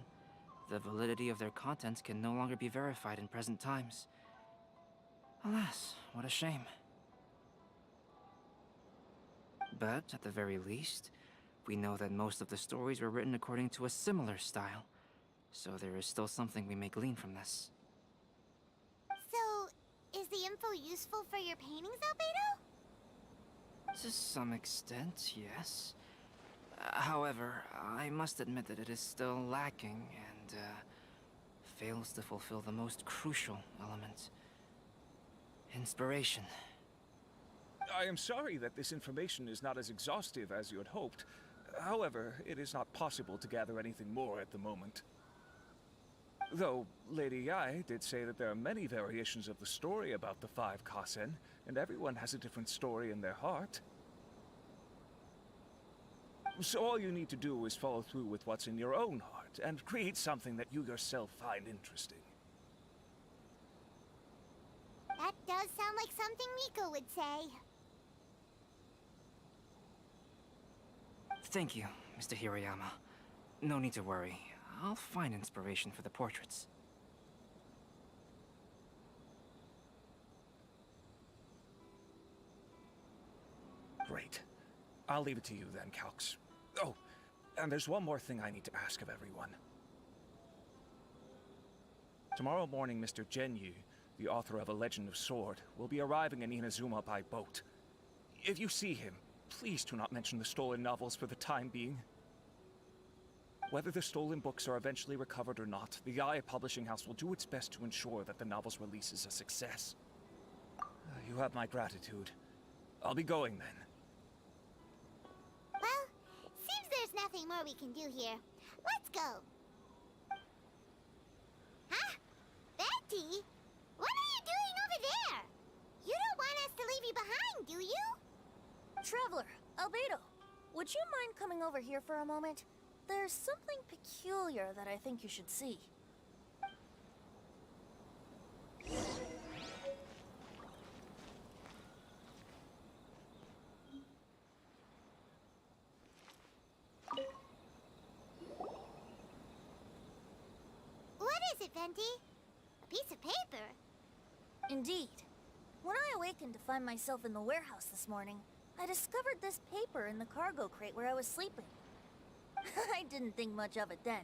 [SPEAKER 9] the validity of their contents can no longer be verified in present times. Alas, what a shame. But, at the very least, we know that most of the stories were written according to a similar style, so there is still something we may glean from this.
[SPEAKER 2] So, is the info useful for your paintings, Albedo?
[SPEAKER 9] To some extent, yes. However, I must admit that it is still lacking and fails to fulfill the most crucial element. Inspiration.
[SPEAKER 6] I am sorry that this information is not as exhaustive as you had hoped. However, it is not possible to gather anything more at the moment. Though, Lady Yae did say that there are many variations of the story about the 5 Kasen, and everyone has a different story in their heart. So all you need to do is follow through with what's in your own heart, and create something that you yourself find interesting.
[SPEAKER 2] That does sound like something Miko would say.
[SPEAKER 9] Thank you, Mr. Hirayama. No need to worry. I'll find inspiration for the portraits.
[SPEAKER 6] Great. I'll leave it to you then, Calx. Oh, and there's one more thing I need to ask of everyone. Tomorrow morning, Mr. Genyu, the author of A Legend of Sword, will be arriving in Inazuma by boat. If you see him, please do not mention the stolen novels for the time being. Whether the stolen books are eventually recovered or not, the Yae Publishing House will do its best to ensure that the novel's release is a success. You have my gratitude. I'll be going then.
[SPEAKER 2] Well, seems there's nothing more we can do here. Let's go. Huh? Betty? What are you doing over there? You don't want us to leave you behind, do you?
[SPEAKER 13] Traveler, Albedo, would you mind coming over here for a moment? There's something peculiar that I think you should see.
[SPEAKER 2] What is it, Venti? A piece of paper?
[SPEAKER 13] Indeed. When I awakened to find myself in the warehouse this morning, I discovered this paper in the cargo crate where I was sleeping. I didn't think much of it then.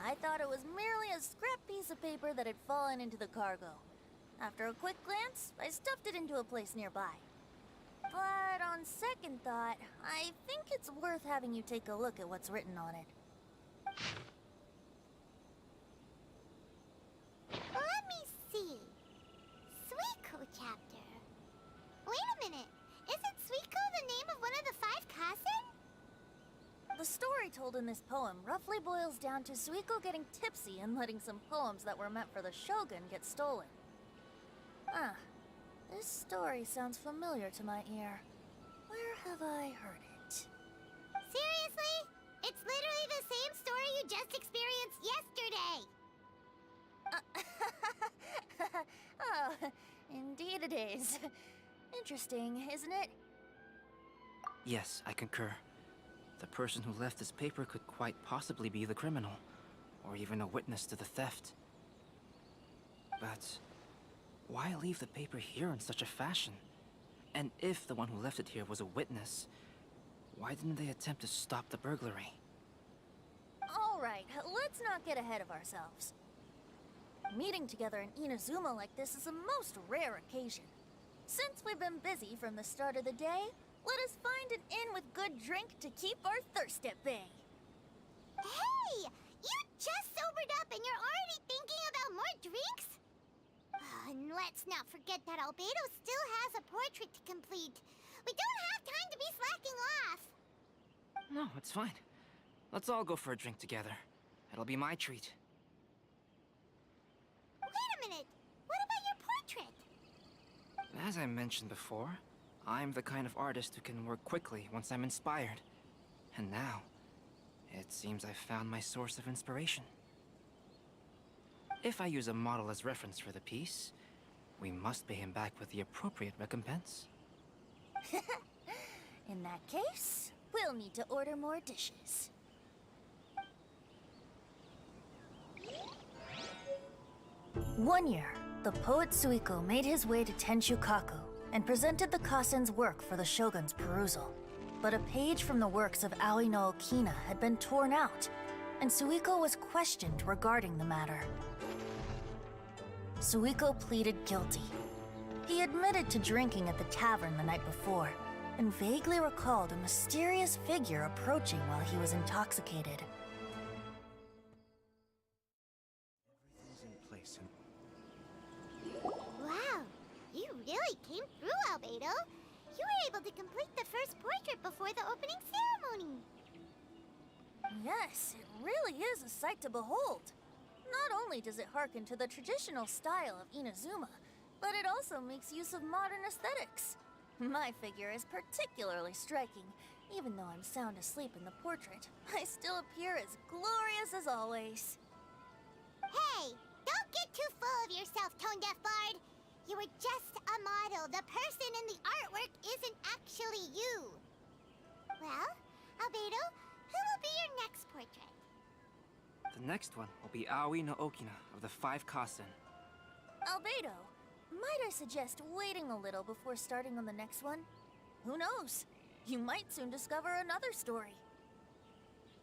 [SPEAKER 13] I thought it was merely a scrap piece of paper that had fallen into the cargo. After a quick glance, I stuffed it into a place nearby. But on second thought, I think it's worth having you take a look at what's written on it.
[SPEAKER 2] Let me see. Suiko chapter. Wait a minute. Isn't Suiko the name of one of the 5 Kasen?
[SPEAKER 13] The story told in this poem roughly boils down to Suiko getting tipsy and letting some poems that were meant for the Shogun get stolen. Ah, this story sounds familiar to my ear. Where have I heard it?
[SPEAKER 2] Seriously? It's literally the same story you just experienced yesterday!
[SPEAKER 13] Oh, indeed it days. Interesting, isn't it?
[SPEAKER 9] Yes, I concur. The person who left this paper could quite possibly be the criminal, or even a witness to the theft. But why leave the paper here in such a fashion? And if the one who left it here was a witness, why didn't they attempt to stop the burglary?
[SPEAKER 13] Alright, let's not get ahead of ourselves. Meeting together in Inazuma like this is a most rare occasion. Since we've been busy from the start of the day, let us find an inn with good drink to keep our thirst at bay.
[SPEAKER 2] Hey! You just sobered up and you're already thinking about more drinks? And let's not forget that Albedo still has a portrait to complete. We don't have time to be slacking off.
[SPEAKER 9] No, it's fine. Let's all go for a drink together. It'll be my treat.
[SPEAKER 2] Wait a minute. What about your portrait?
[SPEAKER 9] As I mentioned before, I'm the kind of artist who can work quickly once I'm inspired. And now, it seems I've found my source of inspiration. If I use a model as reference for the piece, we must pay him back with the appropriate recompense.
[SPEAKER 13] In that case, we'll need to order more dishes. One year, the poet Suiko made his way to Tenshukaku and presented the Kasen's work for the shogun's perusal. But a page from the works of Aoi no Okina had been torn out, and Suiko was questioned regarding the matter. Suiko pleaded guilty. He admitted to drinking at the tavern the night before, and vaguely recalled a mysterious figure approaching while he was intoxicated.
[SPEAKER 2] Wow, you really came through, Albedo. You were able to complete the first portrait before the opening ceremony.
[SPEAKER 13] Yes, it really is a sight to behold. Not only does it harken to the traditional style of Inazuma, but it also makes use of modern aesthetics. My figure is particularly striking. Even though I'm sound asleep in the portrait, I still appear as glorious as always.
[SPEAKER 2] Hey, don't get too full of yourself, Tone-Deaf Bard. You were just a model. The person in the artwork isn't actually you. Well, Albedo, who will be your next portrait?
[SPEAKER 9] The next one will be Aoi no Okina of the 5 Kasen.
[SPEAKER 13] Albedo, might I suggest waiting a little before starting on the next one? Who knows? You might soon discover another story.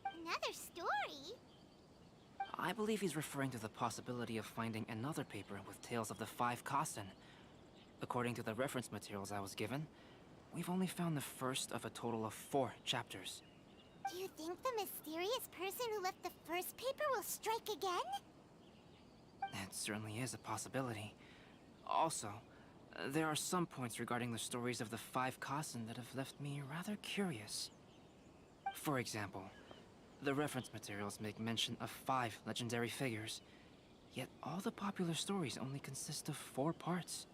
[SPEAKER 2] Another story?
[SPEAKER 9] I believe he's referring to the possibility of finding another paper with tales of the 5 Kasen. According to the reference materials I was given, we've only found the first of a total of 4 chapters.
[SPEAKER 2] Do you think the mysterious person who left the first paper will strike again?
[SPEAKER 9] It certainly is a possibility. Also, there are some points regarding the stories of the 5 Kasen that have left me rather curious. For example, the reference materials make mention of 5 legendary figures, yet all the popular stories only consist of 4 parts.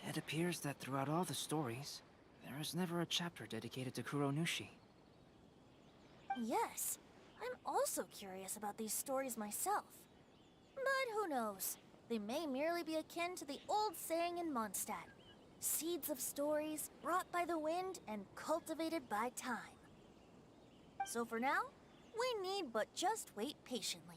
[SPEAKER 9] It appears that throughout all the stories, there is never a chapter dedicated to Kuronushi.
[SPEAKER 13] Yes, I'm also curious about these stories myself. But who knows? They may merely be akin to the old saying in Mondstadt. Seeds of stories brought by the wind and cultivated by time. So for now, we need but just wait patiently.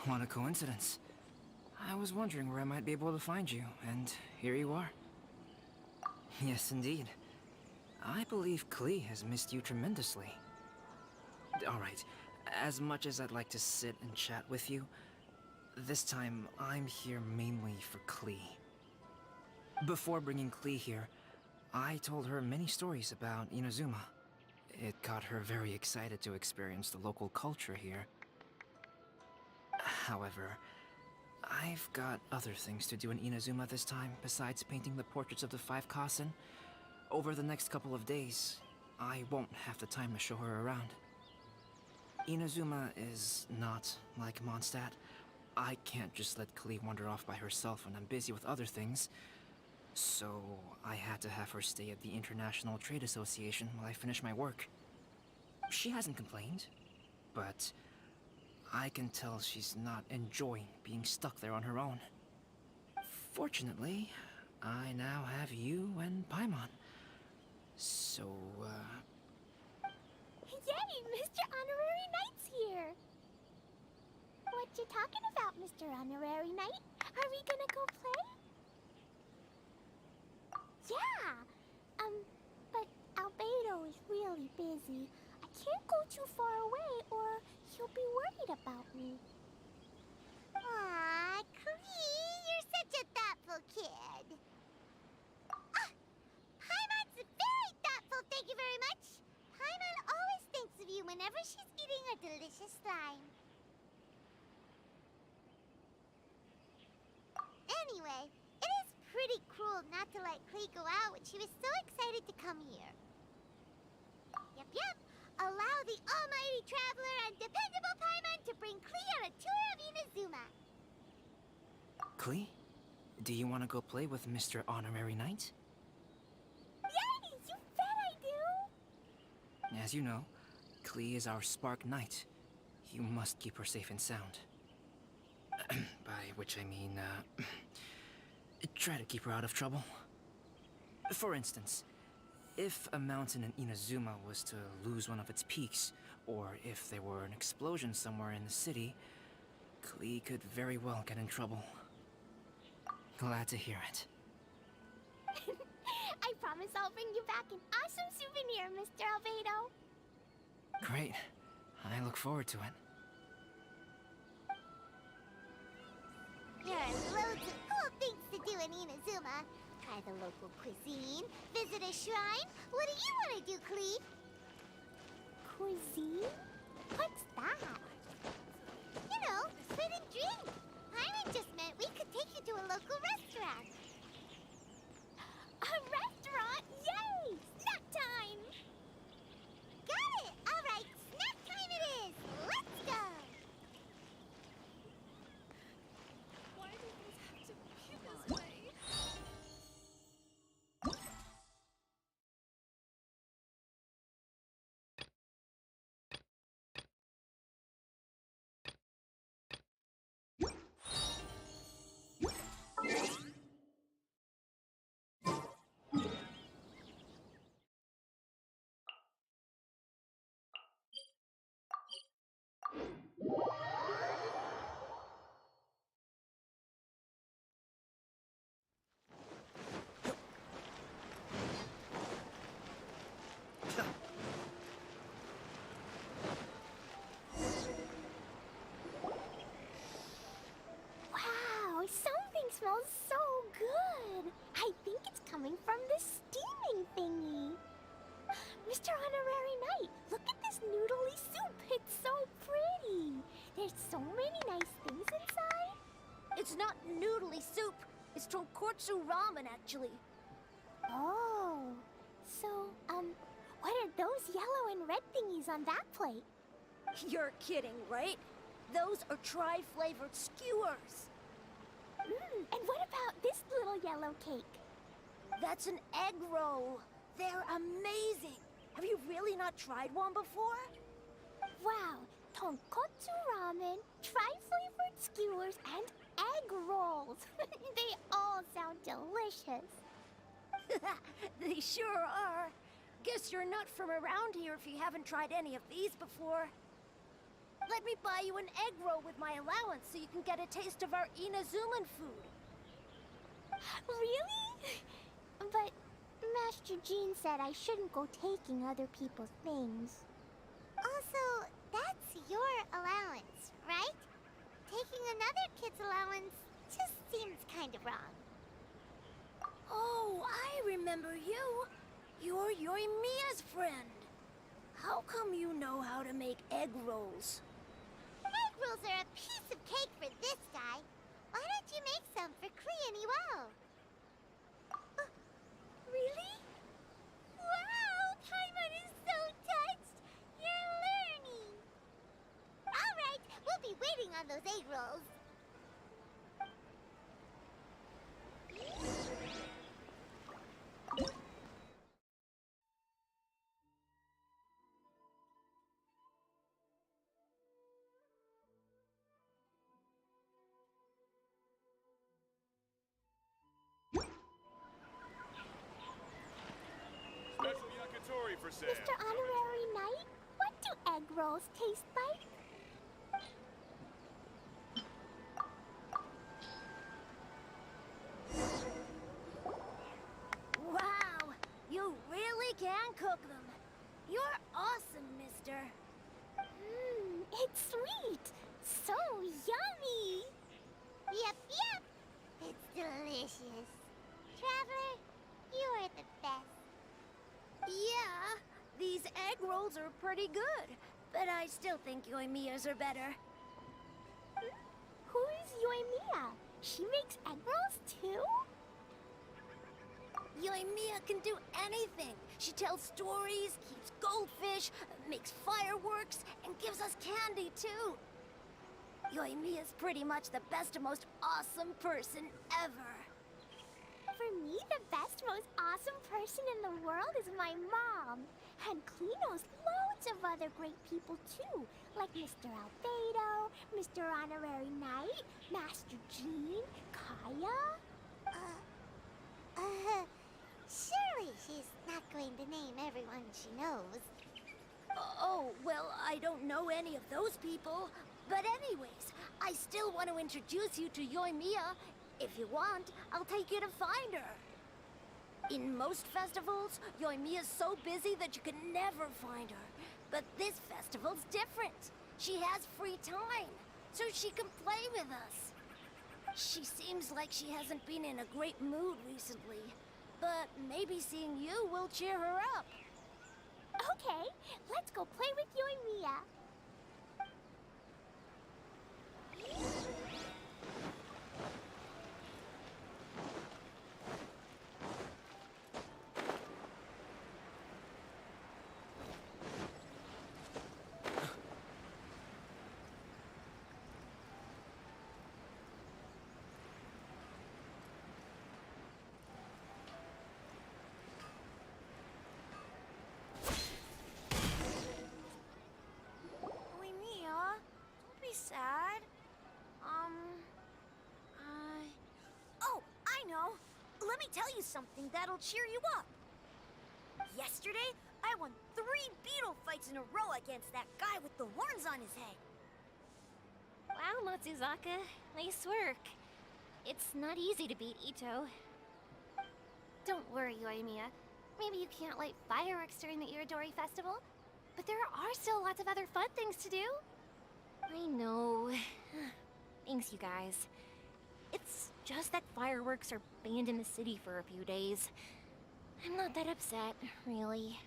[SPEAKER 9] What a coincidence. I was wondering where I might be able to find you, and here you are. Yes, indeed. I believe Klee has missed you tremendously. Alright, As much as I'd like to sit and chat with you, this time I'm here mainly for Klee. Before bringing Klee here, I told her many stories about Inazuma. It got her very excited to experience the local culture here. However, I've got other things to do in Inazuma this time besides painting the portraits of the 5 Kasen. Over the next couple of days, I won't have the time to show her around. Inazuma is not like Mondstadt. I can't just let Klee wander off by herself when I'm busy with other things. So I had to have her stay at the International Trade Association while I finish my work. She hasn't complained, but I can tell she's not enjoying being stuck there on her own. Fortunately, I now have you and Paimon. So,
[SPEAKER 8] Yay! Mr. Honorary Knight's here! What you talking about, Mr. Honorary Knight? Are we gonna go play? Yeah! But Albedo is really busy. I can't go too far away or he'll be worried about me.
[SPEAKER 2] Aw, Klee, you're such a thoughtful kid. Ah, Paimon's very thoughtful, thank you very much. Paimon always thinks of you whenever she's eating a delicious slime. Anyway, it is pretty cruel not to let Klee go out when she was so excited to come here. Yep. Allow the almighty traveler and dependable Paimon to bring Klee on a tour of Inazuma.
[SPEAKER 9] Klee, do you want to go play with Mr. Honorary Knight?
[SPEAKER 8] Yay! You bet I do!
[SPEAKER 9] As you know, Klee is our Spark Knight. You must keep her safe and sound. By which I mean, try to keep her out of trouble. For instance, if a mountain in Inazuma was to lose one of its peaks, or if there were an explosion somewhere in the city, Klee could very well get in trouble. Glad to hear it.
[SPEAKER 8] I promise I'll bring you back an awesome souvenir, Mr. Albedo.
[SPEAKER 9] Great. I look forward to it.
[SPEAKER 2] There are loads of cool things to do in Inazuma. Try the local cuisine, visit a shrine. What do you want to do, Klee?
[SPEAKER 8] Cuisine? What's that?
[SPEAKER 2] You know, food and drink. Paimon just meant we could take you to a local restaurant.
[SPEAKER 8] A restaurant? Yay! Snack time!
[SPEAKER 2] Got it! All right, snack time it is. Let's go!
[SPEAKER 22] Why do things have to be this way?
[SPEAKER 8] Wow, something smells so good. I think it's coming from this steaming thingy. Mr. Honorary Knight, look at this noodly soup. It's so pretty. There's so many nice things inside.
[SPEAKER 13] It's not noodly soup. It's tonkotsu ramen, actually.
[SPEAKER 8] Oh, so, what are those yellow and red thingies on that plate?
[SPEAKER 13] You're kidding, right? Those are tri-flavored skewers.
[SPEAKER 8] And what about this little yellow cake?
[SPEAKER 13] That's an egg roll. They're amazing. Have you really not tried one before?
[SPEAKER 8] Wow, tonkotsu ramen, tri-flavored skewers, and egg rolls. They all sound delicious.
[SPEAKER 13] They sure are. Guess you're not from around here if you haven't tried any of these before. Let me buy you an egg roll with my allowance so you can get a taste of our Inazuman food.
[SPEAKER 8] Really? But Master Jean said I shouldn't go taking other people's things.
[SPEAKER 2] Also, that's your taking another kid's allowance just seems kind of wrong.
[SPEAKER 12] Oh, I remember you. You're Yoimiya's friend. How come you know how to make egg rolls?
[SPEAKER 2] Egg rolls are a piece of cake for this guy. Why don't you make some for Klee and Iwao? Really? Wow! Paimon is so touched! You're learning! Alright, we'll be waiting on those egg rolls.
[SPEAKER 6] Special yakitori for sale.
[SPEAKER 8] Mr. Honorary Knight, what do egg rolls taste like?
[SPEAKER 12] Wow, you really can cook them. You're awesome, mister.
[SPEAKER 8] It's sweet. So yummy.
[SPEAKER 2] Yep, yep. It's delicious. Traveler, you are the best.
[SPEAKER 12] Yeah, these egg rolls are pretty good, but I still think Yoimiya's are better.
[SPEAKER 8] Who is Yoimiya? She makes egg rolls too?
[SPEAKER 12] Yoimiya can do anything. She tells stories, keeps goldfish, makes fireworks, and gives us candy too. Yoimiya's pretty much the best and most awesome person ever.
[SPEAKER 8] For me, the best, most awesome person in the world is my mom. And Klee knows loads of other great people too, like Mr. Albedo, Mr. Honorary Knight, Master Jean, Kaya.
[SPEAKER 2] Surely she's not going to name everyone she knows.
[SPEAKER 12] Oh, well, I don't know any of those people. But anyways, I still want to introduce you to Yoimiya. If you want, I'll take you to find her. In most festivals, Yoimiya's so busy that you can never find her. But this festival's different. She has free time, so she can play with us. She seems like she hasn't been in a great mood recently. But maybe seeing you will cheer her up.
[SPEAKER 8] Okay, let's go play with Yoimiya.
[SPEAKER 12] Yoimiya, don't be sad. Oh, I know. Let me tell you something that'll cheer you up. Yesterday, I won 3 beetle fights in a row against that guy with the horns on his head.
[SPEAKER 10] Wow, Matsuzaka. Nice work. It's not easy to beat Ito.
[SPEAKER 22] Don't worry, Yoimiya. Maybe you can't light fireworks during the Iridori Festival, but there are still lots of other fun things to do.
[SPEAKER 10] I know. Thanks, you guys. It's just that fireworks are banned in the city for a few days. I'm not that upset, really.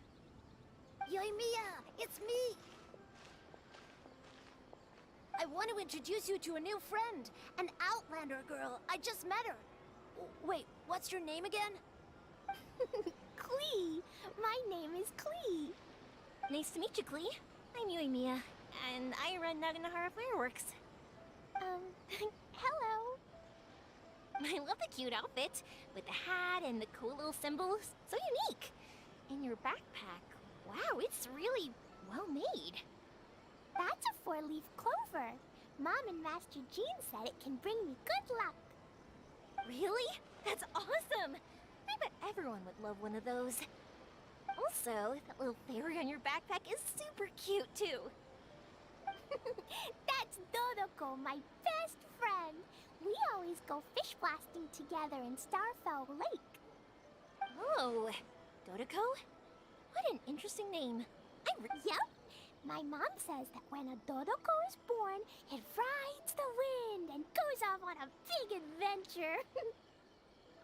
[SPEAKER 12] Yoimiya, it's me! I want to introduce you to a new friend, an Outlander girl. I just met her. Wait, what's your name again?
[SPEAKER 8] Klee! My name is Klee.
[SPEAKER 10] Nice to meet you, Klee. I'm Yoimiya, and I run Naganahara Fireworks.
[SPEAKER 8] Hello.
[SPEAKER 10] I love the cute outfit, with the hat and the cool little symbols. So unique. And your backpack, wow, it's really well made.
[SPEAKER 8] That's a 4-leaf clover. Mom and Master Jean said it can bring me good luck.
[SPEAKER 10] Really? That's awesome! I bet everyone would love one of those. Also, that little fairy on your backpack is super cute, too.
[SPEAKER 8] That's Dodoko, my best friend. We always go fish blasting together in Starfell Lake.
[SPEAKER 10] Oh, Dodoko? What an interesting name.
[SPEAKER 8] Yep. My mom says that when a Dodoko is born, it rides the wind and goes off on a big adventure.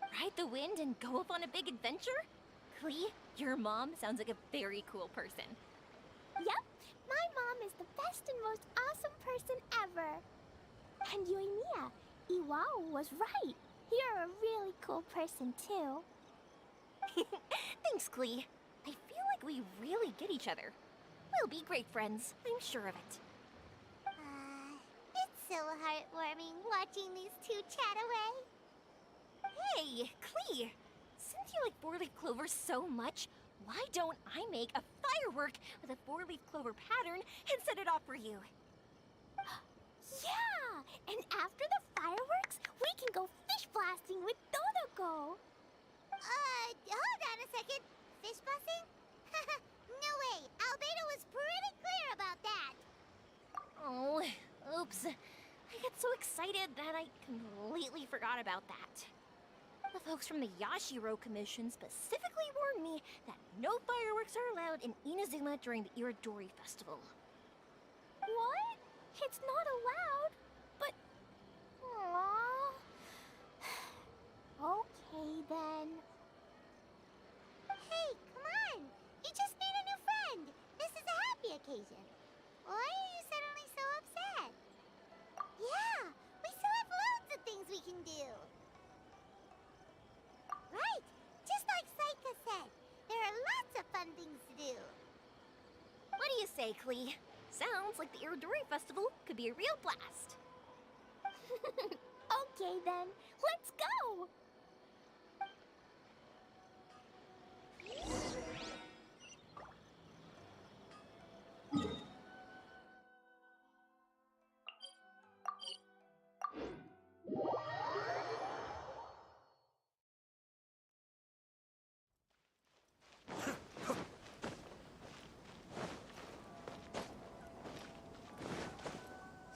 [SPEAKER 10] Ride the wind and go off on a big adventure? Klee, your mom sounds like a very cool person.
[SPEAKER 8] Yep, my mom is the best and most awesome person ever. And Yoimiya, Iwao was right. You're a really cool person too.
[SPEAKER 10] Thanks, Klee. I feel like we really get each other. We'll be great friends, I'm sure of it.
[SPEAKER 2] It's so heartwarming watching these two chat away.
[SPEAKER 10] Hey, Klee! Since you like four-leaf clover so much, why don't I make a firework with a four-leaf clover pattern and set it off for you?
[SPEAKER 8] Yeah! And after the fireworks, we can go fish blasting with Dodoko.
[SPEAKER 2] Hold on a second. Fish busting? No way. Albedo was pretty clear about that.
[SPEAKER 10] Oh, oops. I got so excited that I completely forgot about that. The folks from the Yashiro Commission specifically warned me that no fireworks are allowed in Inazuma during the Iridori Festival.
[SPEAKER 8] What? It's not allowed? But... Aww. Okay, then.
[SPEAKER 2] Hey, come on. You just made a new friend. This is a happy occasion. Why are you suddenly so upset? Yeah, we still have loads of things we can do. Right, just like Saika said. There are lots of fun things to do.
[SPEAKER 10] What do you say, Klee? Sounds like the Iridori Festival could be a real blast.
[SPEAKER 8] Okay, then. Let's go!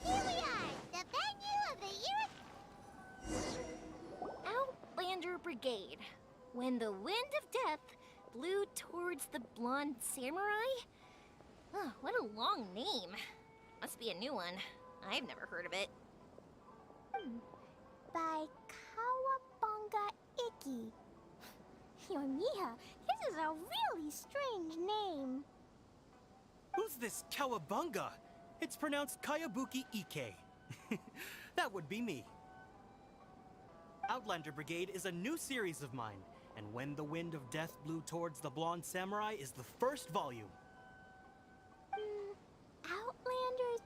[SPEAKER 2] Here we are, the venue of the
[SPEAKER 10] Outlander Brigade. When the wind of death blew towards the blonde samurai? Oh, what a long name. Must be a new one. I've never heard of it.
[SPEAKER 8] By Kawabunga Iki. Yoimiya, this is a really strange name.
[SPEAKER 17] Who's this Kawabunga? It's pronounced Kayabuki Ike. That would be me. Outlander Brigade is a new series of mine, and When the Wind of Death Blew Towards the Blonde Samurai is the first volume.
[SPEAKER 8] Outlander's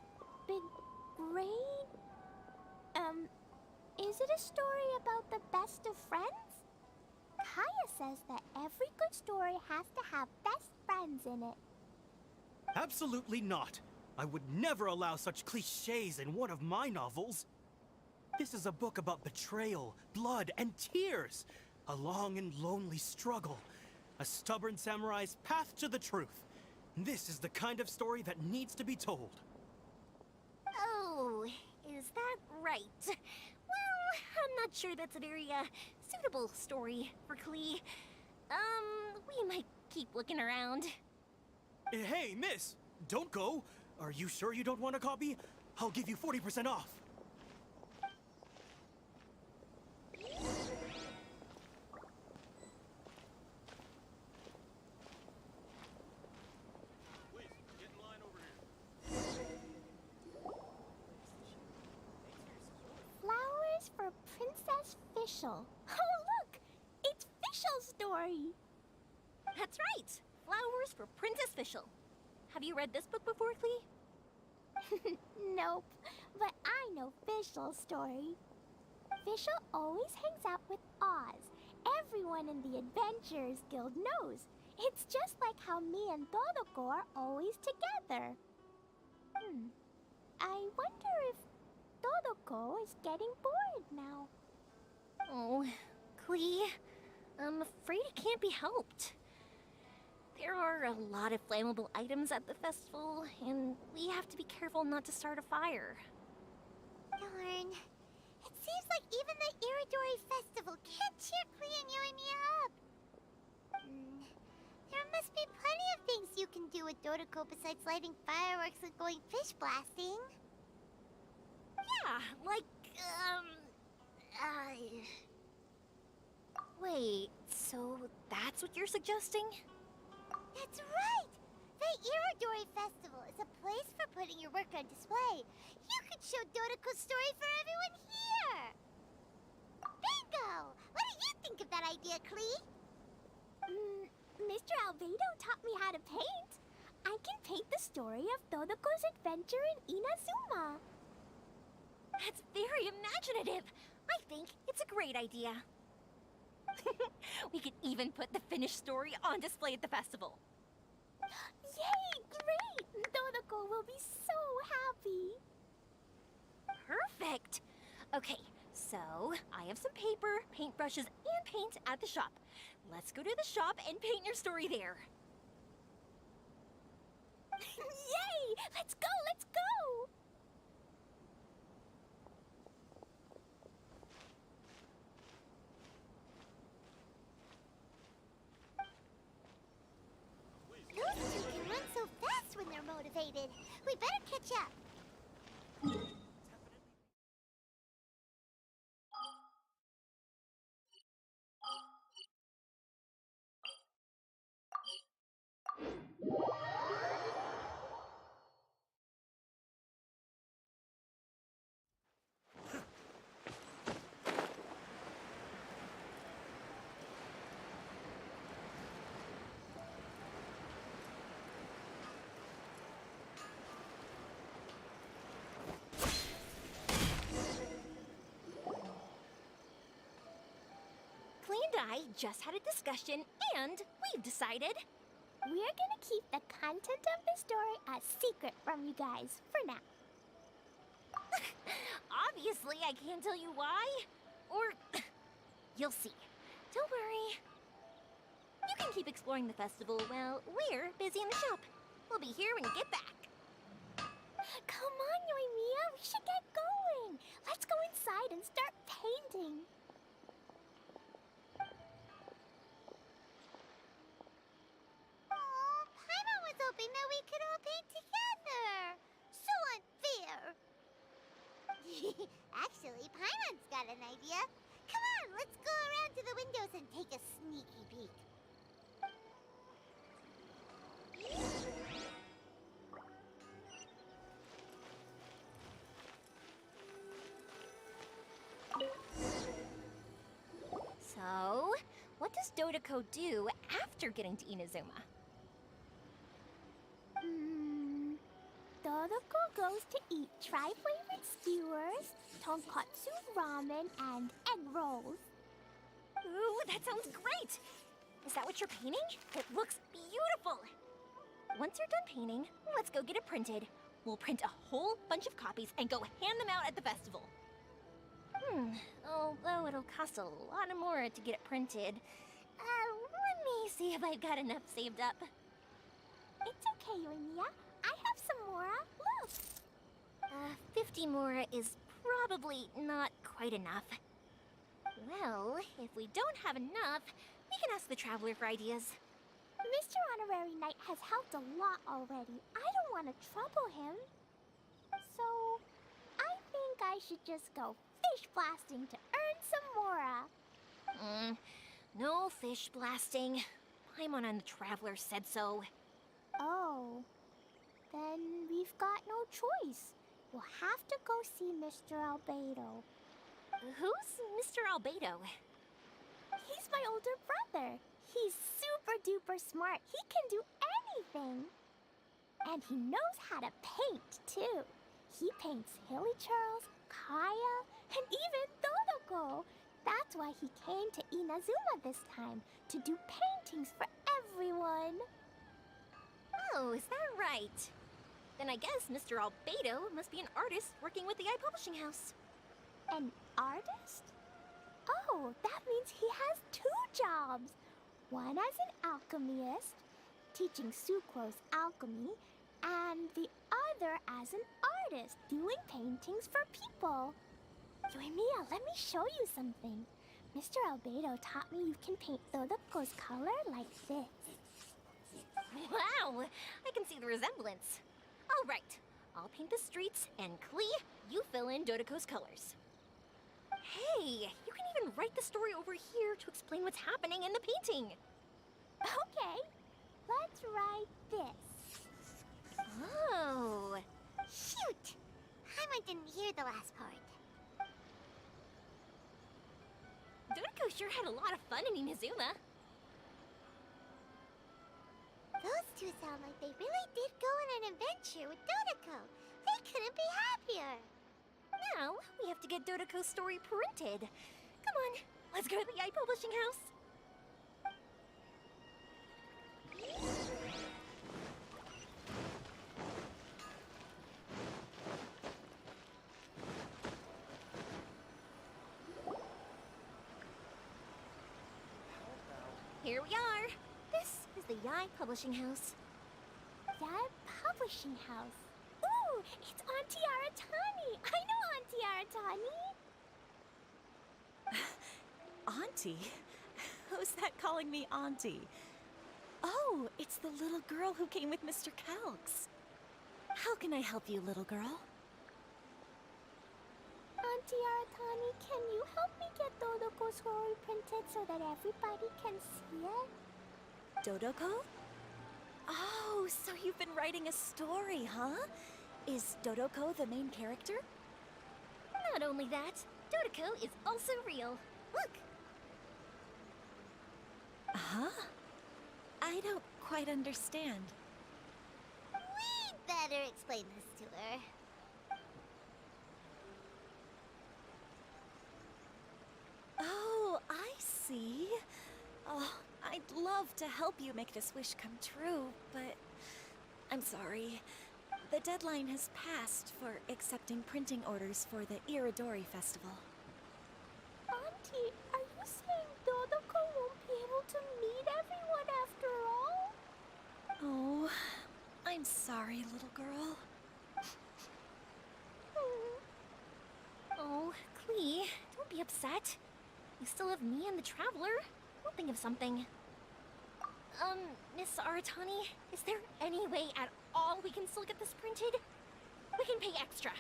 [SPEAKER 8] Brigade? Is it a story about the best of friends? Kaya says that every good story has to have best friends in it.
[SPEAKER 17] Absolutely not. I would never allow such cliches in one of my novels. This is a book about betrayal, blood, and tears. A long and lonely struggle. A stubborn samurai's path to the truth. This is the kind of story that needs to be told.
[SPEAKER 10] Oh, is that right? Well, I'm not sure that's a very, suitable story for Klee. We might keep looking around.
[SPEAKER 17] Hey, miss! Don't go! Are you sure you don't want a copy? I'll give you 40% off.
[SPEAKER 8] Flowers for Princess Fischl. Oh, look! It's Fischl's story!
[SPEAKER 10] That's right! Flowers for Princess Fischl. Have you read this book before, Klee?
[SPEAKER 8] Nope, but I know Fischl's story. Fischl always hangs out with Oz. Everyone in the Adventurers Guild knows. It's just like how me and Dodoko are always together. I wonder if Dodoko is getting bored now.
[SPEAKER 10] Oh, Klee, I'm afraid it can't be helped. There are a lot of flammable items at the festival, and we have to be careful not to start a fire.
[SPEAKER 2] Darn. It seems like even the Iridori Festival can't cheer Klee and Yoimiya up. There must be plenty of things you can do with Dodoko besides lighting fireworks and going fish blasting.
[SPEAKER 10] Yeah, like, Wait, so that's what you're suggesting?
[SPEAKER 2] That's right! The Irodori Festival is a place for putting your work on display. You could show Dodoko's story for everyone here! Bingo! What do you think of that idea, Klee?
[SPEAKER 8] Mr. Albedo taught me how to paint. I can paint the story of Dodoko's adventure in Inazuma.
[SPEAKER 10] That's very imaginative. I think it's a great idea. We could even put the finished story on display at the festival.
[SPEAKER 8] Yay! Great! Dodoko will be so happy.
[SPEAKER 10] Perfect. Okay, so I have some paper, paintbrushes, and paint at the shop. Let's go to the shop and paint your story there.
[SPEAKER 8] Yay! Let's go! Let's go!
[SPEAKER 2] Those two can run so fast when they're motivated. We better catch up.
[SPEAKER 10] Klee and I just had a discussion, and we've decided
[SPEAKER 8] we're gonna keep the content of the story a secret from you guys for now.
[SPEAKER 10] Obviously, I can't tell you why. Or you'll see. Don't worry. You can keep exploring the festival while we're busy in the shop. We'll be here when you get back.
[SPEAKER 8] Come on, Yoimiya, we should get going. Let's go inside and start painting.
[SPEAKER 2] Oh, Paimon was hoping that we could all paint together. So unfair. Actually, Paimon's got an idea. Come on, let's go around to the windows and take a sneaky peek.
[SPEAKER 10] So, what does Dodoko do after getting to Inazuma?
[SPEAKER 8] Dodoko goes to eat tri-flavored skewers, tonkatsu ramen, and egg rolls.
[SPEAKER 10] Ooh, that sounds great! Is that what you're painting? It looks beautiful! Once you're done painting, let's go get it printed. We'll print a whole bunch of copies and go hand them out at the festival. Although it'll cost a lot more to get it printed. Let me see if I've got enough saved up.
[SPEAKER 8] It's okay, Yoimiya. I have some more. Look!
[SPEAKER 10] 50 more is probably not quite enough. Well, if we don't have enough, we can ask the Traveler for ideas.
[SPEAKER 8] Mr. Honorary Knight has helped a lot already. I don't want to trouble him. So, I think I should just go fish blasting to earn some mora.
[SPEAKER 10] No fish blasting. Paimon and the Traveler said so.
[SPEAKER 8] Oh. Then we've got no choice. We'll have to go see Mr. Albedo.
[SPEAKER 10] Who's Mr. Albedo?
[SPEAKER 8] He's my older brother. He's super duper smart. He can do anything. And he knows how to paint, too. He paints Hilly-Churls, Kaya, and even Dodoko. That's why he came to Inazuma this time, to do paintings for everyone.
[SPEAKER 10] Oh, is that right? Then I guess Mr. Albedo must be an artist working with the iPublishing House.
[SPEAKER 8] An artist? Oh, that means he has 2 jobs. One as an alchemist, teaching sucrose alchemy, and the other as an artist, doing paintings for people. Yoimiya, let me show you something. Mr. Albedo taught me you can paint Dodoko's color like this.
[SPEAKER 10] Wow, I can see the resemblance. All right, I'll paint the streets, and Klee, you fill in Dodoko's colors. Hey, you can even write the story over here to explain what's happening in the painting.
[SPEAKER 8] Okay, let's write this.
[SPEAKER 10] Oh.
[SPEAKER 2] Shoot! I didn't hear the last part.
[SPEAKER 10] Dodoko sure had a lot of fun in Inazuma.
[SPEAKER 2] Those two sound like they really did go on an adventure with Dodoko. They couldn't be happier.
[SPEAKER 10] Now, we have to get Dodoko's story printed. Come on, let's go to the Publishing House. Here we are. This is the Yai Publishing House.
[SPEAKER 8] Yai Publishing House. Ooh, it's Auntie Aratani. I know Auntie Aratani.
[SPEAKER 14] Auntie? Who's that calling me Auntie? Oh, it's the little girl who came with Mr. Kelks. How can I help you, little girl?
[SPEAKER 8] Auntie Aratani, can you help me get Dodoko's story printed so that everybody can see it?
[SPEAKER 14] Dodoko? Oh, so you've been writing a story, huh? Is Dodoko the main character?
[SPEAKER 10] Not only that, Dodoko is also real. Look!
[SPEAKER 14] Huh? I don't quite understand.
[SPEAKER 2] We'd better explain this to her.
[SPEAKER 14] Oh, I see. Oh, I'd love to help you make this wish come true, but I'm sorry. The deadline has passed for accepting printing orders for the Iridori Festival.
[SPEAKER 8] Auntie, are you saying Dodoko won't be able to meet everyone after all?
[SPEAKER 14] Oh, I'm sorry, little girl.
[SPEAKER 10] Oh, Klee, don't be upset. You still have me and the Traveler. We'll think of something. Miss Aratani, is there any way at all we can still get this printed? We can pay extra.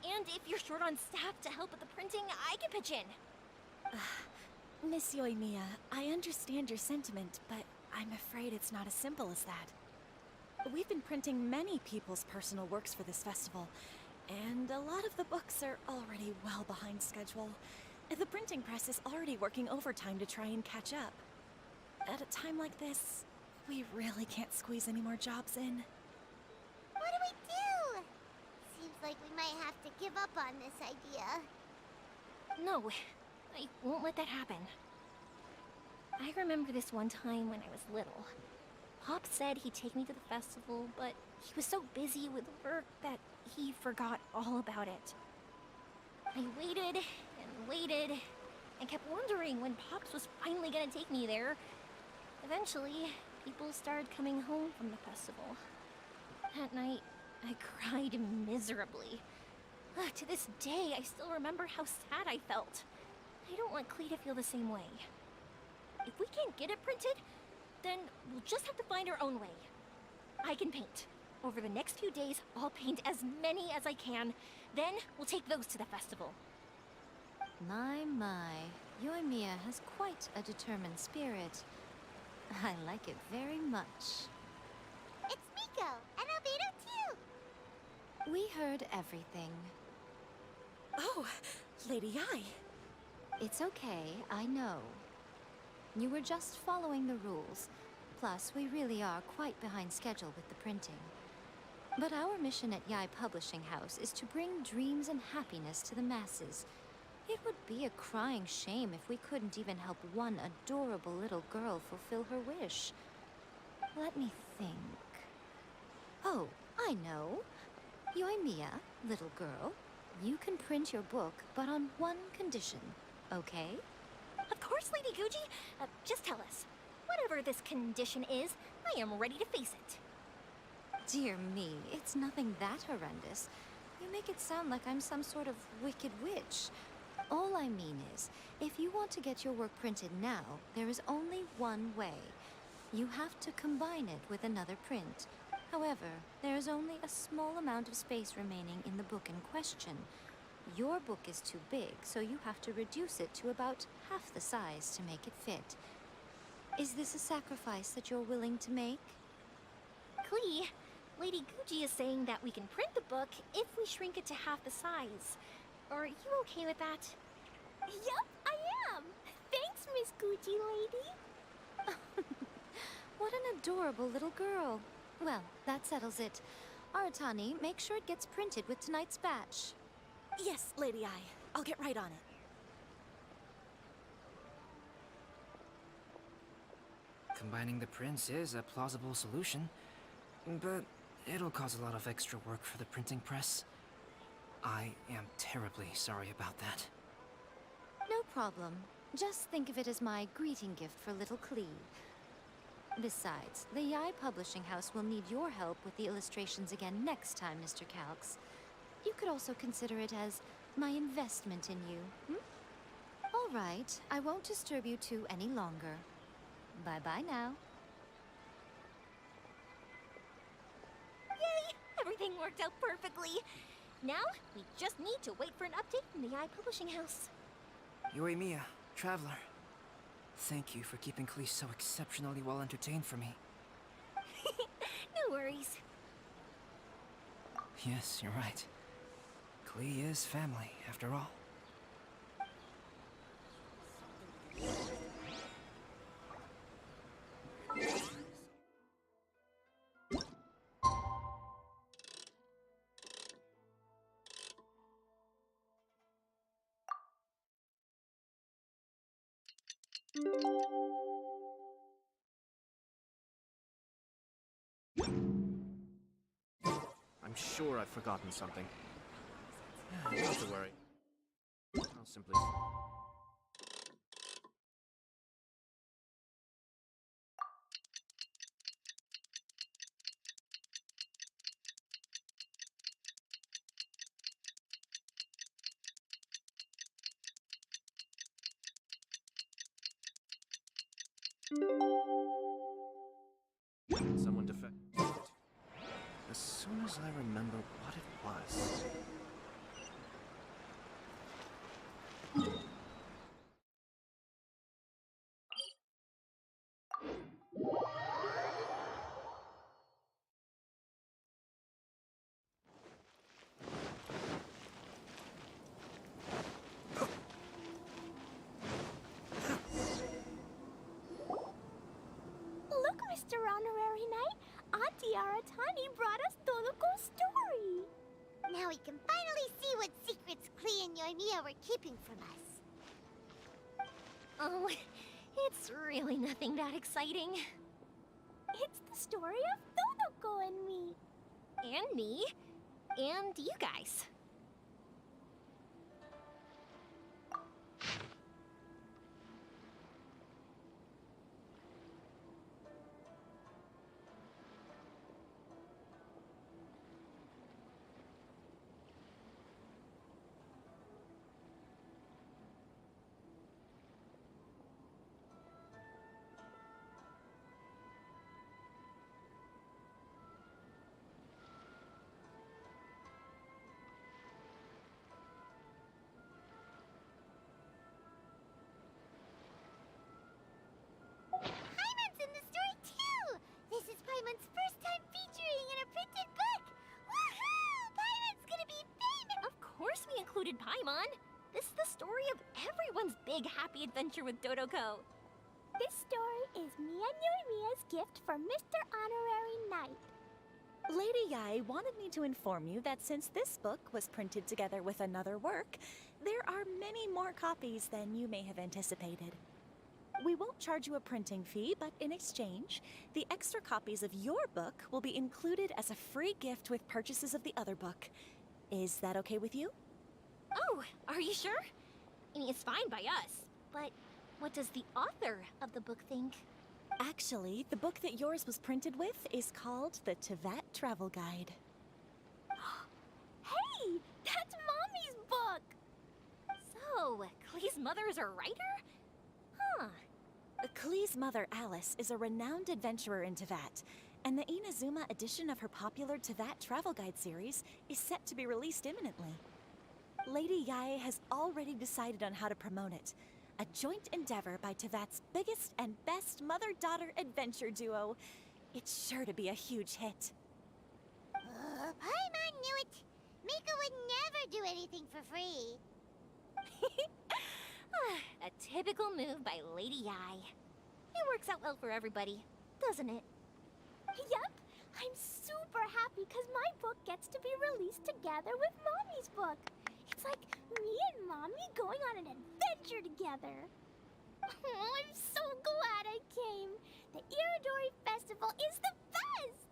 [SPEAKER 10] And if you're short on staff to help with the printing, I can pitch in.
[SPEAKER 14] Miss Yoimiya, I understand your sentiment, but I'm afraid it's not as simple as that. We've been printing many people's personal works for this festival, and a lot of the books are already well behind schedule. The printing press is already working overtime to try and catch up. At a time like this, we really can't squeeze any more jobs in.
[SPEAKER 2] What do we do? Seems like we might have to give up on this idea.
[SPEAKER 10] No, I won't let that happen. I remember this one time when I was little. Pop said he'd take me to the festival, but he was so busy with work that he forgot all about it. I waited and waited and kept wondering when Pops was finally gonna take me there. Eventually, people started coming home from the festival. That night, I cried miserably. To this day, I still remember how sad I felt. I don't want Klee to feel the same way. If we can't get it printed, then we'll just have to find our own way. I can paint. Over the next few days, I'll paint as many as I can. Then we'll take those to the festival.
[SPEAKER 21] My. Yoimiya has quite a determined spirit. I like it very much.
[SPEAKER 2] It's Miko, and Albedo too!
[SPEAKER 21] We heard everything.
[SPEAKER 14] Oh, Lady Yai.
[SPEAKER 21] It's okay, I know. You were just following the rules. Plus, we really are quite behind schedule with the printing. But our mission at Yai Publishing House is to bring dreams and happiness to the masses. It would be a crying shame if we couldn't even help one adorable little girl fulfill her wish. Let me think. Oh, I know. Yoimiya, little girl, you can print your book, but on one condition, okay?
[SPEAKER 10] Of course, Lady Guji. Just tell us. Whatever this condition is, I am ready to face it.
[SPEAKER 21] Dear me, it's nothing that horrendous. You make it sound like I'm some sort of wicked witch. All I mean is, if you want to get your work printed now, there is only one way. You have to combine it with another print. However, there is only a small amount of space remaining in the book in question. Your book is too big, so you have to reduce it to about half the size to make it fit. Is this a sacrifice that you're willing to make?
[SPEAKER 10] Klee, Lady Guji is saying that we can print the book if we shrink it to half the size. Are you okay with that?
[SPEAKER 8] Yup, I am! Thanks, Miss Gucci Lady!
[SPEAKER 21] What an adorable little girl. Well, that settles it. Aratani, make sure it gets printed with tonight's batch.
[SPEAKER 14] Yes, Lady Ai. I'll get right on it.
[SPEAKER 9] Combining the prints is a plausible solution, but it'll cause a lot of extra work for the printing press. I am terribly sorry about that.
[SPEAKER 21] No problem. Just think of it as my greeting gift for little Klee. Besides, the Yai Publishing House will need your help with the illustrations again next time, Mr. Calx. You could also consider it as my investment in you, All right, I won't disturb you two any longer. Bye-bye now.
[SPEAKER 10] Yay! Everything worked out perfectly. Now, we just need to wait for an update from the Yai Publishing House.
[SPEAKER 9] Yoimiya, Traveler. Thank you for keeping Klee so exceptionally well entertained for me.
[SPEAKER 10] No worries.
[SPEAKER 9] Yes, you're right. Klee is family, after all.
[SPEAKER 1] I'm sure I've forgotten something. Not to worry. I'll simply... Someone defect. As soon as I remember what it was.
[SPEAKER 8] Look, Mr. Honorary Knight! Auntie Aratani brought us Toloko's story!
[SPEAKER 2] Now we can finally see what secrets Klee and Yoimiya were keeping from us.
[SPEAKER 10] Oh, it's really nothing that exciting.
[SPEAKER 8] It's the story of Toloko and me.
[SPEAKER 10] And me. And you guys.
[SPEAKER 2] Paimon's in the story too! This is Paimon's first time featuring in a printed book! Woohoo! Paimon's gonna be famous!
[SPEAKER 10] Of course we included Paimon. This is the story of everyone's big happy adventure with Dodoko.
[SPEAKER 8] This story is me and Yoimiya's gift for Mr. Honorary Knight.
[SPEAKER 14] Lady Yai wanted me to inform you that since this book was printed together with another work, there are many more copies than you may have anticipated. We won't charge you a printing fee, but in exchange, the extra copies of your book will be included as a free gift with purchases of the other book. Is that okay with you?
[SPEAKER 10] Oh, are you sure? I mean, it's fine by us, but what does the author of the book think?
[SPEAKER 14] Actually, the book that yours was printed with is called the Tevat Travel Guide.
[SPEAKER 8] Hey, that's Mommy's book!
[SPEAKER 10] So, Klee's mother is a writer? Huh.
[SPEAKER 14] Klee's mother, Alice, is a renowned adventurer in Teyvat, and the Inazuma edition of her popular Teyvat travel guide series is set to be released imminently. Lady Yae has already decided on how to promote it, a joint endeavor by Teyvat's biggest and best mother-daughter adventure duo. It's sure to be a huge hit.
[SPEAKER 2] Paimon knew it! Mika would never do anything for free.
[SPEAKER 10] A typical move by Lady Yae. It works out well for everybody, doesn't it?
[SPEAKER 8] Yep! I'm super happy because my book gets to be released together with Mommy's book. It's like me and Mommy going on an adventure together. Oh, I'm so glad I came. The Iridori Festival is the best!